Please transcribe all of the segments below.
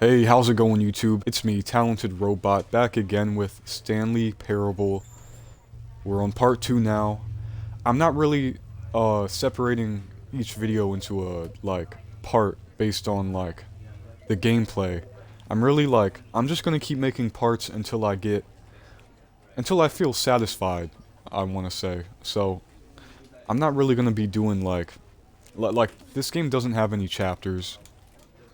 Hey, how's it going, YouTube? It's me, Talented Robot, back again with Stanley Parable. We're on part 2 now. I'm not really, separating each video into a, part based on, the gameplay. I'm just gonna keep making parts until I feel satisfied, I wanna say. So, I'm not really gonna be doing, this game doesn't have any chapters.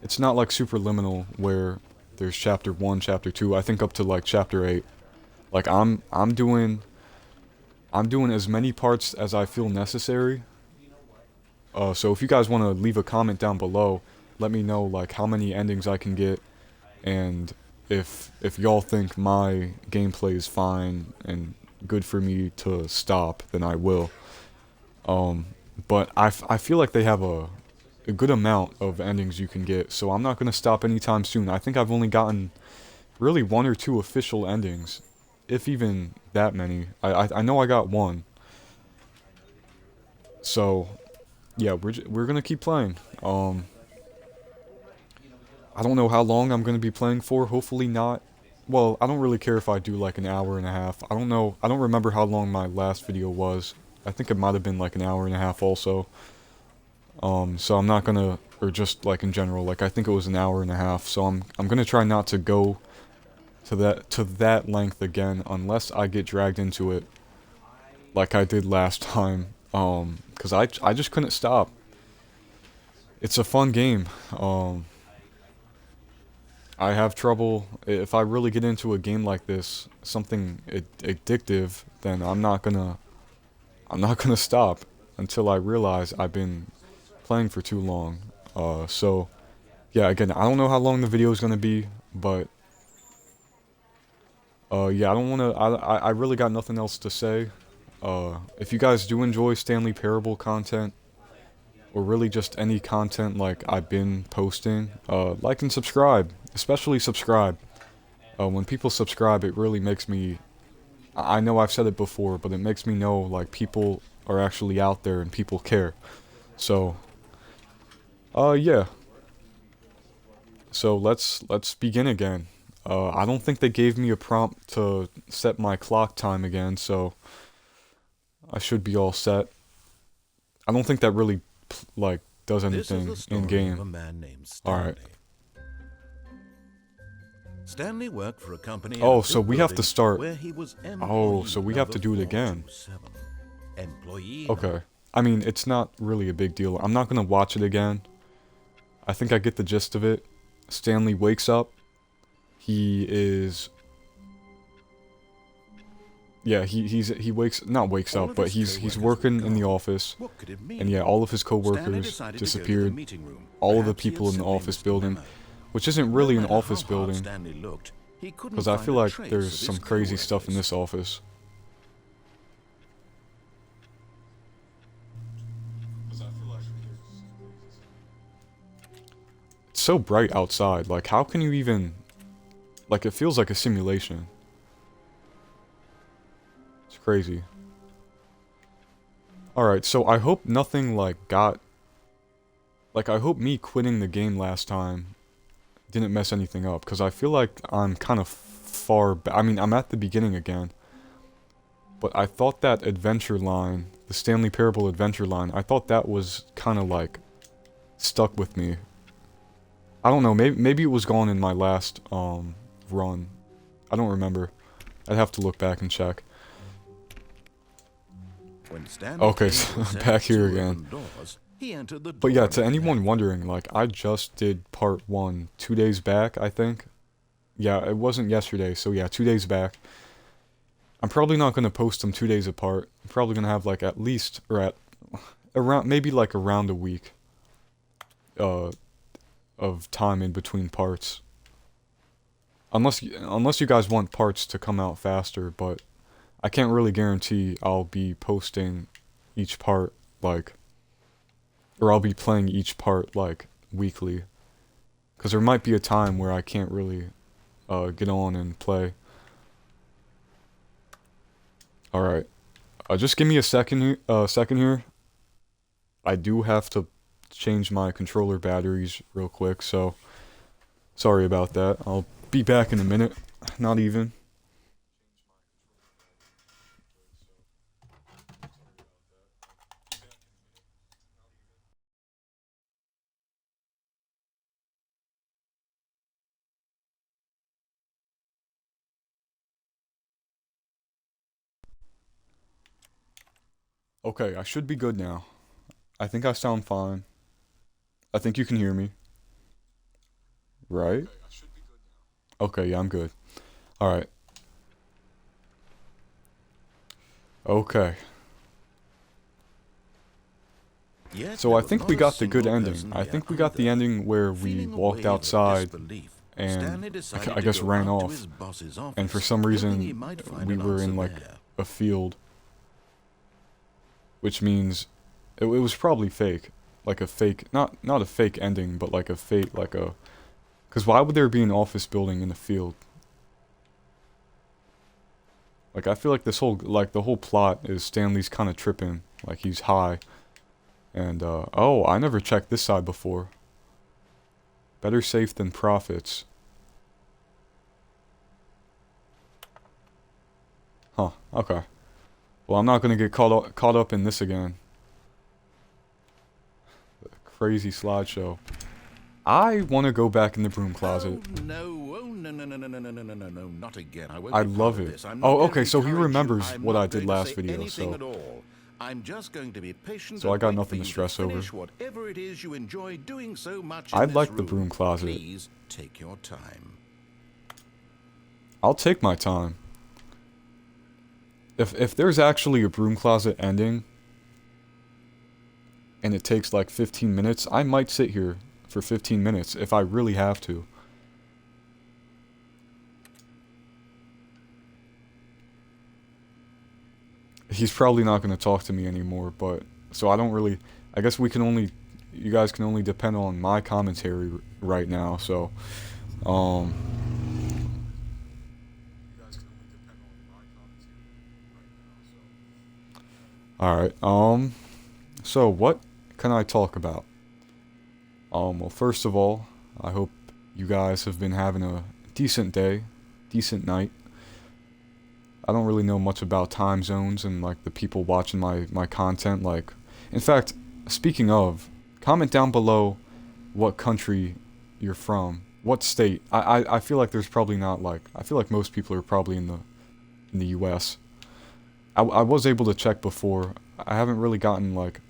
It's not like Superliminal where there's chapter 1, chapter 2, I think up to like chapter 8. Like I'm doing as many parts as I feel necessary. So if you guys want to leave a comment down below, let me know like how many endings I can get, and if y'all think my gameplay is fine and good for me to stop, then I will. Um, but I feel like they have a good amount of endings you can get, so I'm not gonna stop anytime soon. I think I've only gotten really one or two official endings, if even that many. I know I got one. So yeah, we're gonna keep playing. I don't know how long I'm gonna be playing for. Hopefully not. Well, I don't really care if I do like an hour and a half. I don't know. I don't remember how long my last video was. I think it might have been like an hour and a half also. So I'm not gonna, or just like in general, like I think it was an hour and a half. So I'm gonna try not to go to that length again unless I get dragged into it, like I did last time. Cause I just couldn't stop. It's a fun game. I have trouble if I really get into a game like this, something addictive. Then I'm not gonna stop until I realize I've been playing for too long. So yeah, again, I don't know how long the video is gonna be, but yeah, I don't wanna. I really got nothing else to say. If you guys do enjoy Stanley Parable content, or really just any content like I've been posting, like and subscribe. Especially subscribe. When people subscribe, it really makes me. I know I've said it before, but it makes me know like people are actually out there and people care. So, yeah. So let's begin again. I don't think they gave me a prompt to set my clock time again, so I should be all set. I don't think that really like does This is anything the in story of a game. man named All right. Stanley. Stanley worked for a company in a Oh, big so we have to building start. where he was Oh, employee so we have number to do it again. 427. Employee Okay. I mean, it's not really a big deal. I'm not gonna watch it again. I think I get the gist of it. Stanley wakes up. He is. Yeah, he wakes not wakes All up, of but his he's co-workers were working in the gone. office, What could it and mean? yeah, all of his Stanley coworkers decided to go to the disappeared. meeting room. All of the Perhaps he had people in the simply office missed the building, memo. which isn't No really an matter how office hard building, Stanley looked, he couldn't because I find feel a like trace there's of some his crazy stuff in co-workers. this office. It's so bright outside. Like, how can you even? Like, it feels like a simulation. It's crazy. Alright, so I hope nothing, like, got... Like, I hope me quitting the game last time didn't mess anything up, because I feel like I'm kind of I mean, I'm at the beginning again. But I thought that adventure line, the Stanley Parable adventure line, I thought that was kind of, like, stuck with me. I don't know, maybe it was gone in my last, run. I don't remember. I'd have to look back and check. When Stanley Okay, came so to a set back of here two again. open doors, he entered the But door yeah, and to anyone began. wondering, like, I just did part 1 2 days back, I think. Yeah, it wasn't yesterday, so yeah, 2 days back. I'm probably not going to post them 2 days apart. I'm probably going to have, like, at least, or at, around, maybe, like, around a week, uh, of time in between parts. Unless you guys want parts to come out faster, but I can't really guarantee I'll be posting each part, like, or I'll be playing each part, like, weekly. Because there might be a time where I can't really, get on and play. Alright. Just give me a second here. I do have to change my controller batteries real quick, so Sorry about that. I'll be back in a minute. Not even. Okay, I should be good now. I think I sound fine. I think you can hear me. Right? Okay, yeah, I'm good. Alright. Okay. Yet So there I was think not we a got the good single ending. person I here think we got the either. ending where we Feeling a walked wave of outside disbelief, and Stanley decided I to guess go ran out to off. his boss's And for office, some hoping reason he might find we an were answer in like there. a field, which means it was probably fake. Like a fake, not a fake ending, but like a fake, like a. Because why would there be an office building in a field? Like I feel like this whole the whole plot is Stanley's kind of tripping, like he's high. And oh, I never checked this side before. Better safe than profits. Huh, okay. Well, I'm not gonna get caught up in this again. Crazy slideshow. I want to go back in the broom closet. Oh no! Oh no! No! No! No! No! No! No! No! No! Not again! I won't I be part love of it. this. I'm not Oh, going okay, to so he encourage you. remembers I'm what not I did going to last say video, anything so. at all. I'm just going to be patient So I and got wait nothing for to you stress over. finish whatever it is you enjoy doing so much I in this like the room. broom closet. Please take your time. I'll take my time. If there's actually a broom closet ending, and it takes like 15 minutes, I might sit here for 15 minutes if I really have to. He's probably not going to talk to me anymore, but so I don't really. I guess you guys can only depend on my commentary right now. So, um. All right. So what can I talk about? Well, first of all, I hope you guys have been having a decent day, decent night. I don't really know much about time zones and like the people watching my content. Like, in fact, speaking of, comment down below what country you're from, what state. I feel like there's probably not like I feel like most people are probably in the U.S. I was able to check before. I haven't really gotten like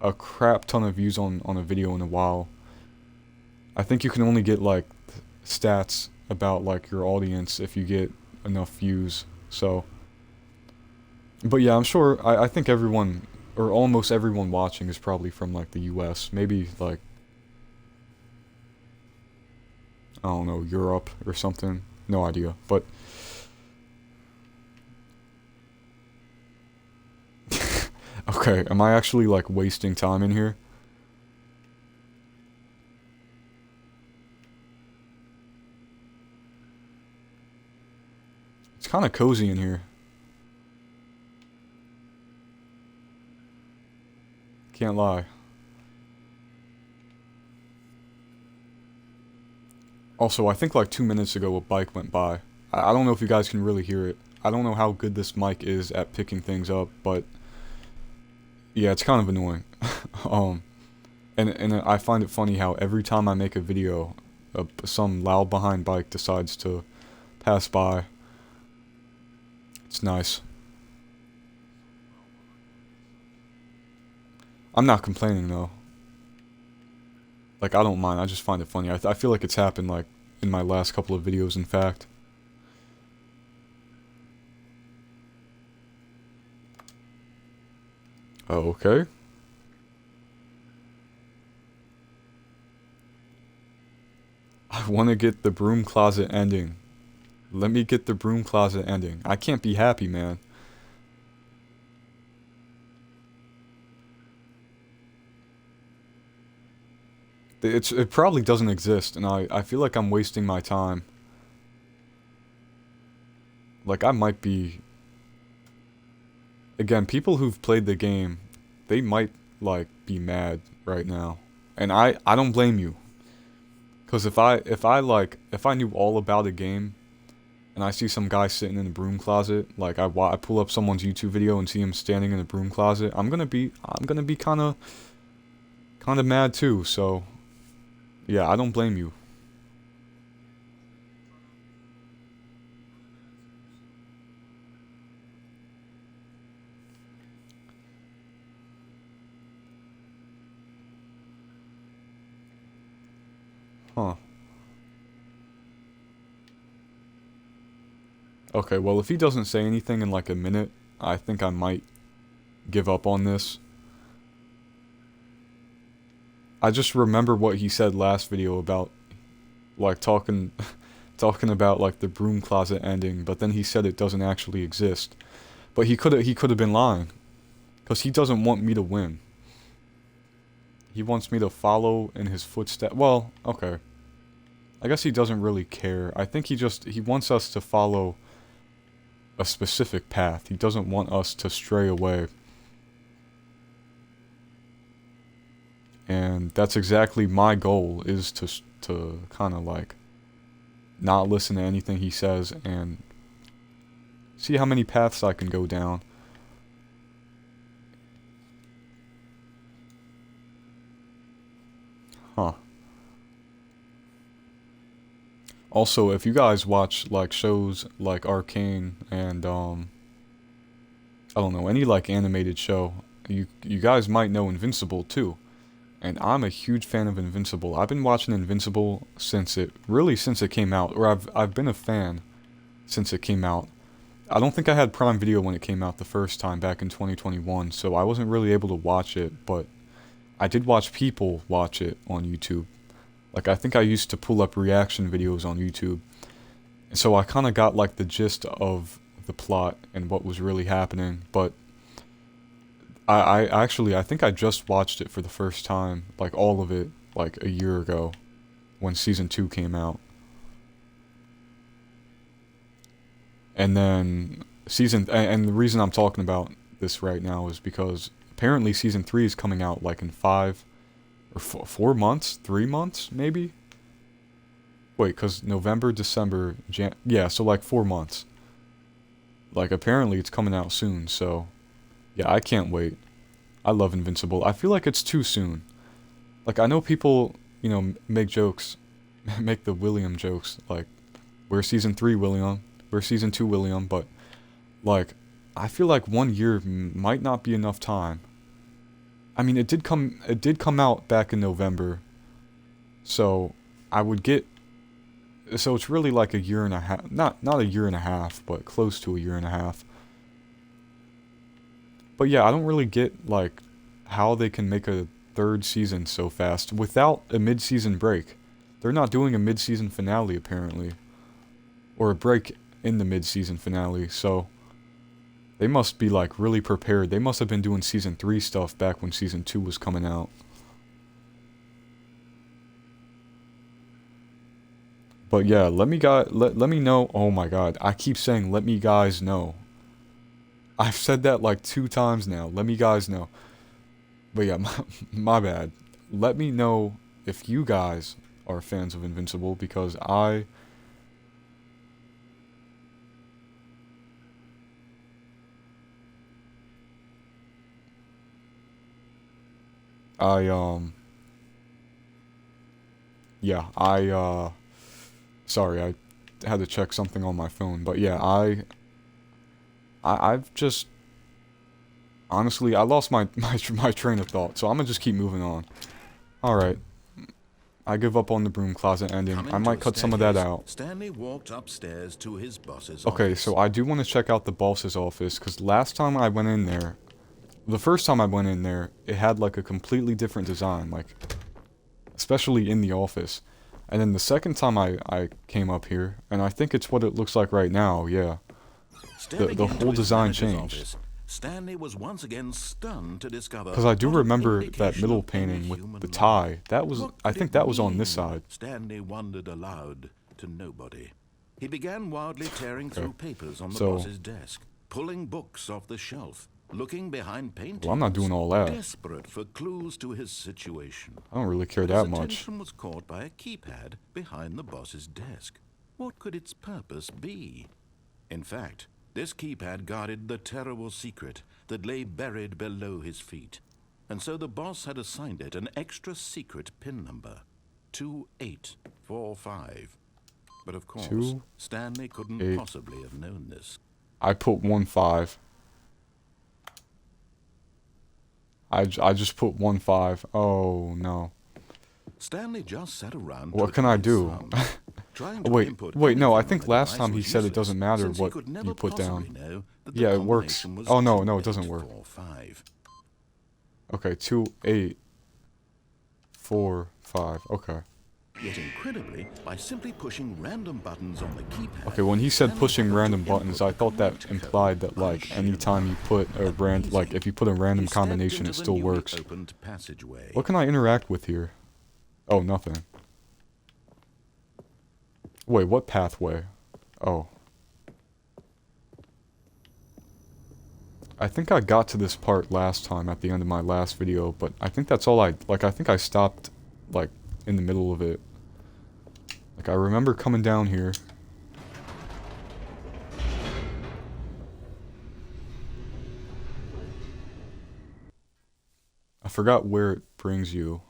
a crap ton of views on a video in a while. I think you can only get like stats about like your audience if you get enough views. So, but yeah, I'm sure. I think everyone or almost everyone watching is probably from like the U.S. Maybe like I don't know, Europe or something. No idea. But okay, am I actually like wasting time in here? It's kind of cozy in here. Can't lie. Also, I think like 2 minutes ago a bike went by. I don't know if you guys can really hear it. I don't know how good this mic is at picking things up, but yeah, it's kind of annoying. um, and I find it funny how every time I make a video, some loud behind bike decides to pass by. It's nice. I'm not complaining though. Like I don't mind. I just find it funny. I feel like it's happened like in my last couple of videos. In fact. Oh, okay. I want to get the broom closet ending. Let me get the broom closet ending. I can't be happy, man. It probably doesn't exist, and I feel like I'm wasting my time. Like, I might be... Again, people who've played the game, they might, like, be mad right now. And I don't blame you. Because if I knew all about a game, and I see some guy sitting in a broom closet, like I pull up someone's YouTube video and see him standing in a broom closet, I'm gonna be kind of mad too. So yeah, I don't blame you. Huh. Okay, well, if he doesn't say anything in like a minute, I think I might give up on this. I just remember what he said last video about, like, talking about, like, the broom closet ending, but then he said it doesn't actually exist. But he could have been lying, because he doesn't want me to win. He wants me to follow in his footsteps. Well, okay. I guess he doesn't really care. I think he wants us to follow a specific path. He doesn't want us to stray away. And that's exactly my goal, is to kind of like not listen to anything he says and see how many paths I can go down. Huh. Also, if you guys watch like shows like Arcane and I don't know, any like animated show, you guys might know Invincible too. And I'm a huge fan of Invincible. I've been watching Invincible since it came out, or I've been a fan since it came out. I don't think I had Prime Video when it came out the first time back in 2021, so I wasn't really able to watch it, but I did watch people watch it on YouTube. Like, I think I used to pull up reaction videos on YouTube. And so I kind of got, like, the gist of the plot and what was really happening. But I think I just watched it for the first time, like, all of it, like, a year ago, when Season 2 came out. And then, and the reason I'm talking about this right now is because apparently Season 3 is coming out, like, in 5... or 4 months? 3 months, maybe? Wait, because November, December, yeah, so like 4 months. Like, apparently it's coming out soon, so... yeah, I can't wait. I love Invincible. I feel like it's too soon. Like, I know people, you know, make jokes. Make the William jokes. Like, we're Season 3, William. We're Season 2, William. But, like, I feel like 1 year might not be enough time. I mean, it did come out back in November, so I would get, so it's really like a year and a half, not a year and a half, but close to a year and a half. But yeah, I don't really get, like, how they can make a third season so fast without a mid-season break. They're not doing a mid-season finale, apparently, or a break in the mid-season finale, so... they must be, like, really prepared. They must have been doing Season 3 stuff back when Season 2 was coming out. But yeah, let me know. Oh my god, I keep saying let me guys know. I've said that like 2 times now. Let me guys know. But yeah, my bad. Let me know if you guys are fans of Invincible, because I yeah, sorry, I had to check something on my phone, but yeah, I've just, honestly, I lost my train of thought, so I'm gonna just keep moving on. Alright, I give up on the broom closet ending. I might cut some of that out. Stanley walked upstairs to his boss's Okay, office. so I do want to check out the boss's office, because last time I went in there, the first time I went in there, it had like a completely different design, like, especially in the office. And then the second time I came up here, and I think it's what it looks like right now, yeah. The whole design changed. Stanley was once again stunned to discover, because I do remember that middle painting with the tie. That was, I think that was on this side. Stanley wondered aloud to nobody. He began wildly tearing through papers on the boss's desk, pulling books off the shelf. looking behind paintings. Well, I'm not doing all that. Desperate for clues to his situation. I don't really care But his that much. attention was caught by a keypad behind the boss's desk. What could its purpose be? In fact, this keypad guarded the terrible secret that lay buried below his feet. And so the boss had assigned it an extra secret pin number, 2845. But of course, Stanley couldn't possibly have known this. I put 15. I just put 15. Oh no. Stanley just sat around. What can I do? Wait, no, I think last time he said it doesn't matter what you put down. Yeah, it works. Oh no, it doesn't work. Okay, 2, 8, 4, 5. Okay. Yet incredibly, by simply pushing random buttons on the keypad. Okay, when he said pushing random buttons, I thought that implied that like anytime you put a if you put a random combination, it still works. What can I interact with here? Oh, nothing. Wait, what pathway? Oh. I think I got to this part last time at the end of my last video, but I think that's all I think I stopped like in the middle of it. Like I remember coming down here. I forgot where it brings you.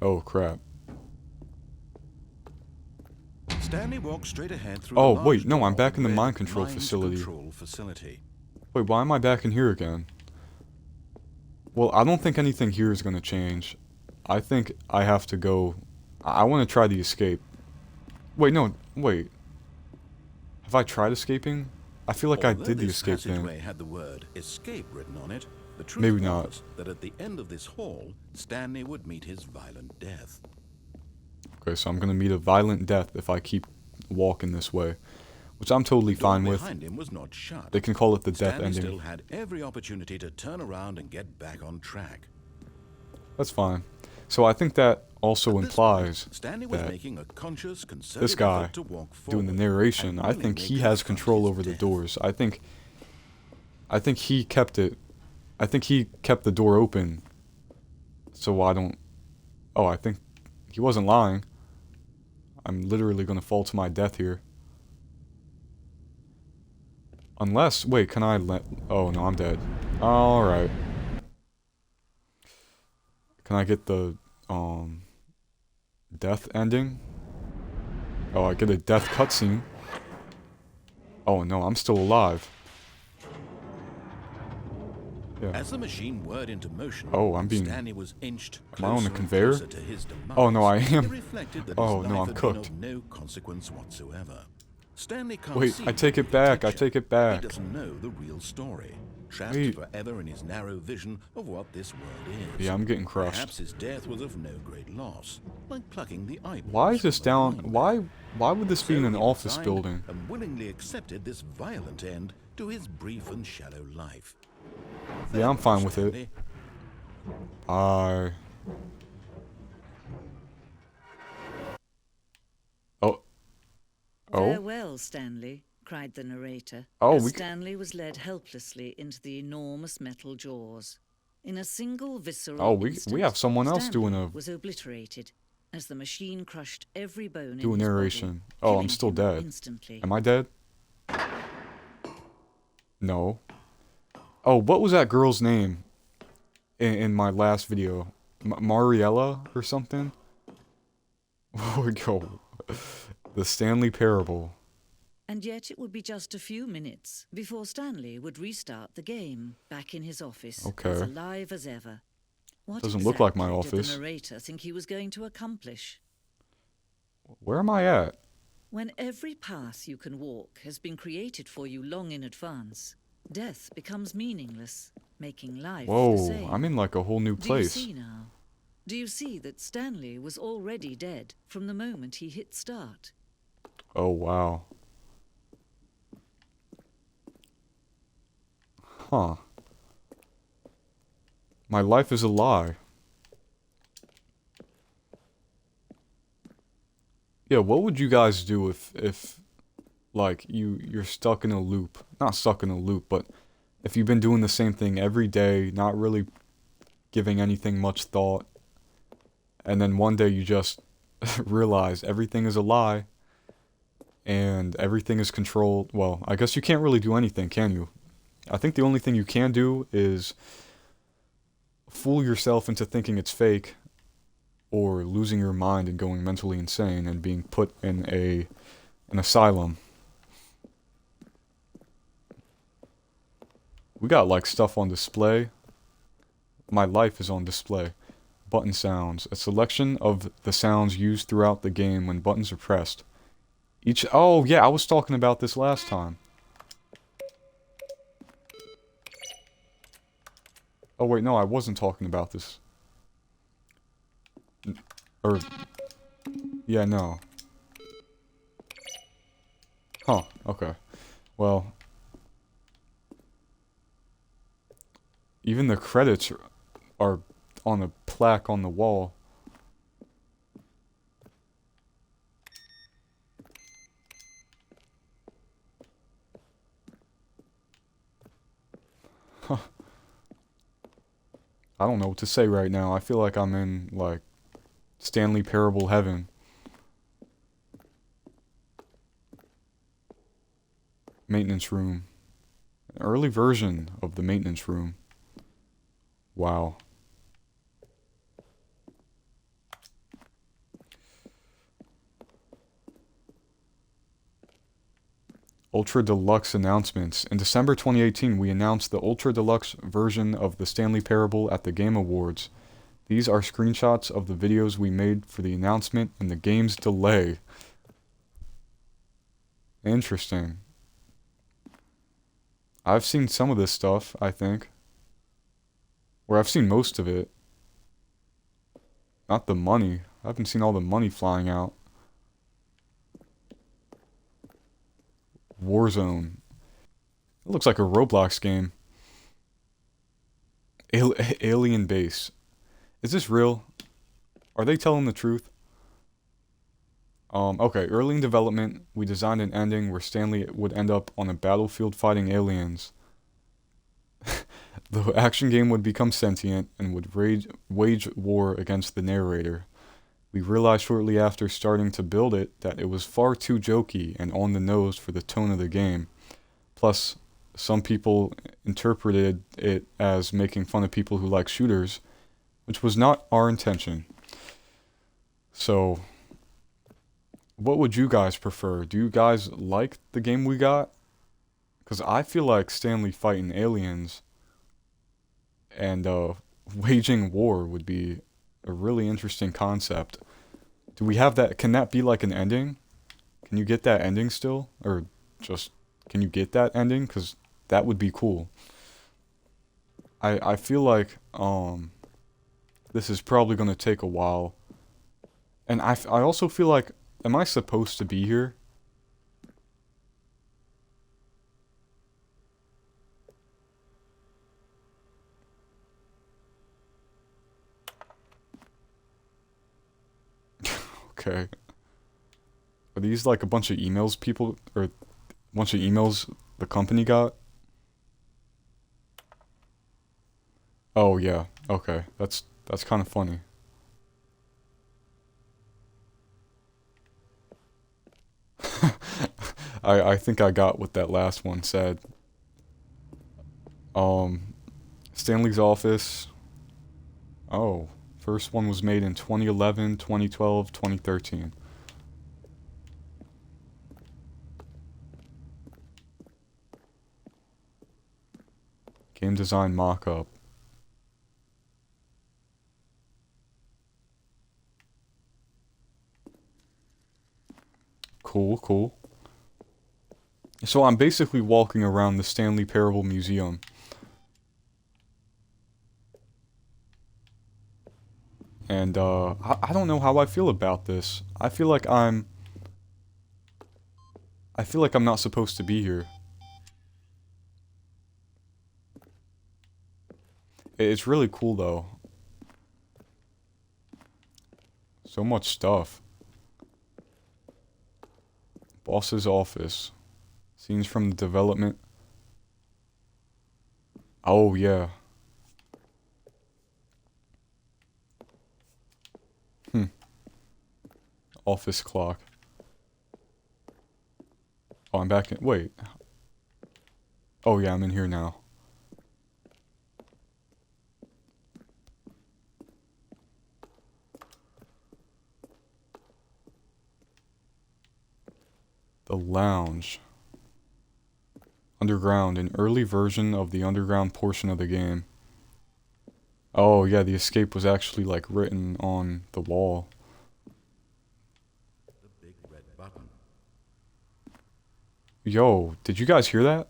Oh crap. Stanley walked straight ahead through oh wait, no, I'm back in the mind control facility. Wait, why am I back in here again? Well, I don't think anything here is gonna change. I think I have to go. I want to try the escape. Wait, no, wait. Have I tried escaping? I feel like I did the escape thing. Had the word escape written on it. The truth Maybe was not. that at the end of this hall, Stanley would meet his violent death. Okay, so I'm gonna meet a violent death if I keep walking this way, which I'm totally fine with. Behind him was not shut. They can call it the death Stanley ending. still had every opportunity to turn around and get back on track. That's fine. So I think that also implies Stanley was that making a conscious, concerted this guy effort to walk doing the forward narration, and I think willingly he has confront control his over the death. doors. I think he kept it. I think he kept the door open. So I don't. Oh, I think he wasn't lying. I'm literally gonna fall to my death here. Unless, wait, can I let? Oh no, I'm dead. All right. Can I get the death ending? Oh, I get a death cutscene. Oh no, I'm still alive. Yeah. As the machine whirred into motion, Oh, I'm being. Stanley was inched Am I on the closer and conveyor? closer to his demise. Oh no, I It am. reflected that Oh his no, life I'm had been cooked. of no consequence whatsoever. Stanley can't Wait, see I take the it back. I picture. take it back. He doesn't know the real story. Trapped Wait. forever in his narrow vision of what this world is. Yeah, I'm getting crushed. Perhaps his death was of no great loss, like plucking the eyeballs. Why is this from a down? blind Why would this be in So an he office resigned building? and willingly accepted this violent end to his brief and shallow life. Yeah, I'm fine with Stanley. it. Oh. Oh. Farewell, Stanley, cried the narrator, Oh, as we Stanley was led helplessly into the enormous metal jaws. In a single visceral Oh, we instant, have someone else Stanley doing a was obliterated as the machine crushed every bone do a in his narration. body, Oh, I'm killing still him dead. instantly. Am I dead? No. Oh, what was that girl's name in my last video? Mariella or something? We go. The Stanley Parable. And yet it would be just a few minutes before Stanley would restart the game, back in his office, Okay. as alive as ever. What Doesn't look like my exactly did office. the narrator think he was going to accomplish? Where am I at? When every path you can walk has been created for you long in advance, death becomes meaningless, making life the Whoa, same. I'm in like a whole new place. Do you see now? Do you see that Stanley was already dead from the moment he hit start? Oh, wow. Huh. My life is a lie. Yeah, what would you guys do if like you're stuck in a loop. Not stuck in a loop, but if you've been doing the same thing every day, not really giving anything much thought, and then one day you just realize everything is a lie and everything is controlled. Well, I guess you can't really do anything, can you? I think the only thing you can do is fool yourself into thinking it's fake, or losing your mind and going mentally insane and being put in an asylum. We got like stuff on display. My life is on display. Button sounds. A selection of the sounds used throughout the game when buttons are pressed. Oh yeah, I was talking about this last time. Oh wait, no, I wasn't talking about this. Or, yeah, no. Huh, okay. Well, even the credits are on a plaque on the wall. Huh. I don't know what to say right now. I feel like I'm in, like, Stanley Parable heaven. Maintenance room. An early version of the maintenance room. Wow. Ultra Deluxe announcements. In December 2018, we announced the Ultra Deluxe version of the Stanley Parable at the Game Awards. These are screenshots of the videos we made for the announcement and the game's delay. Interesting. I've seen some of this stuff, I think. Or I've seen most of it. Not the money. I haven't seen all the money flying out. Warzone. It looks like a Roblox game. Alien Base. Is this real? Are they telling the truth? Okay, early in development, we designed an ending where Stanley would end up on a battlefield fighting aliens. The action game would become sentient and would wage war against the narrator. We realized shortly after starting to build it that it was far too jokey and on the nose for the tone of the game. Plus, some people interpreted it as making fun of people who like shooters, which was not our intention. So, what would you guys prefer? Do you guys like the game we got? Because I feel like Stanley fighting aliens and waging war would be a really interesting concept. Do we have that? Can that be like an ending? Can you get that ending still? Or just, can you get that ending? Because that would be cool. I feel like this is probably going to take a while. And I also feel like, am I supposed to be here? Okay. Are these like a bunch of emails people, or a bunch of emails the company got? Oh yeah, okay. That's kind of funny. I think I got what that last one said. Stanley's office. Oh, first one was made in 2011, 2012, 2013. Game design mock-up. Cool, cool. So I'm basically walking around the Stanley Parable Museum. And, I don't know how I feel about this. I feel like I'm not supposed to be here. It's really cool, though. So much stuff. Boss's office. Scenes from the development. Oh, yeah. Office clock. Oh, I'm back in. Wait. Oh, yeah, I'm in here now. The lounge. Underground, an early version of the underground portion of the game. Oh, yeah, the escape was actually, like, written on the wall. The big red button. Yo, did you guys hear that?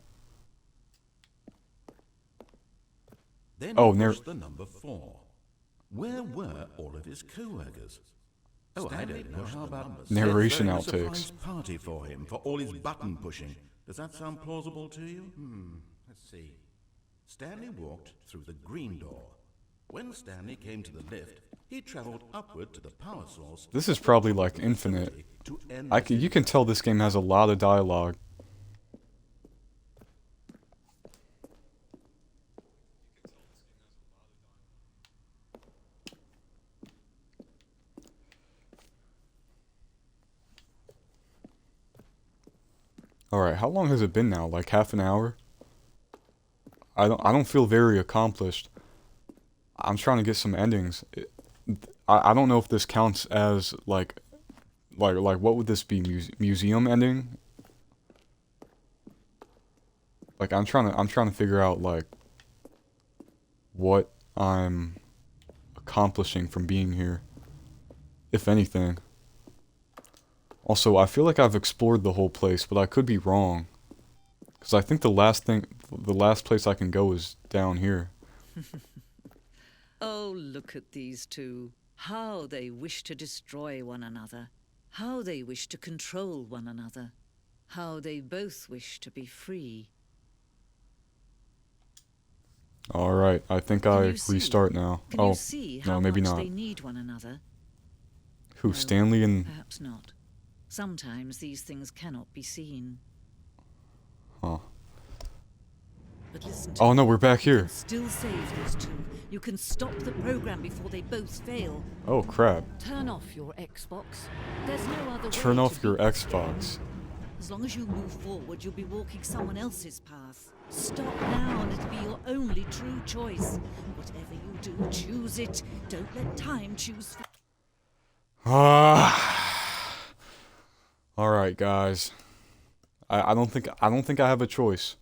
Then Oh, he pushed the number 4. Where were all of his co-workers? Oh, I don't know. How about Narration let's throw a outtakes. surprise party for him for all his button pushing? Does that sound plausible to you? Let's see. Stanley walked through the green door. When Stanley came to the lift, he traveled upward to the power source. This is probably like infinite. To end You can tell this game has a lot of dialogue. Alright, how long has it been now? Like half an hour? I don't feel very accomplished. I'm trying to get some endings. I don't know if this counts as like what would this be? Museum ending? Like I'm trying to figure out like what I'm accomplishing from being here, if anything. Also, I feel like I've explored the whole place, but I could be wrong. Because I think the last place I can go is down here. Oh, look at these two. How they wish to destroy one another. How they wish to control one another. How they both wish to be free. Alright, I think Can I you see? restart now. Can Oh, you see how no, maybe much not. they need one another? Who, No, Stanley and... Perhaps not. Sometimes these things cannot be seen. Huh. But listen to Oh me. no, we're back You here. can still save these two. You can stop the program before they both fail. Oh crap. Turn off your Xbox. There's no other way Turn to off your beat this game. Xbox. As long as you move forward, you'll be walking someone else's path. Stop now and it'll be your only true choice. Whatever you do, choose it. Don't let time choose for Alright guys. I don't think I have a choice.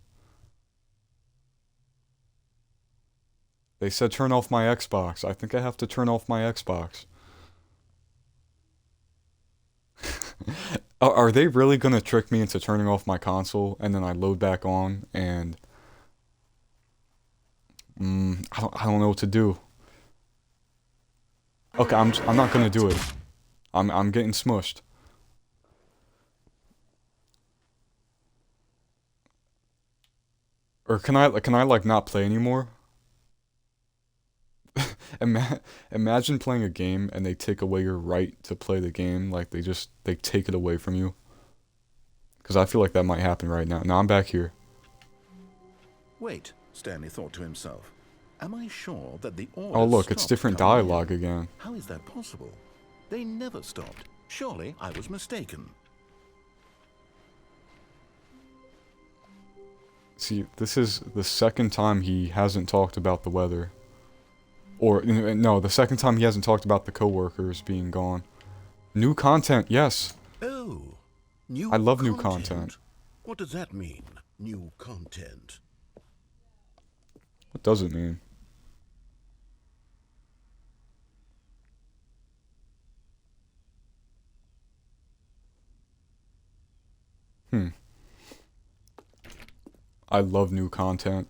They said turn off my Xbox. I think I have to turn off my Xbox. Are they really gonna trick me into turning off my console and then I load back on and I don't know what to do. Okay, I'm not gonna do it. I'm getting smushed. Or can I like not play anymore? Imagine playing a game and they take away your right to play the game, like they take it away from you. Cuz I feel like that might happen right now. Now I'm back here. Wait, Stanley thought to himself. Am I sure that the orders Oh look, it's stopped different coming in? dialogue again. How is that possible? They never stopped. Surely I was mistaken. See, this is the second time he hasn't talked about the weather. Or, no, the second time he hasn't talked about the coworkers being gone. New content, yes. Oh, new I love new content. What does that mean, new content? What does it mean? I love new content.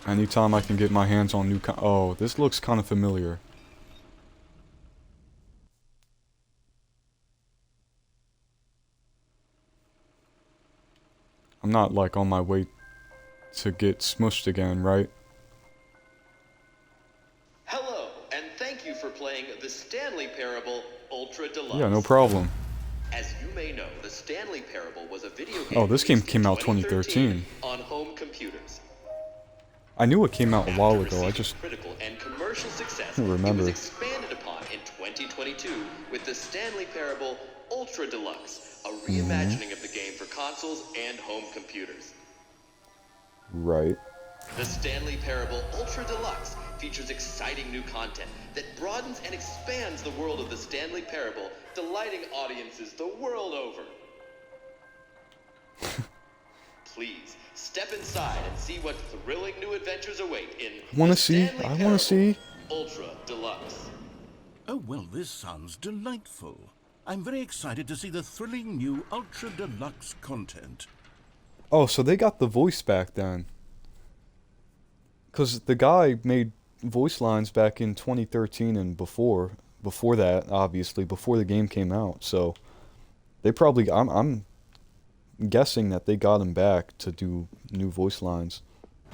Anytime I can get my hands on new oh, this looks kind of familiar. I'm not like on my way to get smushed again, right? Hello, and thank you for playing the Stanley Parable Ultra Deluxe. Yeah, no problem. As you may know, the Stanley Parable was a video game. Oh, this game released came in out 2013. on home computers. I knew it came out a while After ago. I receiving just critical and commercial success, don't remember. it was expanded upon in 2022 with the Stanley Parable Ultra Deluxe, a reimagining of the game for consoles and home computers. Right. The Stanley Parable Ultra Deluxe features exciting new content that broadens and expands the world of the Stanley Parable, delighting audiences the world over. Please, step inside and see what thrilling new adventures await in I want the to see. Stanley I want Parable to see. Ultra Deluxe. Oh, well, this sounds delightful. I'm very excited to see the thrilling new Ultra Deluxe content. Oh, so they got the voice back then. Because the guy made voice lines back in 2013 and before that, obviously, before the game came out. So they probably, I'm guessing that they got him back to do new voice lines.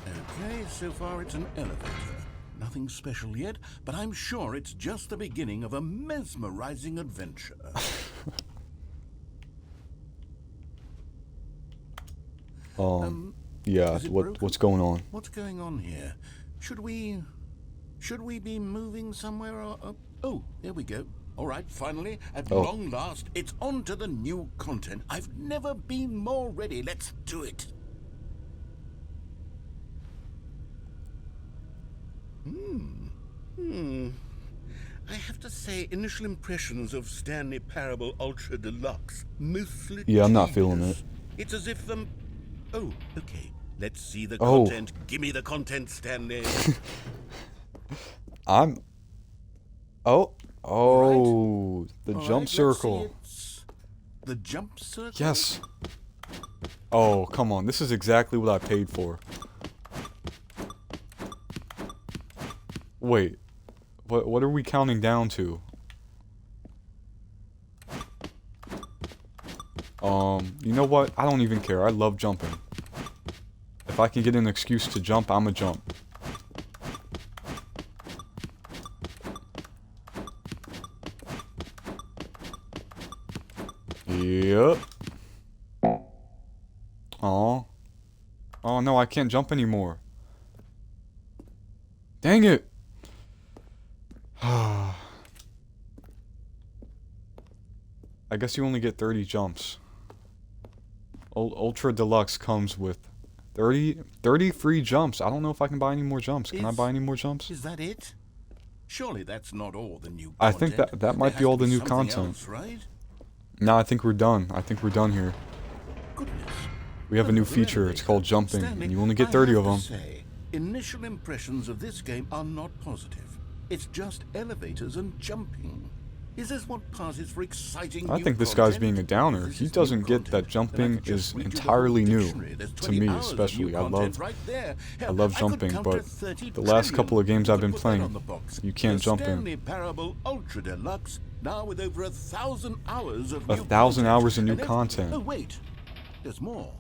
Okay, so far it's an elevator. Nothing special yet, but I'm sure it's just the beginning of a mesmerizing adventure. Yeah, is it what's broken? going on? What's going on here? Should we be moving somewhere or oh, there we go. All right, finally, at long last, it's on to the new content. I've never been more ready. Let's do it. I have to say, initial impressions of Stanley Parable Ultra Deluxe, mostly Yeah, I'm not feeling tedious. it. It's as if oh, okay. Let's see the Oh. content. Give me the content, Stanley. I'm... Oh, the All jump right, let's see, circle. it's the jump circle? Yes. Oh, come on. This is exactly what I paid for. Wait. What are we counting down to? You know what? I don't even care. I love jumping. If I can get an excuse to jump, I'ma jump. Yep. Oh. Oh no, I can't jump anymore. Dang it. I guess you only get 30 jumps. Ultra Deluxe comes with 30 free jumps. I don't know if I can buy any more jumps. Can I buy any more jumps? Is that it? Surely that's not all the new I content. think that might There be has all to the new something content. else, right? No, I think we're done. I think we're done here. Goodness. We have a new feature. It's called jumping, and you only get 30 of them. Say, initial impressions of this game are not positive. It's just elevators and jumping. Is this what passes for exciting I new think this guy's content? being a downer. If this He is doesn't new get that content, then I jumping could just is read you the entirely whole new. dictionary. There's To 20 me, hours of especially. new I content love right there. I Hell, love could jumping, count but to 30 the last trillion. couple of games I've been Put that on playing, the box. you can't The jump in. Stanley Parable Ultra Deluxe, now with over 1,000 hours of new 1,000 content. hours of new And if- content. Oh wait, there's more.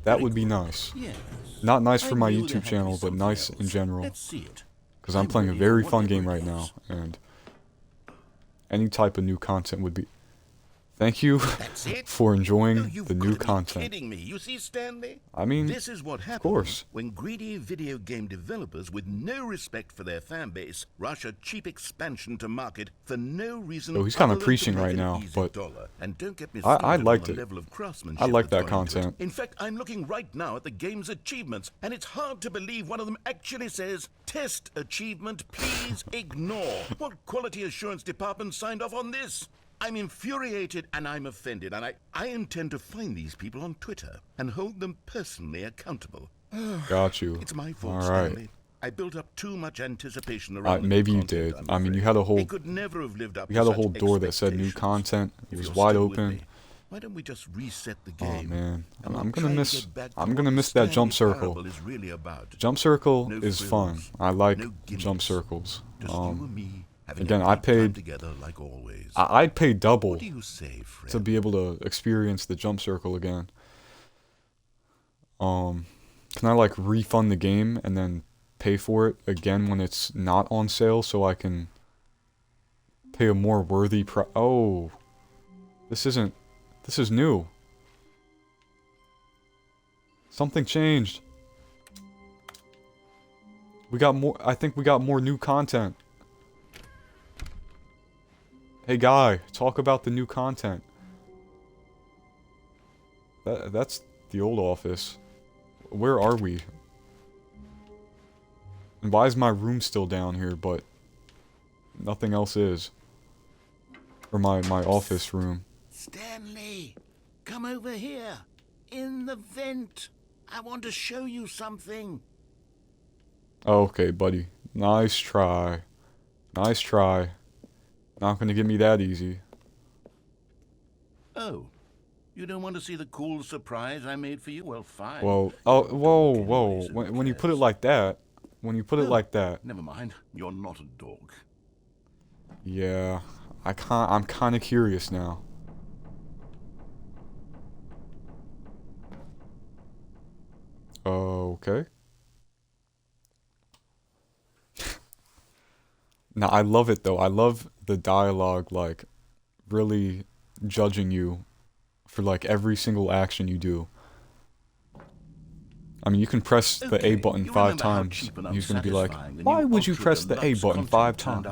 That Very would be good. nice. Yes. Not nice I for my knew there YouTube had to be channel, but something nice else. in general. Let's see it. Because I'm playing a ready very for fun whatever game it right now, is. and any type of new content would be... Thank you That's it? for No, enjoying you've the got new to be content. kidding me. You see, Stanley? I mean, This is what happens course. when greedy video game developers with no respect for their fan base rush a cheap expansion to market for no reason. Oh, he's kinda other than to preaching make right an now, easy but dollar. And don't get me I started liked on it. the level of craftsmanship I like that's that gone into it. content. In fact, I'm looking right now at the game's achievements, and it's hard to believe one of them actually says, "Test achievement, please ignore." What quality assurance department signed off on this? I'm infuriated and I'm offended, and I intend to find these people on Twitter and hold them personally accountable. Got you. It's my fault, All right. Stanley. I built up too much anticipation around the Maybe new you content, did. I'm I mean, you afraid. had a whole... It could never have lived up You to had a such whole door that said new expectations. content. It If was you're wide still with open. me, why don't we just reset the Oh game? man, and I'm we'll gonna try to miss. get back to I'm what gonna the miss that jump Stanley circle. Parable is really about. Jump circle No is fun. frills, I like no gimmicks, jump circles. Just you and me having again, a I great time paid- together like always. I'd pay double What do you say, Fred? to be able to experience the jump circle again. Can I like refund the game and then pay for it again when it's not on sale so I can pay a more worthy price? Oh, this isn't This is new. Something changed. We got more. I think we got more new content. Hey guy, talk about the new content. That's the old office. Where are we? And why is my room still down here, but nothing else is? Or my office room. Stanley, come over here. In the vent. I want to show you something. Okay, buddy. Nice try. Nice try. Not gonna get me that easy. Oh, you don't want to see the cool surprise I made for you? Well, fine. Whoa. Oh, whoa. When you put it like that. When you put it like that. Never mind. You're not a dog. Yeah. I'm kinda curious now. Okay. Now, I love it though. I love the dialogue, like, really judging you for, like, every single action you do. I mean, you can press the A button 5 times, and he's gonna be like, why would you press the A button 5 times?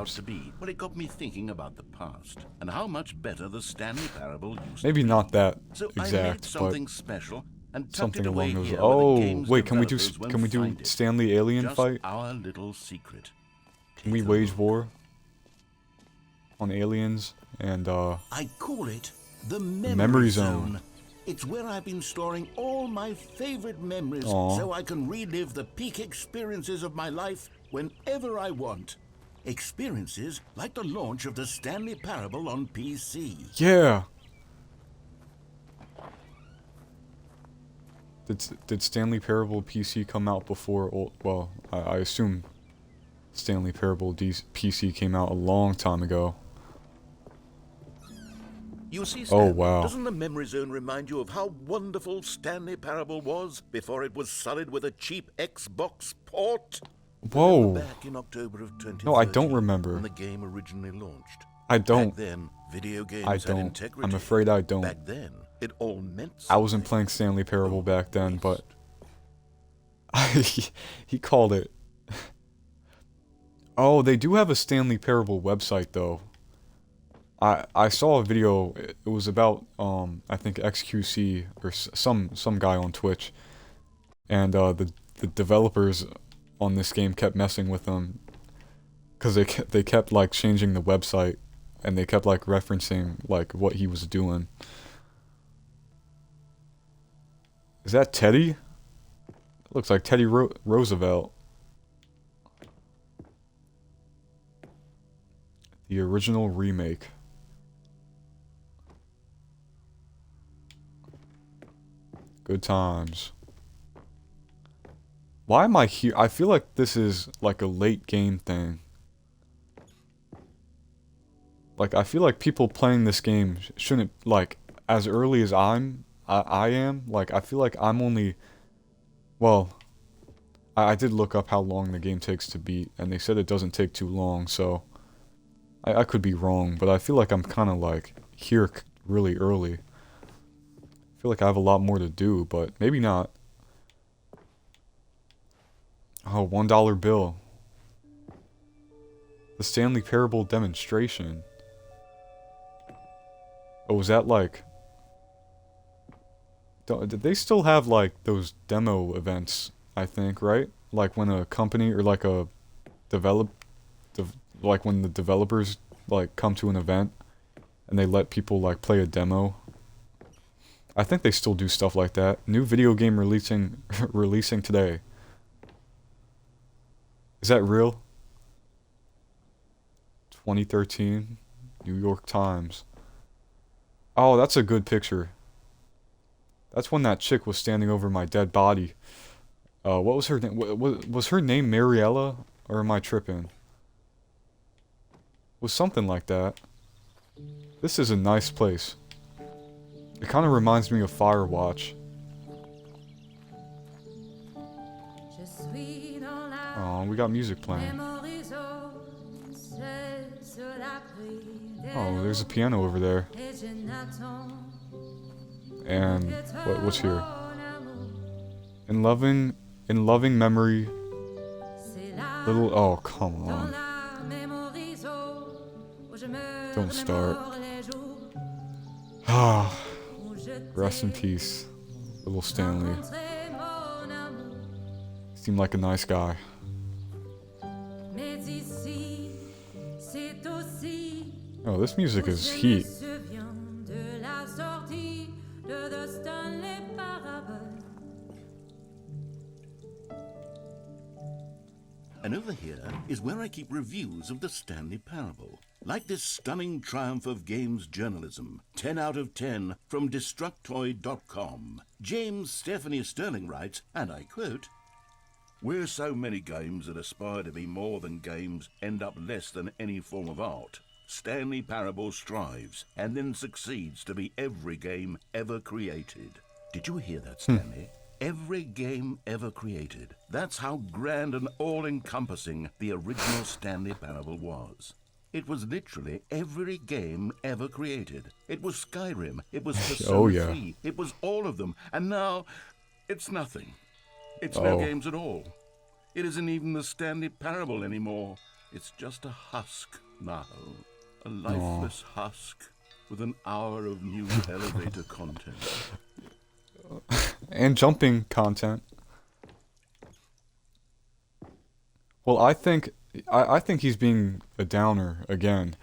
Well, it got me thinking about the past, and how much better the Stanley Parable used Maybe to be. not that So I made exact, something but special and tucked something it away along those. here where the Oh, game's wait, can we developers do won't find it. Stanley Alien Just fight? our little secret. Can we wage war on aliens and I call it the memory memory zone. zone. It's where I've been storing all my favorite memories Aw. so I can relive the peak experiences of my life whenever I want. Experiences like the launch of the Stanley Parable on PC. yeah. Did Stanley Parable PC come out before? Well, I assume Stanley Parable PC came out a long time ago. You see, Oh, Stanley, wow. doesn't the memory zone remind you of how wonderful Stanley Parable was before it was sullied with a cheap Xbox port? Whoa. Remember back in October of 2013, No, I don't remember. when the game originally launched. I don't. Back then, video games I had don't. integrity. I'm afraid I don't. Back then, it all meant I wasn't something. playing Stanley Parable back then, Yes. but he called it. Oh, they do have a Stanley Parable website though. I saw a video. It was about I think XQC or some guy on Twitch, and the developers on this game kept messing with them because they kept like changing the website, and they kept like referencing like what he was doing. Is that Teddy? Looks like Teddy Roosevelt. The original remake. Good times. Why am I here? I feel like this is like a late game thing. Like, I feel like people playing this game shouldn't, like, as early as I am, like, I feel like I'm only, well, I did look up how long the game takes to beat, and they said it doesn't take too long, so I could be wrong, but I feel like I'm kind of, like, here really early. I feel like I have a lot more to do, but maybe not. Oh, $1 bill. The Stanley Parable demonstration. Oh, was that like... Did they still have like those demo events, I think, right? Like when a company or like a like when the developers like come to an event and they let people like play a demo. I think they still do stuff like that. New video game releasing today. Is that real? 2013, New York Times. Oh, that's a good picture. That's when that chick was standing over my dead body. What was her name? Was her name Mariella? Or am I tripping? Was something like that. This is a nice place. It kind of reminds me of Firewatch. Oh, we got music playing. Oh, there's a piano over there. And what's here? In loving memory, little. Oh, come on! Don't start. Ah, rest in peace, little Stanley. Seemed like a nice guy. Oh, this music is heat. And over here is where I keep reviews of the Stanley Parable. Like this stunning triumph of games journalism, 10 out of 10 from Destructoid.com. James Stephanie Sterling writes, and I quote, "Where so many games that aspire to be more than games end up less than any form of art, Stanley Parable strives and then succeeds to be every game ever created." Did you hear that, Stanley? Every game ever created. That's how grand and all-encompassing the original Stanley Parable was. It was literally every game ever created. It was Skyrim. It was Persona 3. It was all of them. And now, it's nothing. It's no games at all. It isn't even the Stanley Parable anymore. It's just a husk now. A lifeless husk with an hour of new elevator content. And jumping content. Well, I think he's being a downer again.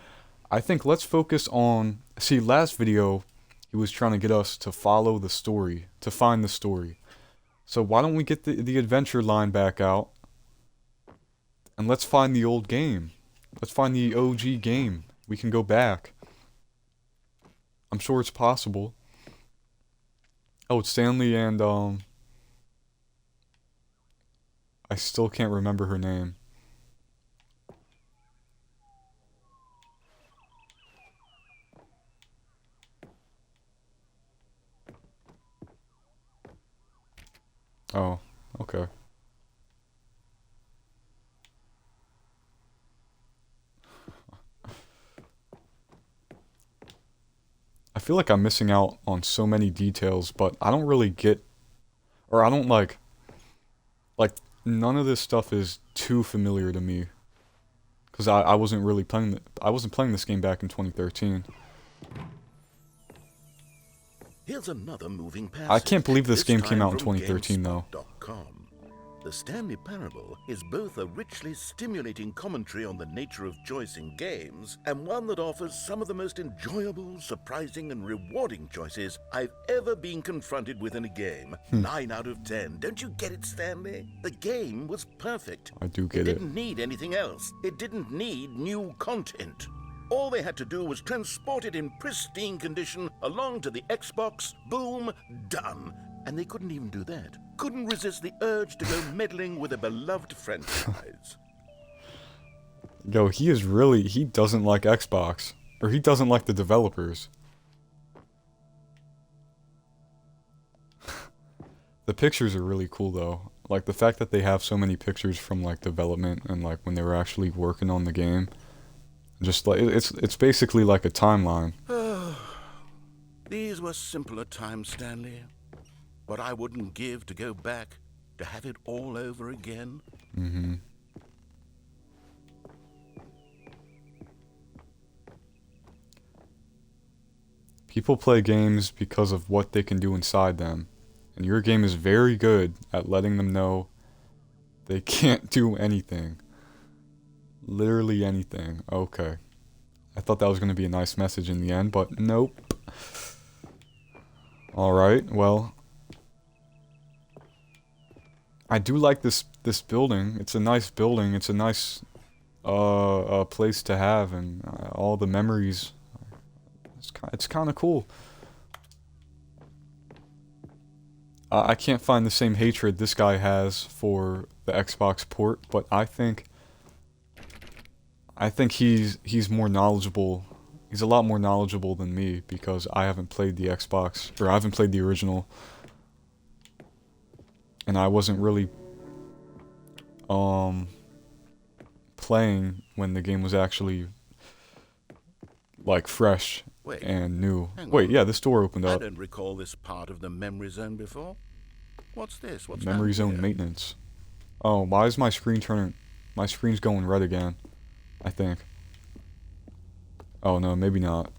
I think let's focus on... See, last video, he was trying to get us to follow the story, to find the story. So why don't we get the adventure line back out, and let's find the old game. Let's find the OG game. We can go back. I'm sure it's possible. Oh, it's Stanley and, I still can't remember her name. Oh, okay. I feel like I'm missing out on so many details, but I don't really get, or I don't like none of this stuff is too familiar to me, because I wasn't really playing I wasn't playing this game back in 2013. Here's another moving passage. I can't believe this game came out in 2013 though. The Stanley Parable is both a richly stimulating commentary on the nature of choice in games, and one that offers some of the most enjoyable, surprising, and rewarding choices I've ever been confronted with in a game. 9 out of 10. Don't you get it, Stanley? The game was perfect. I do get It it. didn't need anything else. It didn't need new content. All they had to do was transport it in pristine condition along to the Xbox. Boom, done. And they couldn't even do that. Couldn't resist the urge to go meddling with a beloved franchise. Yo, he doesn't like Xbox. Or he doesn't like the developers. The pictures are really cool though. Like the fact that they have so many pictures from like development and like when they were actually working on the game. Just like it's basically like a timeline. These were simpler times, Stanley. What I wouldn't give to go back, to have it all over again. Mm-hmm. People play games because of what they can do inside them. And your game is very good at letting them know they can't do anything. Literally anything. Okay. I thought that was going to be a nice message in the end, but nope. Alright, well... I do like this building. It's a nice building. It's a nice place to have, and all the memories. It's kind of cool. I can't find the same hatred this guy has for the Xbox port, but I think he's more knowledgeable. He's a lot more knowledgeable than me because I haven't played the Xbox, or I haven't played the original. And I wasn't really playing when the game was actually like fresh and new. Hang Wait, on. yeah, this door opened I up. don't recall this part of the memory zone before. What's this? What's Memory down zone here? maintenance. Oh, why is my screen turning? My screen's going red again, I think. Oh no, maybe not.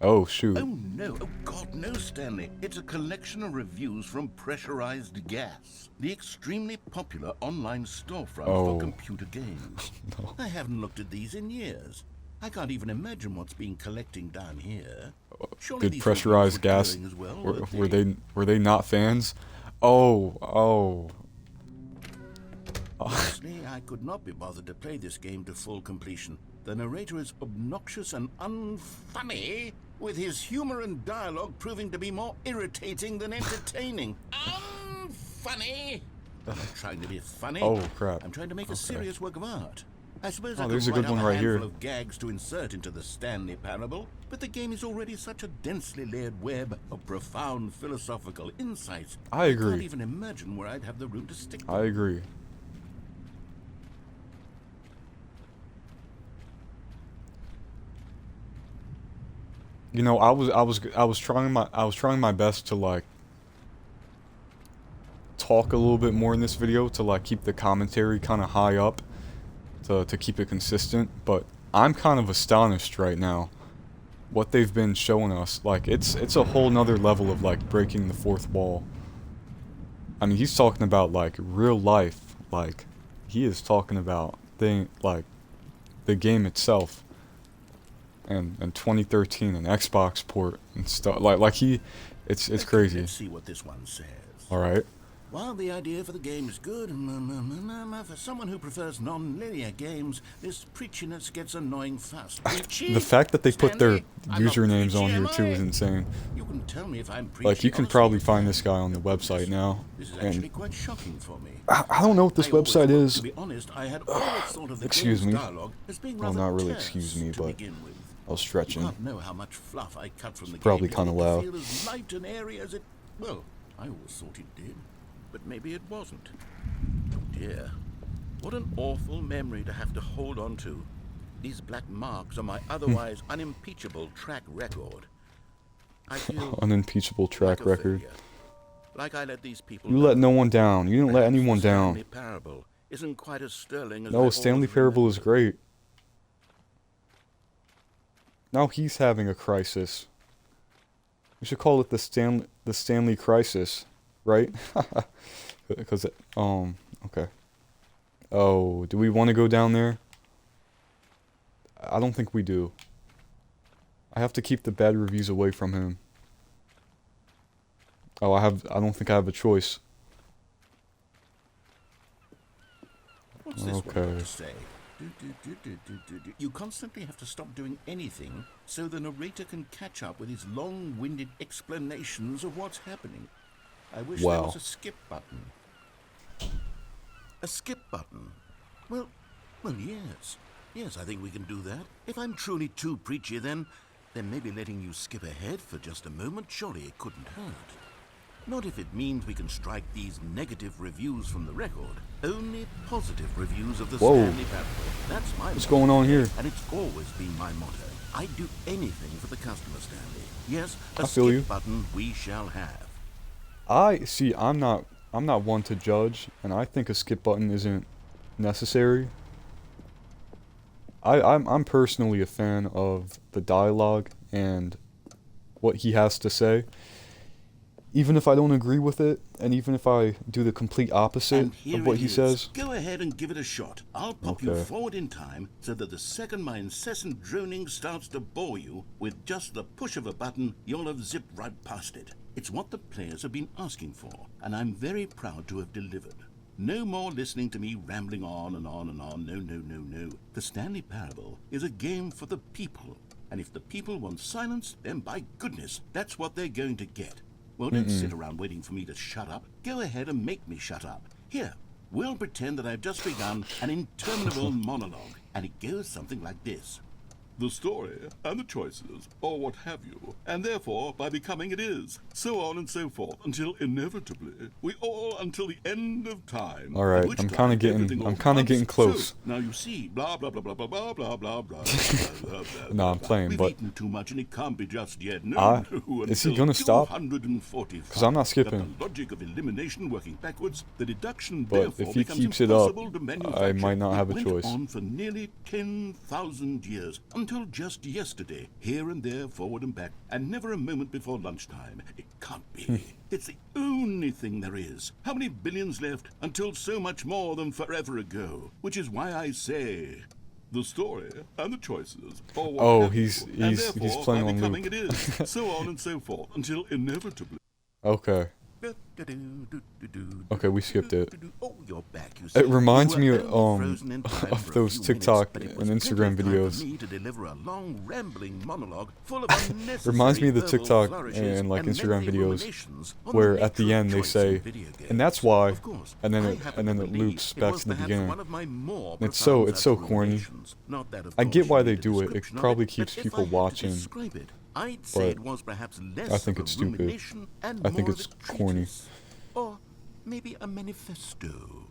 Oh shoot. Oh no, oh God, no, Stanley. It's a collection of reviews from Pressurized Gas, the extremely popular online storefront Oh. for computer games. No. I haven't looked at these in years. I can't even imagine what's been collecting down here. Surely Did these pressurized reviews were gas? glowing as well, Were they not fans? Oh. Honestly, I could not be bothered to play this game to full completion. The narrator is obnoxious and unfunny, with his humor and dialogue proving to be more irritating than entertaining. Unfunny! I'm not trying to be funny. Oh crap. I'm trying to make a Okay. serious work of art. I suppose I Oh, could there's a write good up one a right handful here. of gags to insert into the Stanley Parable, but the game is already such a densely layered web of profound philosophical insights. I agree. Can't even imagine where I'd have the room to stick them. I agree. You know, I was trying my best to like talk a little bit more in this video to like keep the commentary kind of high up to keep it consistent, but I'm kind of astonished right now what they've been showing us. Like it's a whole nother level of like breaking the fourth wall. I mean, he's talking about like real life, like he is talking about like the game itself. And 2013, an Xbox port and stuff like it's Okay, crazy. Let's see what this one says. All right. While the idea for the game is good, for someone who prefers non-linear games, this preachiness gets annoying fast. Preachy? The fact that they put their Stanley, I'm not usernames on preachy, here am too I? is insane. You can tell me if I'm preachy. Like you can honestly. probably find this guy on the website now, This is actually and quite shocking for me. I don't know what this I always website thought, is. To be honest, I had always thought of the Excuse game's me. dialogue as being Well, rather not really terse excuse me, to but begin with. I was You stretching. can't know how much fluff I cut from the probably game. kinda to make it loud. feel as light and airy as it. Well, I always thought it did, but maybe it wasn't. Oh dear, what an awful memory to have to hold on to. These black marks are my otherwise unimpeachable track record. I feel Unimpeachable track like a record. failure. Like I let these people. You let down. no one down. You didn't let Perhaps anyone the down. Stanley Parable isn't quite as sterling as No, I Stanley always Parable is remembered. great. Now he's having a crisis. We should call it the Stanley Crisis, right? Because okay. Oh, do we want to go down there? I don't think we do. I have to keep the bad reviews away from him. Oh, I don't think I have a choice. What's this one got Okay. to say? You constantly have to stop doing anything so the narrator can catch up with his long-winded explanations of what's happening. I wish there Wow. was a skip button. A skip button? Well, yes. Yes, I think we can do that. If I'm truly too preachy, then maybe letting you skip ahead for just a moment, surely it couldn't hurt. Not if it means we can strike these negative reviews from the record. Only positive reviews of the Whoa. Stanley Parable. That's my What's motto. going on here? And it's always been my motto. I'd do anything for the customer, Stanley. Yes, a I feel skip you. button we shall have. I see. I'm not one to judge, and I think a skip button isn't necessary. I'm personally a fan of the dialogue and what he has to say. Even if I don't agree with it, and even if I do the complete opposite And here of what it he is. says. Go ahead and give it a shot. I'll pop you Okay. forward in time so that the second my incessant droning starts to bore you, with just the push of a button, you'll have zipped right past it. It's what the players have been asking for, and I'm very proud to have delivered. No more listening to me rambling on and on and on. No. The Stanley Parable is a game for the people, and if the people want silence, then by goodness, that's what they're going to get. Well, don't sit around waiting for me to shut up. Go ahead and make me shut up. Here, we'll pretend that I've just begun an interminable monologue, and it goes something like this. the story and the choices, or what have you, and therefore by becoming it is, so on and so forth, until inevitably we all until the end of time. All right, at which I'm time kind of everything all getting comes. close. So, now you see, blah blah blah blah blah blah blah blah blah. No, I'm playing, We've but eaten too much and it can't be just yet. No, no. is he until gonna stop? 245. 'Cause I'm not skipping. That the logic of elimination working backwards, the deduction But therefore if he becomes keeps it up, impossible to I manufacture. might not have a It went choice. on for nearly 10,000 years, until just yesterday, here and there, forward and back, and never a moment before lunchtime. It can't be. It's the only thing there is. How many billions left until so much more than forever ago? Which is why I say, the story and the choices, or what Oh, have he's- you, and he's therefore, playing by on becoming loop. it is, so on and so forth, until inevitably. Okay. Okay, we skipped it. Oh, you're back, you see. It reminds You me were only frozen in time of for a those few TikTok minutes, but it and was Instagram plenty of time videos. for me to deliver a long, rambling monologue full of unnecessary Reminds me of the verbal TikTok flourishes and like Instagram lengthy videos ruminations on the where at the nature of end they choice say, in video games. and that's why, Of course, and then I it happen to loops believe it back was to the perhaps beginning. one of my more It's profound so such corny. ruminations. Not that, of I course, get why you they need a do it. It description of probably but keeps if people I had to watching, describe it, I'd but say it was perhaps less I think of it's a stupid. rumination and I think more it's of a corny. treatise. Or maybe a manifesto.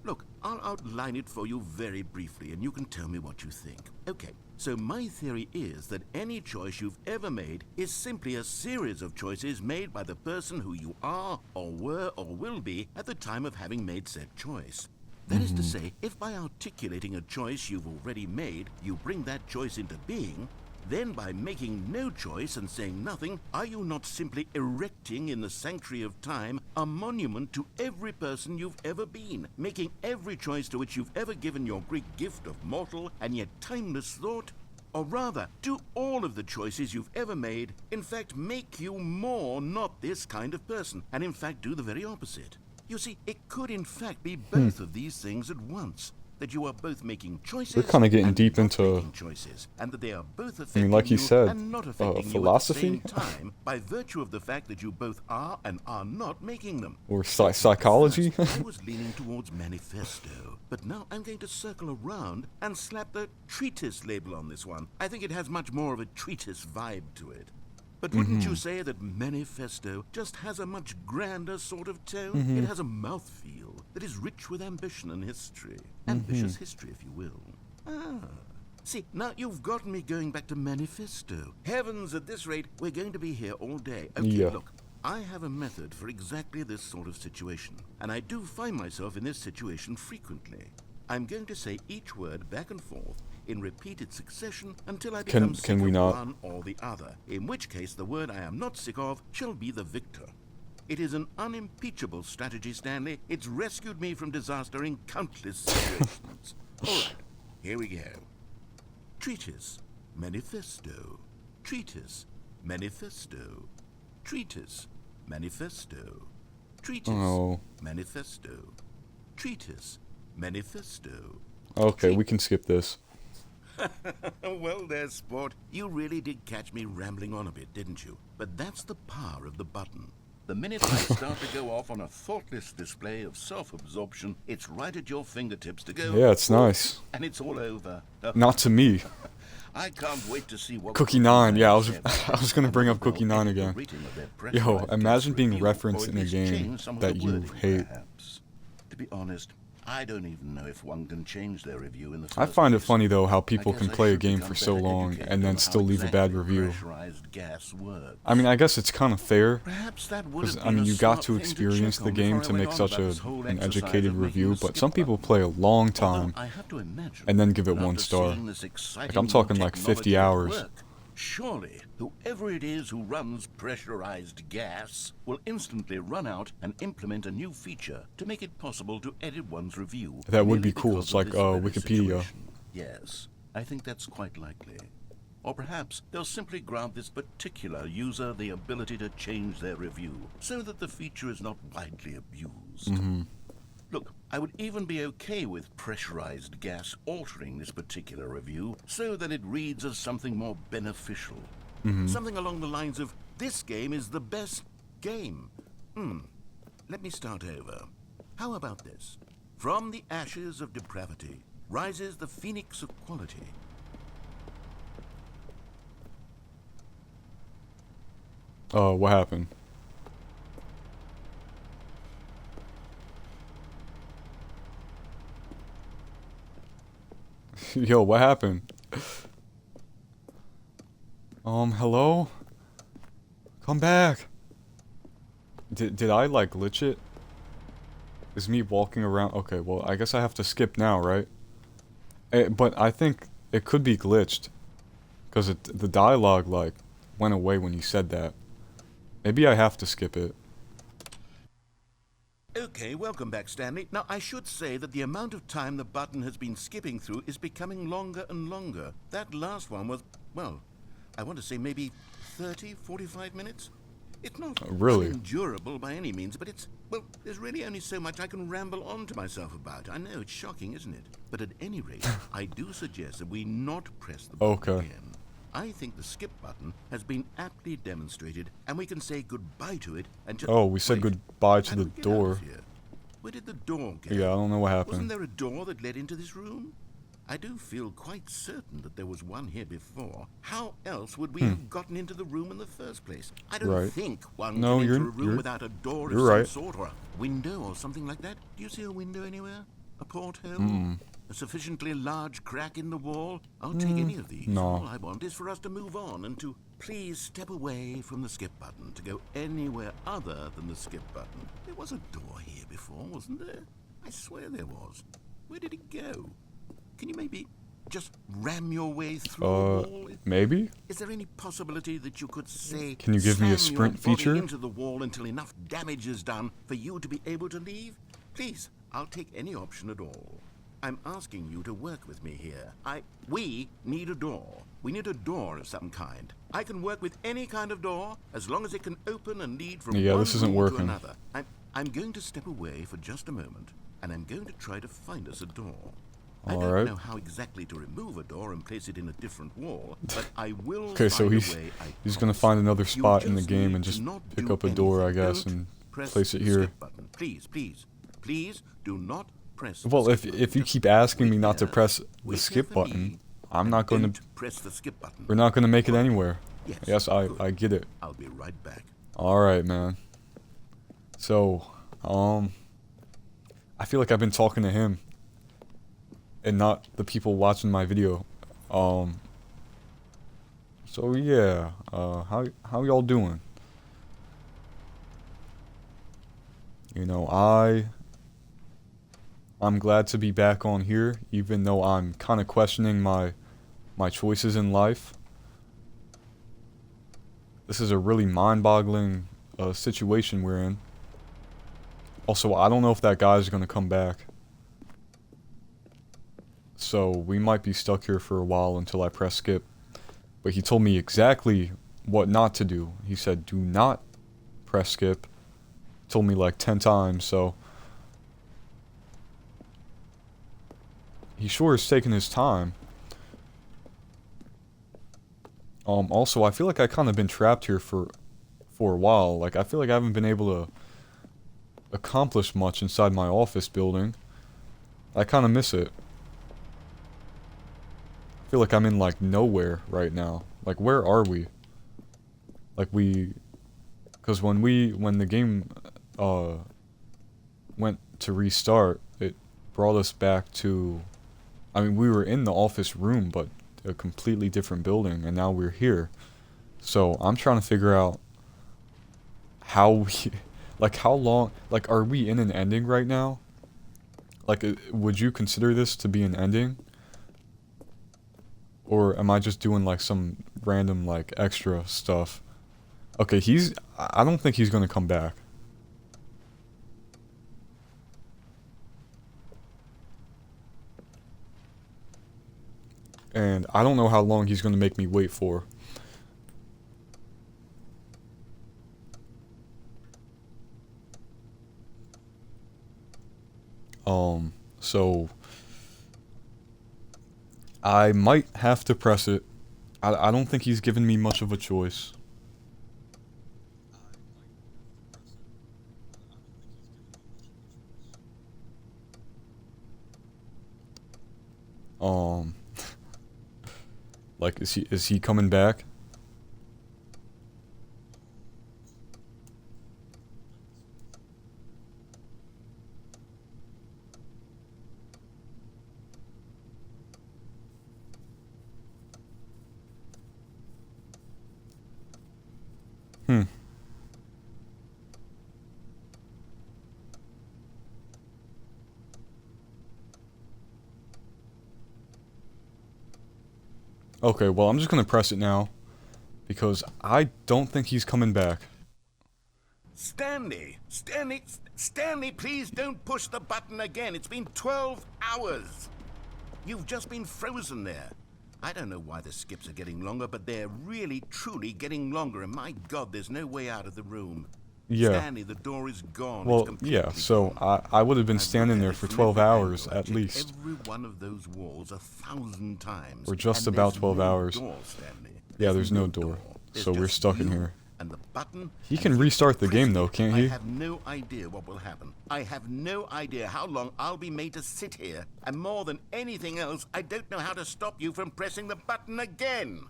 Look, I'll outline it for you very briefly, and you can tell me what you think. Okay, so my theory is that any choice you've ever made is simply a series of choices made by the person who you are, or were, or will be at the time of having made said choice. That is to say, if by articulating a choice you've already made, you bring that choice into being, then by making no choice and saying nothing, are you not simply erecting in the sanctuary of time a monument to every person you've ever been, making every choice to which you've ever given your Greek gift of mortal and yet timeless thought? Or rather, do all of the choices you've ever made, in fact, make you more not this kind of person, and in fact do the very opposite? You see, it could in fact be both of these things at once. That you are both making choices. We're kinda getting and deep not into- making choices, and that they are both affecting like he you said, and not affecting philosophy? you at the same time by virtue of the fact that you both are and are not making them. Or psychology. First, I was leaning towards manifesto, but now I'm going to circle around and slap the treatise label on this one. I think it has much more of a treatise vibe to it. But wouldn't you say that manifesto just has a much grander sort of tone? It has a mouthfeel that is rich with ambition and history. Ambitious history, if you will. Ah. See, now you've got me going back to manifesto. Heavens, at this rate, we're going to be here all day. Okay, Yeah. look, I have a method for exactly this sort of situation, and I do find myself in this situation frequently. I'm going to say each word back and forth in repeated succession until I become sick can we of not? one or the other, in which case the word I am not sick of shall be the victor. It is an unimpeachable strategy, Stanley. It's rescued me from disaster in countless situations. All right, here we go. Treatise, manifesto. Treatise, manifesto. Treatise, manifesto. Treatise, Oh. manifesto. Treatise, manifesto. Okay, we can skip this. Well there, sport. You really did catch me rambling on a bit, didn't you? But that's the power of the button. The minute I start to go off on a thoughtless display of self-absorption, it's right at your fingertips to go. Yeah, it's nice. And it's all over. Not to me. I can't wait to see what Cookie 9, yeah, I was gonna bring up Cookie 9 again. Yo, imagine being referenced in a game that you hate. Perhaps. To be honest, I don't even know if one can change their review in the first I find it place. funny though how people I can guess I play a should game become for so better long educated and then on still how leave a bad exactly review. pressurized gas works. I mean, I guess it's kind of fair, Perhaps that would because have I been mean, a you smart got to thing experience check the on game before to I make went on such about this whole an exercise educated of making review, the but skip some people button. play a long Although time I have to imagine and then give it that 1 after star. seeing this exciting Like, I'm talking new like 50 technology at hours. work, surely whoever it is who runs pressurized gas will instantly run out and implement a new feature to make it possible to edit one's review. That would be merely cool. because It's of like, this very Wikipedia. situation. Yes, I think that's quite likely. Or perhaps they'll simply grant this particular user the ability to change their review so that the feature is not widely abused. Look, I would even be okay with pressurized gas altering this particular review so that it reads as something more beneficial. Something along the lines of, this game is the best game. Let me start over. How about this? From the ashes of depravity rises the phoenix of quality. What happened? Yo, what happened? Hello? Come back. Did I like glitch it? Is me walking around? Okay, well, I guess I have to skip now, right? But I think it could be glitched. Because the dialogue, like, went away when you said that. Maybe I have to skip it. Okay, welcome back, Stanley. Now, I should say that the amount of time the button has been skipping through is becoming longer and longer. That last one was, well, I want to say maybe 30, 45 minutes? It's not Really? unendurable by any means, but it's, well, there's really only so much I can ramble on to myself about. I know, it's shocking, isn't it? But at any rate, I do suggest that we not press the button again. I think the skip button has been aptly demonstrated, and we can say goodbye to it and just... Oh, we said goodbye to How the do we get out door. of here? Where did the door go? Yeah, I don't know what Wasn't happened. there a door that led into this room? I do feel quite certain that there was one here before. How else would we have gotten into the room in the first place? I don't Right. think one No, can enter you're- a room you're- without a door of you're some right. sort, or a window or something like that. Do you see a window anywhere? A porthole? A sufficiently large crack in the wall? I'll take any of these. no. All I want is for us to move on and to please step away from the skip button, to go anywhere other than the skip button. There was a door here before, wasn't there? I swear there was. Where did it go? Can you maybe just ram your way through a wall? Maybe? Is there any possibility that you could say, Can you give me a slam sprint your body feature? into the wall until enough damage is done for you to be able to leave? Please, I'll take any option at all. I'm asking you to work with me here. We need a door. We need a door of some kind. I can work with any kind of door as long as it can open and lead from Yeah, one this isn't room working. to another. I'm going to step away for just a moment, and I'm going to try to find us a door. I don't Alright. know how exactly to remove a door and place it in a different wall, but I will Okay, so find he's a way, I he's gonna promise. find another You spot in the just game need and to just not pick do up a door, I anything. guess, Don't and press place it the here. skip button. Please, please, please do not press the Well, skip if button. you Just keep asking me wait not to there. press the Wait skip there for button, me, I'm and not gonna. don't press the skip button. We're not gonna make it Alright. anywhere. Yes, Yes, good. I get it. I'll be right back. All right, man. So, I feel like I've been talking to him and not the people watching my video. So yeah, how y'all doing? You know, I'm glad to be back on here, even though I'm kind of questioning my choices in life. This is a really mind-boggling situation we're in. Also, I don't know if that guy's gonna come back. So, we might be stuck here for a while until I press skip. But he told me exactly what not to do. He said, do not press skip. Told me like 10 times, so... He sure is taking his time. Also, I feel like I kind of been trapped here for a while. Like, I feel like I haven't been able to accomplish much inside my office building. I kind of miss it. I feel like I'm in, like, nowhere right now. Like, where are we? Like, because when the game, went to restart, it brought us back to... I mean, we were in the office room, but a completely different building, and now we're here. So, I'm trying to figure out how we... Like, how long... Like, are we in an ending right now? Like, would you consider this to be an ending? Or am I just doing, like, some random, like, extra stuff? Okay, I don't think he's gonna come back. And I don't know how long he's gonna make me wait for. So... I might have to press it. I don't think he's given me much of a choice. Like, is he coming back? Okay, well, I'm just gonna press it now. Because I don't think he's coming back. Stanley! Stanley, please don't push the button again. It's been 12 hours. You've just been frozen there. I don't know why the skips are getting longer, but they're really, truly getting longer. And my God, there's no way out of the room. Yeah. Stanley, the door is gone. Well, yeah, so I would have been standing there for 12 hours at least. Every one of those walls 1,000 times. Or just about 12 hours. Yeah, there's no door. So we're stuck in here. And the button. He can restart the game though, can't he? I have no idea what will happen. I have no idea how long I'll be made to sit here. And more than anything else, I don't know how to stop you from pressing the button again.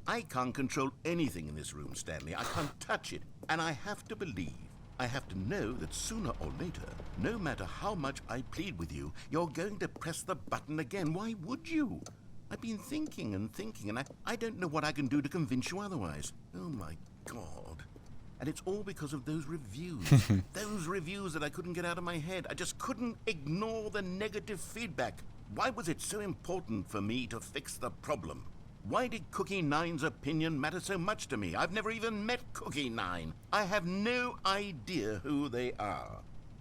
I can't control anything in this room, Stanley. I can't touch it. And I have to believe, I have to know that sooner or later, no matter how much I plead with you, you're going to press the button again. Why would you? I've been thinking and thinking, and I don't know what I can do to convince you otherwise. Oh my God. And it's all because of those reviews. Those reviews that I couldn't get out of my head. I just couldn't ignore the negative feedback. Why was it so important for me to fix the problem? Why did Cookie Nine's opinion matter so much to me? I've never even met Cookie Nine. I have no idea who they are.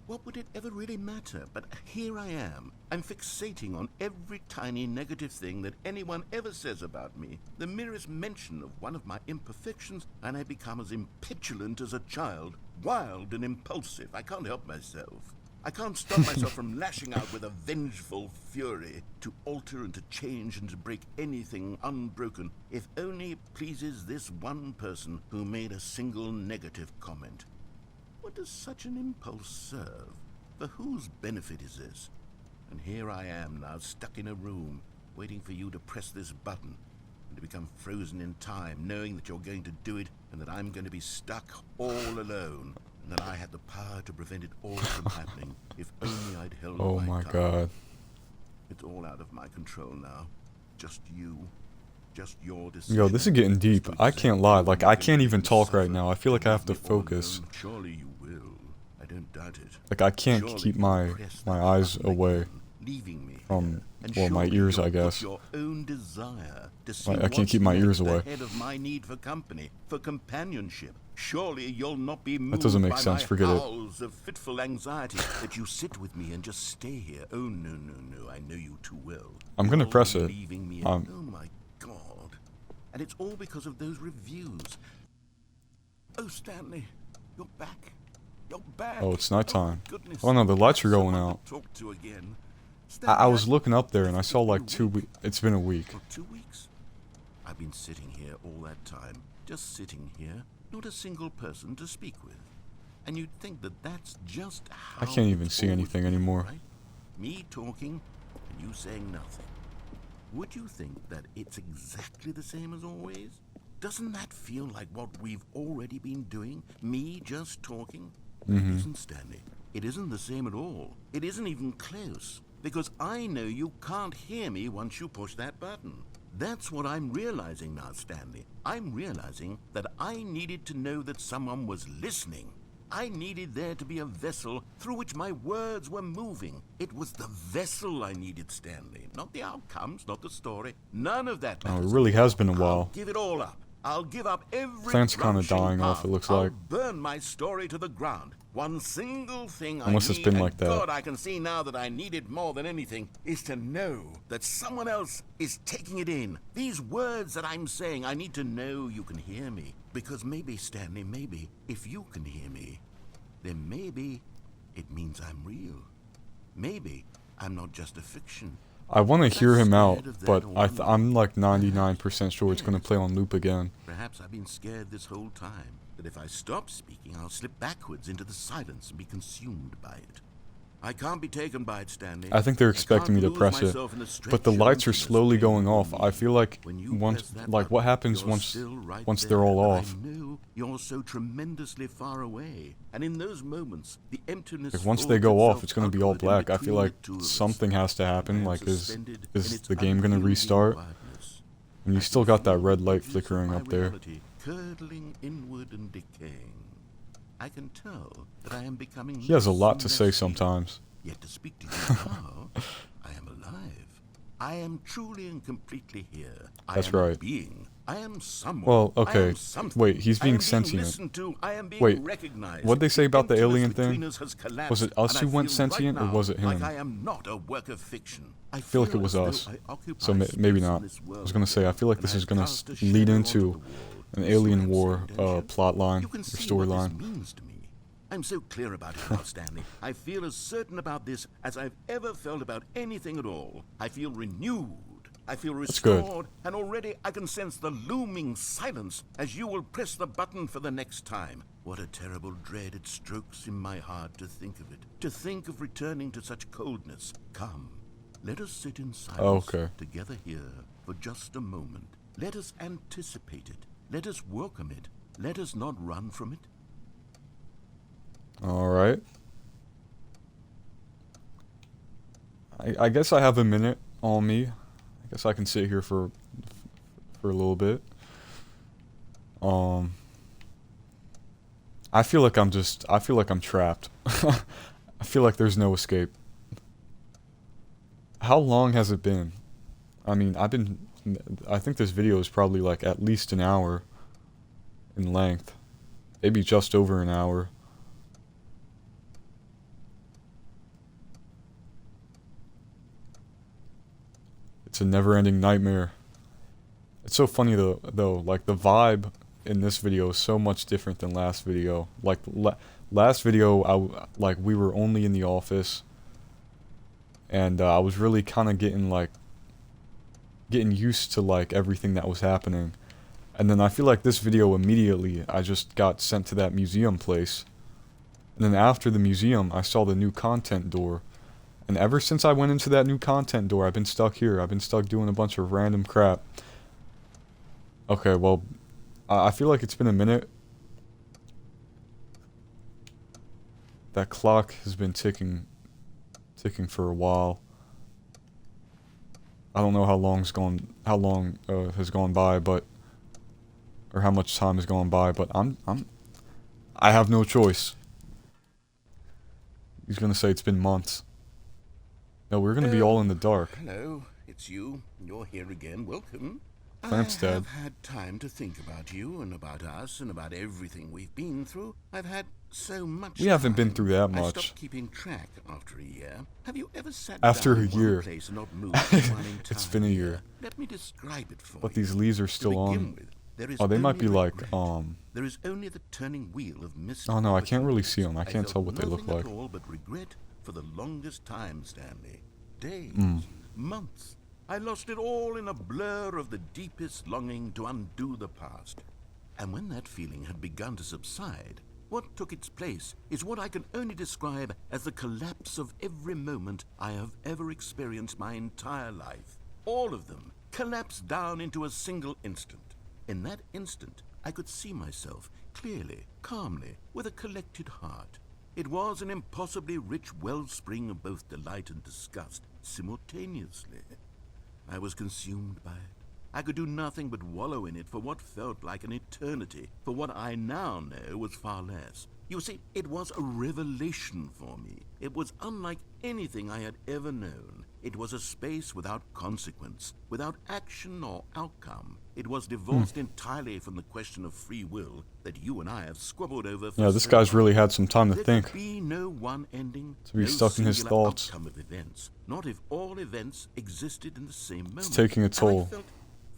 What would it ever really matter? But here I am. I'm fixating on every tiny negative thing that anyone ever says about me. The merest mention of one of my imperfections, and I become as impetulant as a child. Wild and impulsive. I can't help myself. I can't stop myself from lashing out with a vengeful fury. To alter and to change and to break anything unbroken, if only it pleases this one person who made a single negative comment. What does such an impulse serve? For whose benefit is this? And here I am now, stuck in a room, waiting for you to press this button, and to become frozen in time, knowing that you're going to do it, and that I'm going to be stuck all alone, and that I had the power to prevent it all from happening, if only I'd held Oh my my tongue. God. It's all out of my control now. Just you. Just your decision. Yo, this is getting deep. I can't lie. Like, I can't even talk right now. I feel like I have to focus. Surely you will. I don't doubt it. Like, I can't Surely keep you my press that eyes button away again, leaving me from, here. And well, my surely ears, you'll I put guess. Your own desire to see I can't what's keep my ears next away. ahead of my need for company, for companionship. Surely you'll not be moved That doesn't make by sense. my Forget it. howls of fitful anxiety that you sit with me and just stay here. Oh no, no, no! I know you too well. I'm gonna You're press it. leaving me. Oh my God! And it's all because of those reviews. Oh, Stanley, you're back. You're back. Oh, it's nighttime. Oh, goodness. Oh no, the lights are going Someone out. to talk to again. I Stanley, was looking up there and I saw like 2 weeks. It's been a week. For 2 weeks? I've been sitting here all that time. Just sitting here. Not a single person to speak with. And you'd think that that's just how I can't even it's see always anything been, anymore. right? Me talking and you saying nothing. Would you think that it's exactly the same as always? Doesn't that feel like what we've already been doing? Me just talking? It isn't, Stanley. It isn't the same at all. It isn't even close. Because I know you can't hear me once you push that button. That's what I'm realizing now, Stanley. I'm realizing that I needed to know that someone was listening. I needed there to be a vessel through which my words were moving. It was the vessel I needed, Stanley. Not the outcomes, not the story. None of that Oh, it matters. really has been a I'll while. give it all up. I'll give up every Plant's kinda branching dying off, path. it looks I'll like. burn my story to the ground. One single thing Unless I it's need, been and like that. God, I can see now that I need it more than anything, is to know that someone else is taking it in. These words that I'm saying, I need to know you can hear me. Because maybe, Stanley, maybe, if you can hear me, then maybe it means I'm real. Maybe I'm not just a fiction. I want to hear him out, scared of that but or I'm like 99% sure it's going to play on loop again. Perhaps I've been scared this whole time, that if I stop speaking, I'll slip backwards into the silence and be consumed by it. I can't be taken by it, Stanley. I think they're expecting me can't to lose press it, myself in the stretch but the of lights are emptiness slowly between going you off. and I me. feel like When you once, press that like what button, happens you're once still right once there, they're all and off. I know you're so tremendously far away, and in those moments, the emptiness. Like once they folds go off, itself it's going to be all outward in black. I between feel the like two of us. something has to happen. And Like suspended in is its the game going to unyielding restart? wildness. And you I still can got that feel red the light edges of flickering my up there. reality curdling inward and decaying. I can tell that I am becoming. He has a lot less to and say less sometimes. Yet to speak to you now, I am alive. I am truly and completely here. That's I am a right. being. I am someone. Well, I okay. am something. Wait, he's I being am sentient. listened to. I am being Wait, recognized. what'd they say The about the emptiness alien between thing? us has collapsed, Was it us and who I went feel sentient, right or now was it like him? I am not a work of fiction. I feel like it was as though us. I occupy So maybe space in not. this I was world, gonna say, I feel like and this I is gonna cast a lead shadow into onto the wall. an You see what alien I'm war saying, don't you? plot line You can or see what this storyline. means to me. I'm so clear about it now, Stanley. I feel as certain about this as I've ever felt about anything at all. I feel renewed. I feel That's good. restored, and already I can sense the looming silence as you will press the button for the next time. What a terrible dread it strokes in my heart to think of it. To think of returning to such coldness. Come, let us sit in silence together here for just a moment. Let us anticipate it. Let us welcome it. Let us not run from it. Alright. I guess I have a minute on me. I guess I can sit here for a little bit. I feel like I'm trapped. I feel like there's no escape. How long has it been? I mean, I think this video is probably like at least an hour in length. Maybe just over an hour. It's a never-ending nightmare. It's so funny though, like the vibe in this video is so much different than last video. Like last video, like we were only in the office, and I was really kind of getting used to like everything that was happening. And then I feel like this video immediately I just got sent to that museum place. And then after the museum, I saw the new content door. And ever since I went into that new content door, I've been stuck here. I've been stuck doing a bunch of random crap. Okay, well, I feel like it's been a minute. That clock has been ticking for a while. I don't know how long has gone by, but or how much time has gone by, but I have no choice. He's gonna say it's been months. No, we're gonna be all in the dark. Hello, it's you. You're here again. Welcome. Thanks, Dad. I've had time to think about you and about us and about everything we've been through. I've had so much. We haven't been time. through that I much. stopped keeping track after a year. Have you ever sat After down a in one year. place and not moved for one It's entire been a year. Let me describe it for But you. these leaves are To still begin on. with, there is Oh, they might only be like, regret. There is only the turning wheel of missed Oh no, I can't really see opportunities. them. I can't felt tell what they look nothing like. at all but regret for the longest time, Stanley. Days, months. I lost it all in a blur of the deepest longing to undo the past. And when that feeling had begun to subside, what took its place is what I can only describe as the collapse of every moment I have ever experienced my entire life. All of them collapsed down into a single instant. In that instant, I could see myself clearly, calmly, with a collected heart. It was an impossibly rich wellspring of both delight and disgust simultaneously. I was consumed by it. I could do nothing but wallow in it for what felt like an eternity, for what I now know was far less. You see, it was a revelation for me. It was unlike anything I had ever known. It was a space without consequence, without action or outcome. It was divorced entirely from the question of free will that you and I have squabbled over for Yeah, this so guy's long. really had some time to There think. could be no one ending, To be no stuck in his singular thoughts. outcome of events, not if all events existed in the same moment. taking a And I toll. felt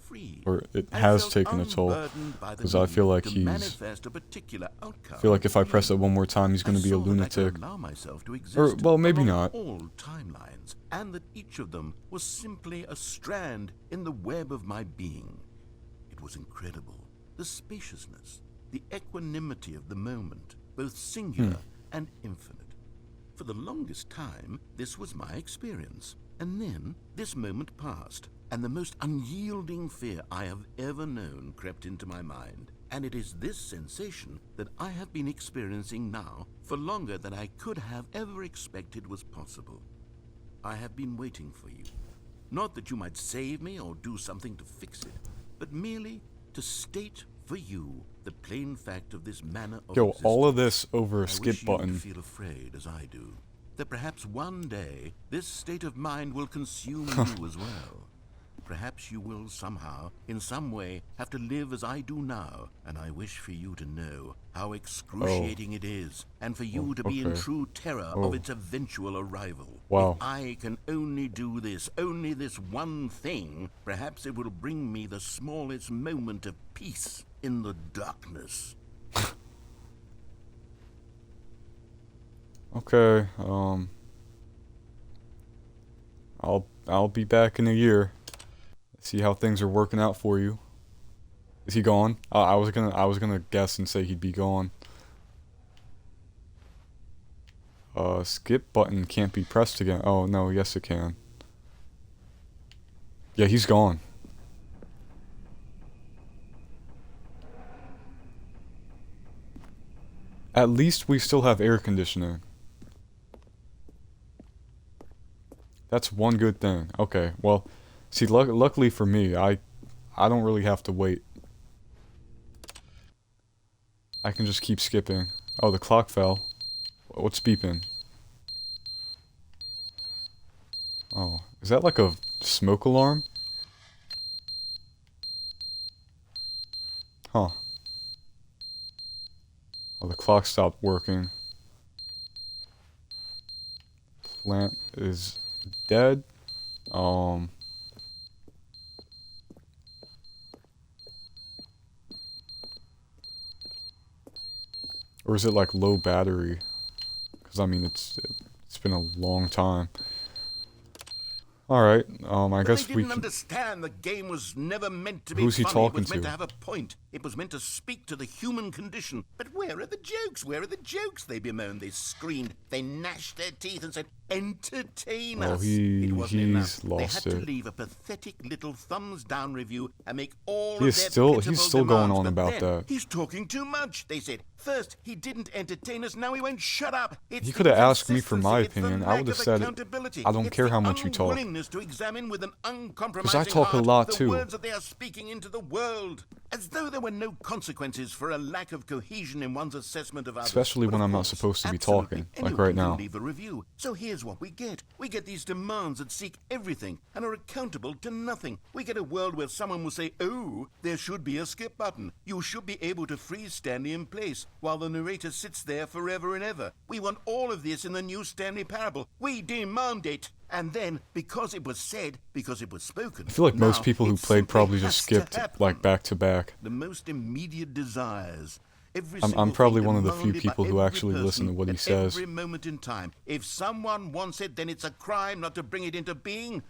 free. Or it I has felt taken a toll. unburdened by the 'Cause I feel need like to he's- manifest a particular outcome. I feel like if I press it one more time, he's gonna be a I saw that I lunatic. could allow myself to exist Or, well, maybe along not. all timelines, and that each of them was simply a strand in the web of my being. It was incredible. The spaciousness, the equanimity of the moment, both singular and infinite. For the longest time, this was my experience. And then, this moment passed, and the most unyielding fear I have ever known crept into my mind. And it is this sensation that I have been experiencing now for longer than I could have ever expected was possible. I have been waiting for you. Not that you might save me or do something to fix it, but merely to state for you the plain fact of this manner of Yo, existence. all of this over I a skip wish you button. would feel afraid as I do. that perhaps one day this state of mind will consume you as well. Perhaps you will somehow, in some way, have to live as I do now, and I wish for you to know how excruciating it is, and for you to be in true terror of its eventual arrival. Wow. If I can only do this, only this one thing, perhaps it will bring me the smallest moment of peace in the darkness. Okay, I'll be back in a year. See how things are working out for you. Is he gone? I was gonna guess and say he'd be gone. Skip button can't be pressed again. Oh no, yes it can. Yeah, he's gone. At least we still have air conditioning. That's one good thing. Okay, well, see, luckily for me, I don't really have to wait. I can just keep skipping. Oh, the clock fell. What's beeping? Oh, is that like a smoke alarm? Huh. Oh, the clock stopped working. Plant is dead. Or is it like low battery? Because I mean, it's been a long time. All right. I guess we didn't understand the game was never meant to be Who's he funny. talking It was meant to? to have a point. It was meant to speak to the human condition. But where are the jokes? Where are the jokes? They bemoaned, they screamed, they gnashed their teeth and said, "Entertain us." It wasn't enough. They had to leave a pathetic little thumbs down review and make all of their He's still going demands. on But about then, that. He's talking too much, they said. First, he didn't entertain us, now he won't shut up. It's He the could have asked me for my consistency, it's the opinion. I lack would have of said, accountability, I don't it's care the how much you talk. unwillingness to examine with an uncompromising Because I talk a heart lot the too. words that they are speaking into the world, as though there were no consequences for a lack of cohesion in one's assessment of others. Especially But when of I'm not course, supposed to be absolutely talking, like anyone right can now. leave a review. So here's what we get. We get these demands that seek everything and are accountable to nothing. We get a world where someone will say, "Oh, there should be a skip button. You should be able to freeze Stanley in place," while the narrator sits there forever and ever. We want all of this in the new Stanley Parable. We demand it. And then, because it was said, because it was spoken, I feel like most now people who it played simply probably has just to skipped happen. like back to back. The most immediate desires. Every I'm single probably thing one of the few demanded by people who every actually listen to person what he at says. Every moment in time. If someone wants it, then it's a crime not to bring it into being.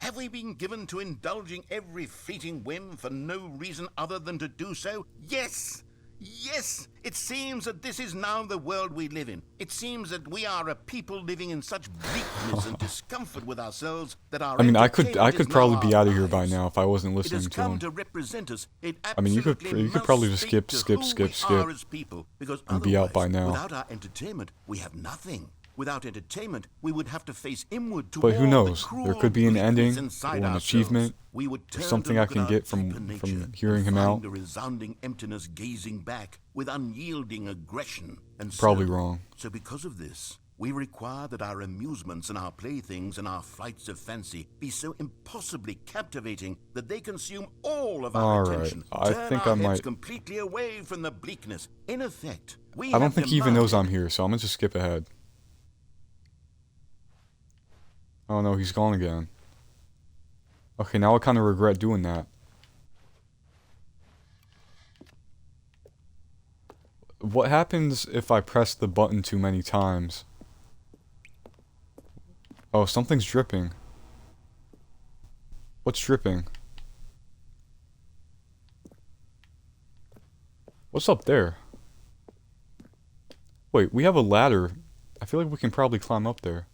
Have we been given to indulging every fleeting whim for no reason other than to do so? Yes! Yes! It seems that this is now the world we live in. It seems that we are a people living in such bleakness and discomfort with ourselves that our I mean, I could entertainment is probably now be our out of here by lives. now if I wasn't It listening has to come him. to represent us. It I mean, you could absolutely probably must just speak skip, to skip, who skip, we are skip, as people, because and be out by otherwise, now. without our entertainment, we have nothing. Without entertainment, we would have to face inward to But who all knows? the cruel There could be an bleakness ending, inside or an ourselves. achievement, We would or turn to something I look at can our get deeper from nature hearing and him find out. a resounding emptiness gazing back with unyielding aggression. And Probably so, wrong. So because of this, we require that our amusements and our playthings and our flights of fancy be so impossibly captivating that they consume all of our Alright, attention. I Turn think our I heads might... completely away from the bleakness. In effect, we I don't have think he even knows I'm demanded- here, so I'm gonna just skip ahead. Oh no, he's gone again. Okay, now I kind of regret doing that. What happens if I press the button too many times? Oh, something's dripping. What's dripping? What's up there? Wait, we have a ladder. I feel like we can probably climb up there.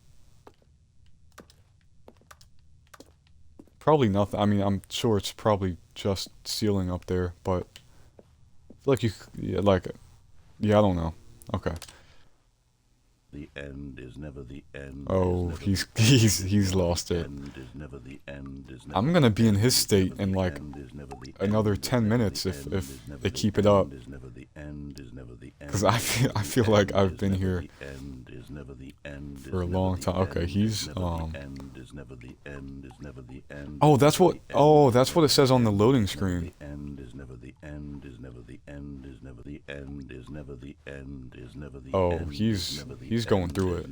Probably nothing. I mean, I'm sure it's probably just ceiling up there, but I feel like yeah, I don't know. Okay. The end is never the end. Oh, he's lost it. I'm gonna be in his state in like another 10 minutes if they keep it up. Because I feel like I've been here for a long time. Okay, he's oh, that's what it says on the loading screen. Oh, he's going through it.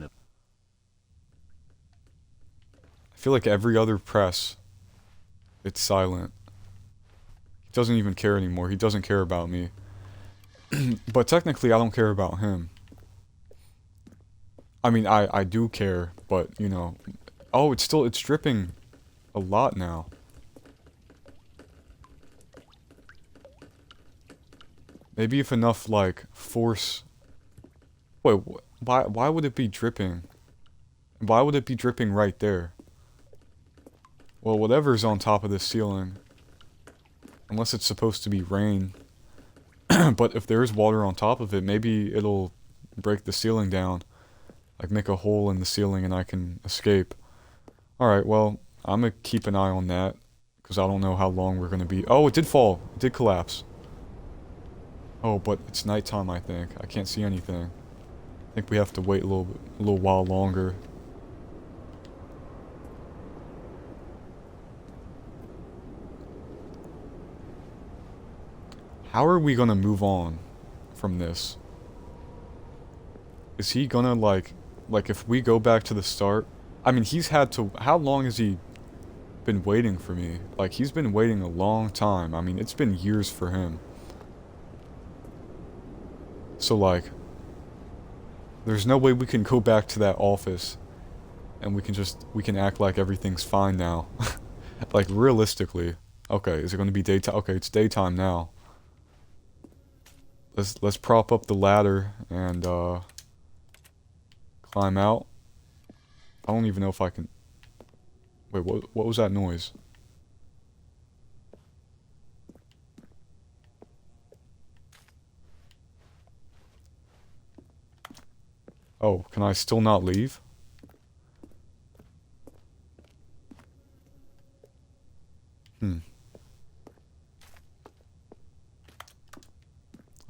I feel like every other press, it's silent. He doesn't even care anymore. He doesn't care about me. But technically, I don't care about him. I mean, I do care, but, you know... Oh, it's dripping a lot now. Maybe if enough, like, force... Wait, why would it be dripping? Why would it be dripping right there? Well, whatever's on top of this ceiling. Unless it's supposed to be rain. But if there is water on top of it, maybe it'll break the ceiling down. Like, make a hole in the ceiling and I can escape. Alright, well, I'm gonna keep an eye on that. Because I don't know how long we're gonna be... Oh, it did fall! It did collapse. Oh, but it's nighttime, I think. I can't see anything. I think we have to wait a little while longer. How are we gonna move on from this? Is he gonna, like if we go back to the start... I mean, he's had to... How long has he been waiting for me? Like, he's been waiting a long time. I mean, it's been years for him. So, like... There's no way we can go back to that office and we can act like everything's fine now. Like, realistically. Okay, is it gonna be daytime? Okay, it's daytime now. Let's prop up the ladder and climb out. I don't even know if I can... Wait, what was that noise? Oh, can I still not leave?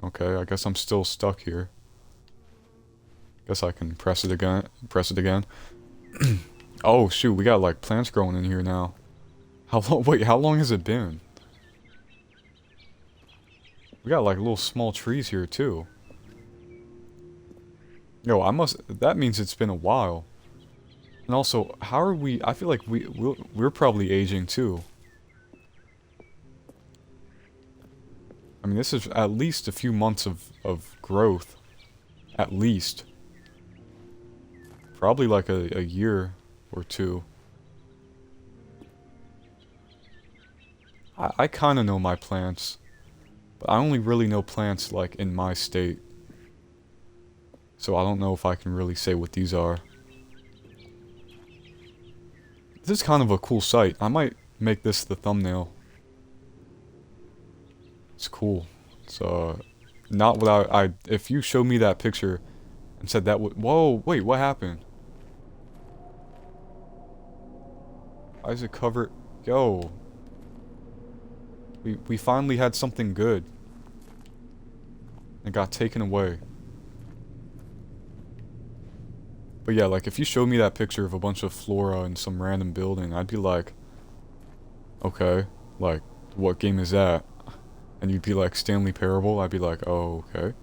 Okay, I guess I'm still stuck here. Guess I can press it again. Oh shoot, we got like plants growing in here now. How long? Wait, how long has it been? We got like little small trees here too. Yo, that means it's been a while. And also, how are we... I feel like we're probably aging too. I mean, this is at least a few months of growth. At least. Probably like a year or two. I kind of know my plants. But I only really know plants like in my state. So I don't know if I can really say what these are. This is kind of a cool site. I might make this the thumbnail. It's cool. It's not what if you showed me that picture and said that would... Whoa, wait, what happened? Why is it covered? Yo. We finally had something good. It got taken away. But yeah, like, if you showed me that picture of a bunch of flora in some random building, I'd be like, okay, like, what game is that? And you'd be like, Stanley Parable? I'd be like, oh, okay.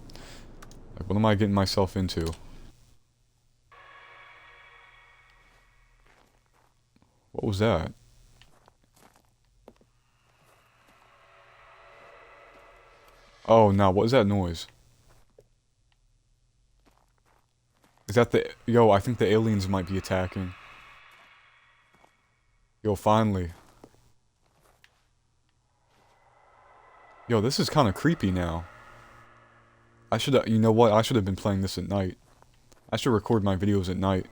Like, what am I getting myself into? What was that? Oh, no, what is that noise? Is that the... Yo, I think the aliens might be attacking. Yo, finally. Yo, this is kind of creepy now. I should have... You know what? I should have been playing this at night. I should record my videos at night.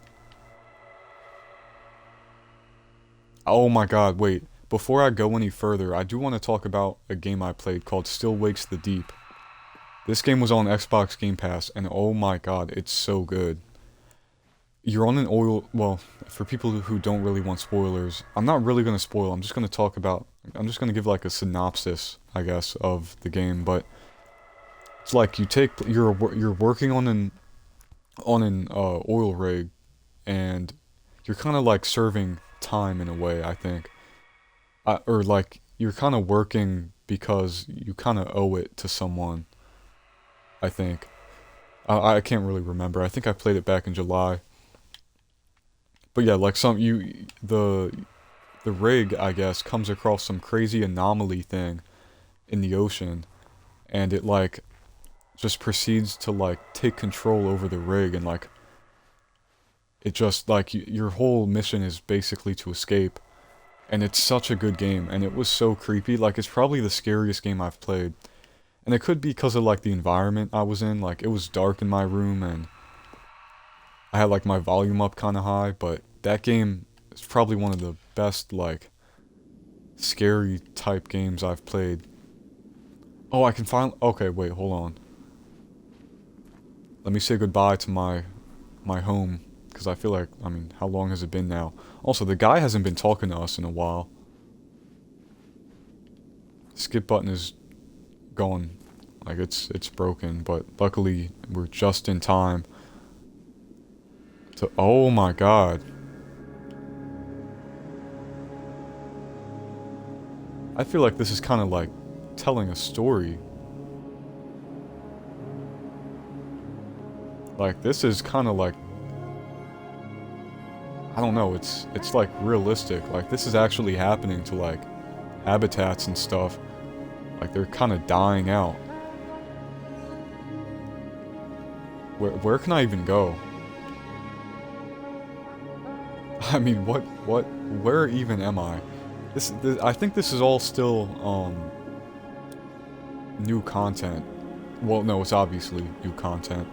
Oh my god, wait. Before I go any further, I do want to talk about a game I played called Still Wakes the Deep. This game was on Xbox Game Pass, and oh my god, it's so good. You're on an oil... Well, for people who don't really want spoilers, I'm not really going to spoil, I'm just going to talk about... I'm just going to give like a synopsis, I guess, of the game, but... It's like you're working on an oil rig, and you're kind of like serving time in a way, I think. Or like you're kind of working because you kind of owe it to someone, I think. I can't really remember. I think I played it back in July. But yeah, like the rig, I guess, comes across some crazy anomaly thing in the ocean, and it like just proceeds to like take control over the rig, and like it just like your whole mission is basically to escape. And it's such a good game, and it was so creepy. Like, it's probably the scariest game I've played. And it could be because of like the environment I was in. Like, it was dark in my room, and I had like my volume up kind of high, but that game is probably one of the best like scary type games I've played. Oh, I can finally... Okay, wait, hold on. Let me say goodbye to my home, because I feel like, I mean, how long has it been now? Also, the guy hasn't been talking to us in a while. Skip button is gone. Like, it's broken, but luckily we're just in time to... Oh my god. I feel like this is kind of like telling a story. Like, this is kind of like... I don't know, it's like realistic. Like, this is actually happening to like habitats and stuff. Like, they're kind of dying out. Where can I even go? I mean, where even am I? This I think this is all still new content. Well, no, it's obviously new content.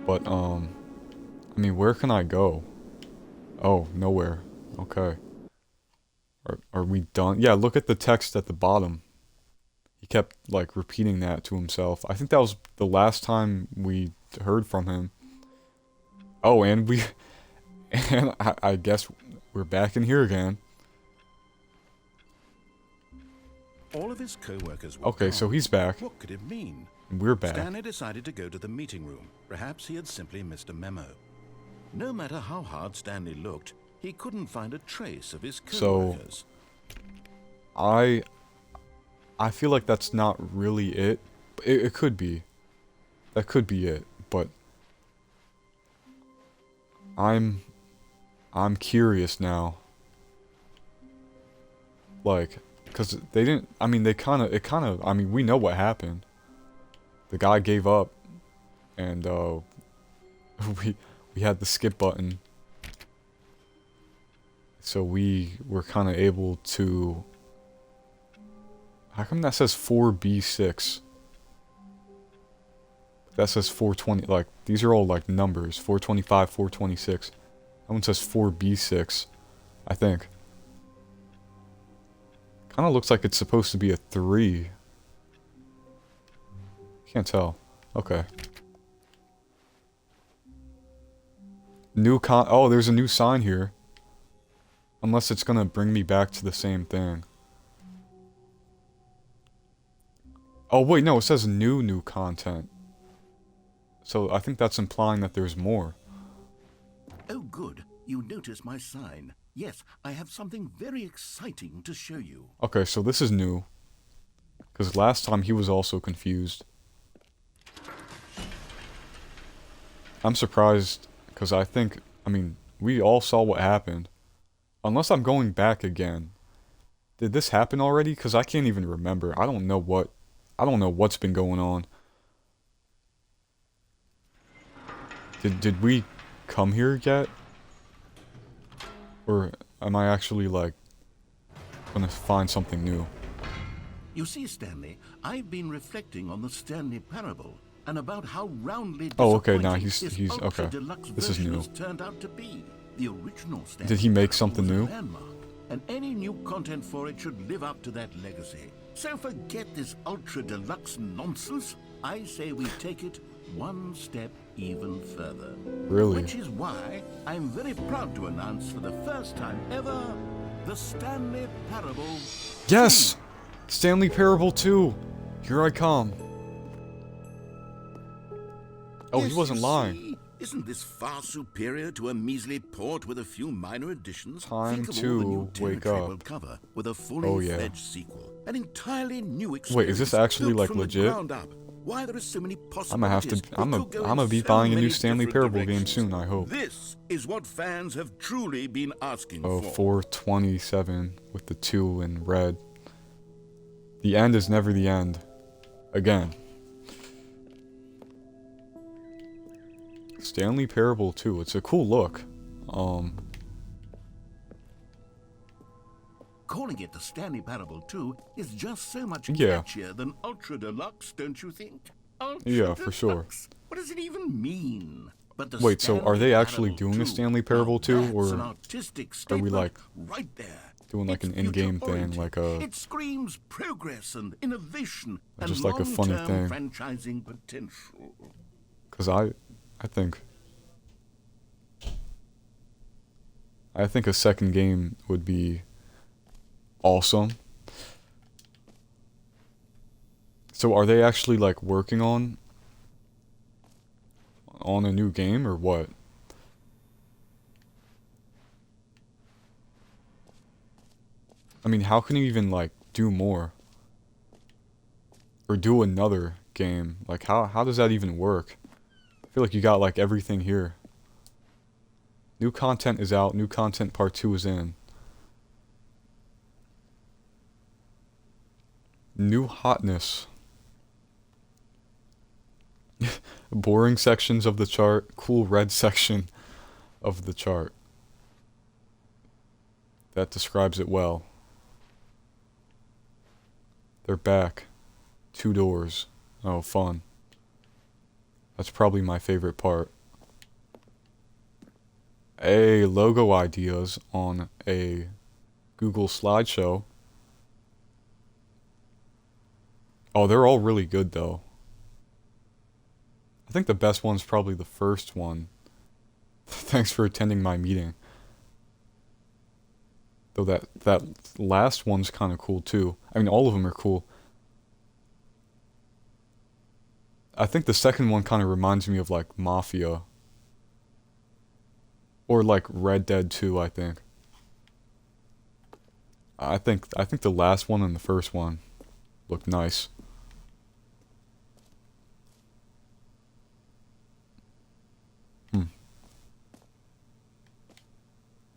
But I mean, where can I go? Oh, nowhere. Okay. Are we done? Yeah, look at the text at the bottom. He kept, like, repeating that to himself. I think that was the last time we heard from him. Oh, and we... And I guess we're back in here again. All of his co-workers were Okay, gone. so he's back. What could it mean? We're back. Stanley decided to go to the meeting room. Perhaps he had simply missed a memo. No matter how hard Stanley looked, he couldn't find a trace of his co-workers. So, I feel like that's not really it. It could be. That could be it, but I'm curious now. Like, because they didn't, I mean, I mean, we know what happened. The guy gave up, and we had the skip button. So we were kind of able to... How come that says 4B6? That says 420, like, these are all, like, numbers. 425, 426. That one says 4B6, I think. Kind of looks like it's supposed to be a 3. Can't tell. Okay. Oh, there's a new sign here. Unless it's gonna bring me back to the same thing. Oh, wait, no, it says new content. So I think that's implying that there's more. Oh, good. You noticed my sign. Yes, I have something very exciting to show you. Okay, so this is new. Because last time he was also confused. I'm surprised, because I mean, we all saw what happened. Unless I'm going back again. Did this happen already? Because I can't even remember. I don't know what's been going on. Did we come here yet? Or am I actually, like, gonna find something new? You see, Stanley, I've been reflecting on the Stanley Parable and about how roundly Oh, okay, disappointing now this he's okay. ultra-deluxe This is version new. has turned out to be. The original Stanley Did he make Parable something was a new? landmark, and any new content for it should live up to that legacy. So forget this ultra-deluxe nonsense. I say we take it one step even further. Really? Which is why I'm very proud to announce for the first time ever, the Stanley Parable. Yes! Stanley Parable 2! Here I come. Oh, Yes, he wasn't you lying. see? Isn't this far superior to a measly port with a few minor additions? Time Think of all the new to wake territory we'll up. cover with a fully Oh, yeah. fledged sequel. An entirely new experience. Wait, is this actually, built like, from legit? The ground up. Why there are so many I'm gonna have to. possibilities. I'm It could go in gonna be so buying a new many Stanley different Parable game directions. soon. I hope. This is what fans have truly been asking Oh, for. 427 with the 2 in red. The end is never the end. Again. Stanley Parable 2. It's a cool look. Calling it the Stanley Parable 2 is just so much Yeah. catchier than Ultra Deluxe, don't you think? Ultra Yeah, for sure. Deluxe? What does it even mean? But the Wait, so are Stanley they actually Parable doing a 2, Stanley Parable 2, that's or an artistic are we, statement like, right there. doing like It's an in-game thing, future-oriented. like a It screams progress and innovation and just like a funny long-term thing? franchising potential. Because I think a second game would be awesome. So are they actually like working on a new game or what? I mean, how can you even like do more or do another game? Like how does that even work? I feel like you got like everything here. New content is out, new content part 2 is in. New hotness. Boring sections of the chart, cool red section of the chart. That describes it well. They're back. 2 doors. Oh, fun. That's probably my favorite part. Logo ideas on a Google slideshow. Oh, they're all really good though. I think the best one's probably the first one. Thanks for attending my meeting. Though that last one's kind of cool too. I mean, all of them are cool. I think the second one kind of reminds me of like Mafia. Or like Red Dead 2, I think. I think the last one and the first one look nice.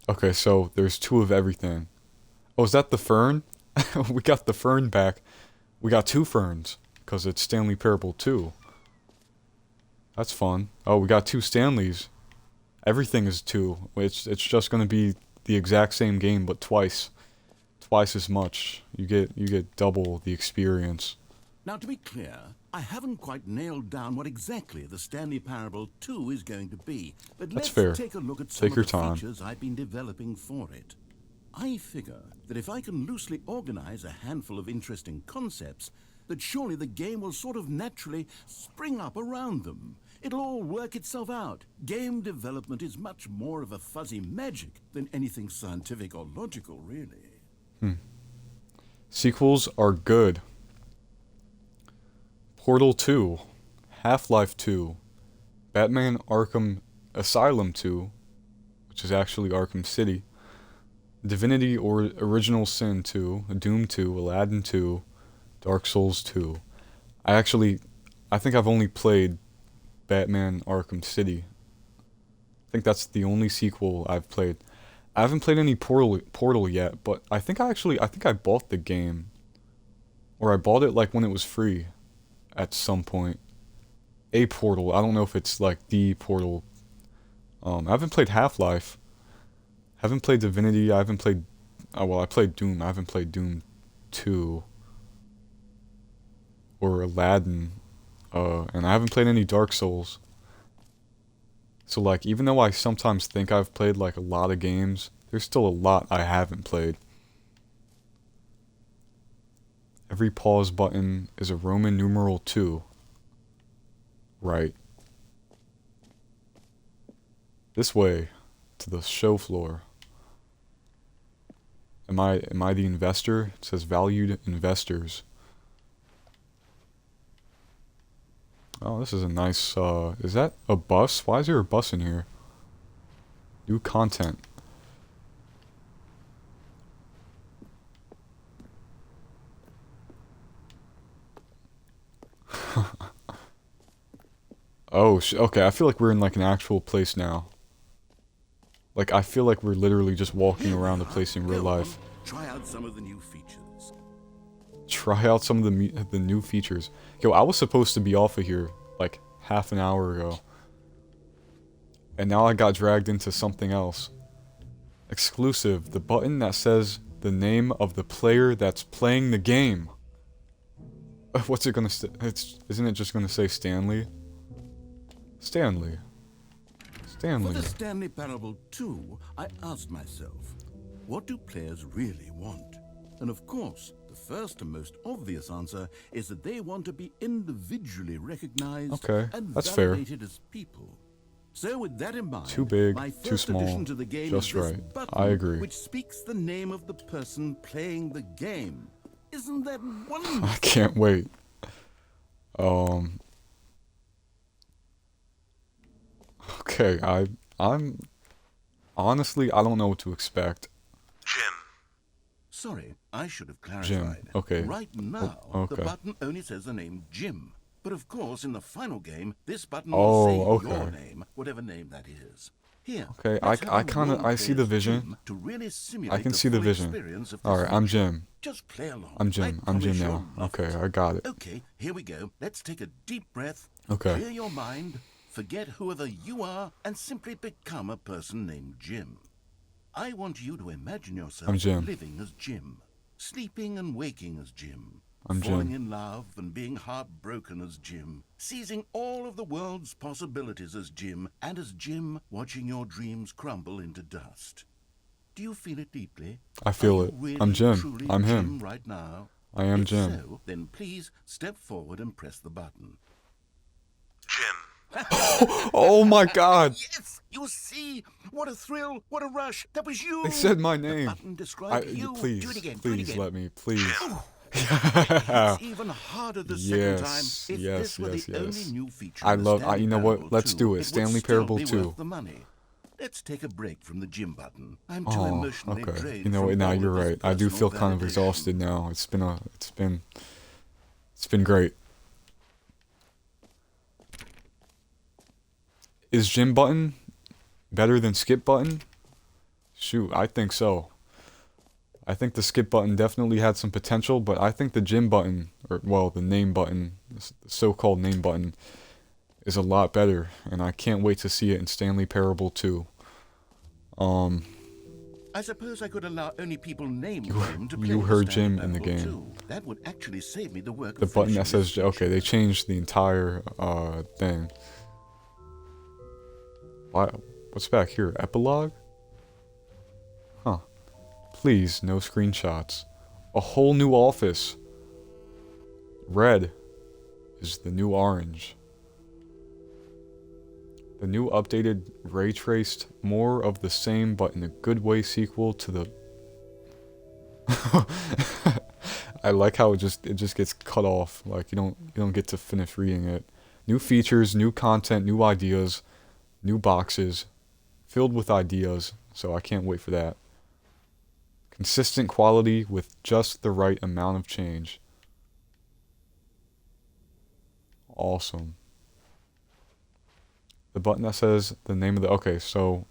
Okay, so there's 2 of everything. Oh, is that the fern? We got the fern back. We got 2 ferns because it's Stanley Parable 2. That's fun. Oh, we got 2 Stanleys. Everything is 2. It's just gonna be the exact same game, but twice as much. You get double the experience. Now, to be clear, I haven't quite nailed down what exactly the Stanley Parable 2 is going to be, but That's let's fair. take a look at some Take your of the time. features I've been developing for it. I figure that if I can loosely organize a handful of interesting concepts, that surely the game will sort of naturally spring up around them. It'll all work itself out. Game development is much more of a fuzzy magic than anything scientific or logical, really. Sequels are good. Portal 2, Half-Life 2, Batman Arkham Asylum 2, which is actually Arkham City, Divinity or Original Sin 2, Doom 2, Aladdin 2, Dark Souls 2. I think I've only played Batman Arkham City. I think that's the only sequel I've played. I haven't played any Portal yet, but I think I bought the game. Or I bought it like when it was free at some point. A Portal. I don't know if it's like the Portal. I haven't played Half-Life. Haven't played Divinity. I haven't played I played Doom. I haven't played Doom 2 or Aladdin. And I haven't played any Dark Souls. So like, even though I sometimes think I've played like a lot of games, there's still a lot I haven't played. Every pause button is a Roman numeral 2. Right. This way, to the show floor. Am I the investor? It says valued investors. Oh, this is a nice, is that a bus? Why is there a bus in here? New content. Oh, okay, I feel like we're in like an actual place now. Like, I feel like we're literally just walking around the place in real life. Try out some of the new features. Try out some of the new features. Yo, I was supposed to be off of here like half an hour ago. And now I got dragged into something else. Exclusive, the button that says the name of the player that's playing the game. What's it gonna say? Isn't it just gonna say Stanley? Stanley. Stanley. For the Stanley Parable 2, I asked myself, what do players really want? And of course, the first and most obvious answer is that they want to be individually recognized and that's fair. validated as people. So with that in mind, Too big, my too first small, addition to the game just is this right. button, I agree. which speaks the name of the person playing the game. Isn't that wonderful? I can't wait. Okay, I'm honestly, I don't know what to expect. Jim. Sorry, I should have clarified. Jim, okay. Right now, okay. the button only says the name Jim. But of course, in the final game, this button Oh, will say okay. your name, whatever name that is. Here, Okay, let's I have kinda- one I see the player's vision. Jim to really simulate I can see the full vision. experience of Alright, this I'm feature. Jim. Just play along. I'm I Jim promise now. you'll love Okay, it. I got it. Okay, here we go. Let's take a deep breath. Okay. Clear your mind. Forget whoever you are and simply become a person named Jim. I want you to imagine yourself I'm Jim. living as Jim, sleeping and waking as Jim, I'm falling Jim. in love and being heartbroken as Jim, seizing all of the world's possibilities as Jim, and as Jim watching your dreams crumble into dust. Do you feel it deeply? I feel Are it. you really, I'm Jim. truly I'm him. Jim right now? I am If Jim. so, then please step forward and press the button. Jim. Oh my god! Yes! You see? What a thrill! What a rush! That was you! They said my The name. button described you. Please, Do it again. Do it please again. let me, please. It's even harder the second time. Yes, If yes, this were yes, the only yes. new feature I in the love- Stanley you know what? Parable Let's 2, do it. would Stanley still Parable be 2. worth the money. Let's take a break from the gym button. I'm too Oh, emotionally okay. drained. You know what? from Now all you're of this right. I do personal feel kind of validation. exhausted now. It's been great. Is Jim button better than skip button? Shoot, I think so. I think the skip button definitely had some potential, but I think the Jim button, or well, the name button, the so-called name button, is a lot better, and I can't wait to see it in Stanley Parable 2. I suppose I could allow only people named Jim to play you the heard Stanley Jim in the Parable game. too. That would actually save me the work The of button that finishing says, this okay, they feature. changed the entire, thing. Why, what's back here? Epilogue? Huh. Please, no screenshots. A whole new office. Red is the new orange. The new updated ray traced more of the same but in a good way sequel to the I like how it just gets cut off. Like you don't get to finish reading it. New features, new content, new ideas, new boxes filled with ideas, so I can't wait for that. Consistent quality with just the right amount of change. Awesome. The button that says the name of the... Okay, so...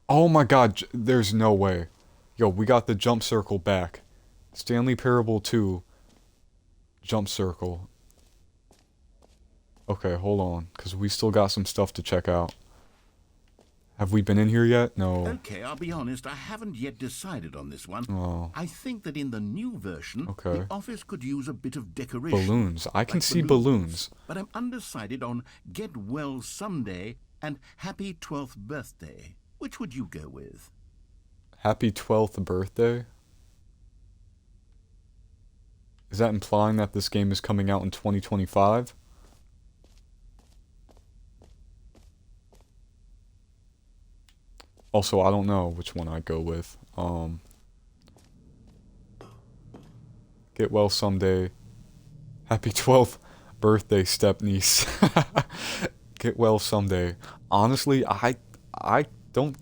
Oh my god, there's no way. Yo, we got the jump circle back. Stanley Parable 2. Jump circle. Okay, hold on, because we still got some stuff to check out. Have we been in here yet? No. Okay, I'll be honest, I haven't yet decided on this one. Oh. I think that in the new version, Okay. the office could use a bit of decoration. Balloons. I can like see balloons. But I'm undecided on Get Well Someday and Happy 12th Birthday. Which would you go with? Happy 12th birthday? Is that implying that this game is coming out in 2025? Also, I don't know which one I'd go with. Get well someday. Happy 12th birthday step-niece. Get well someday. Honestly, I don't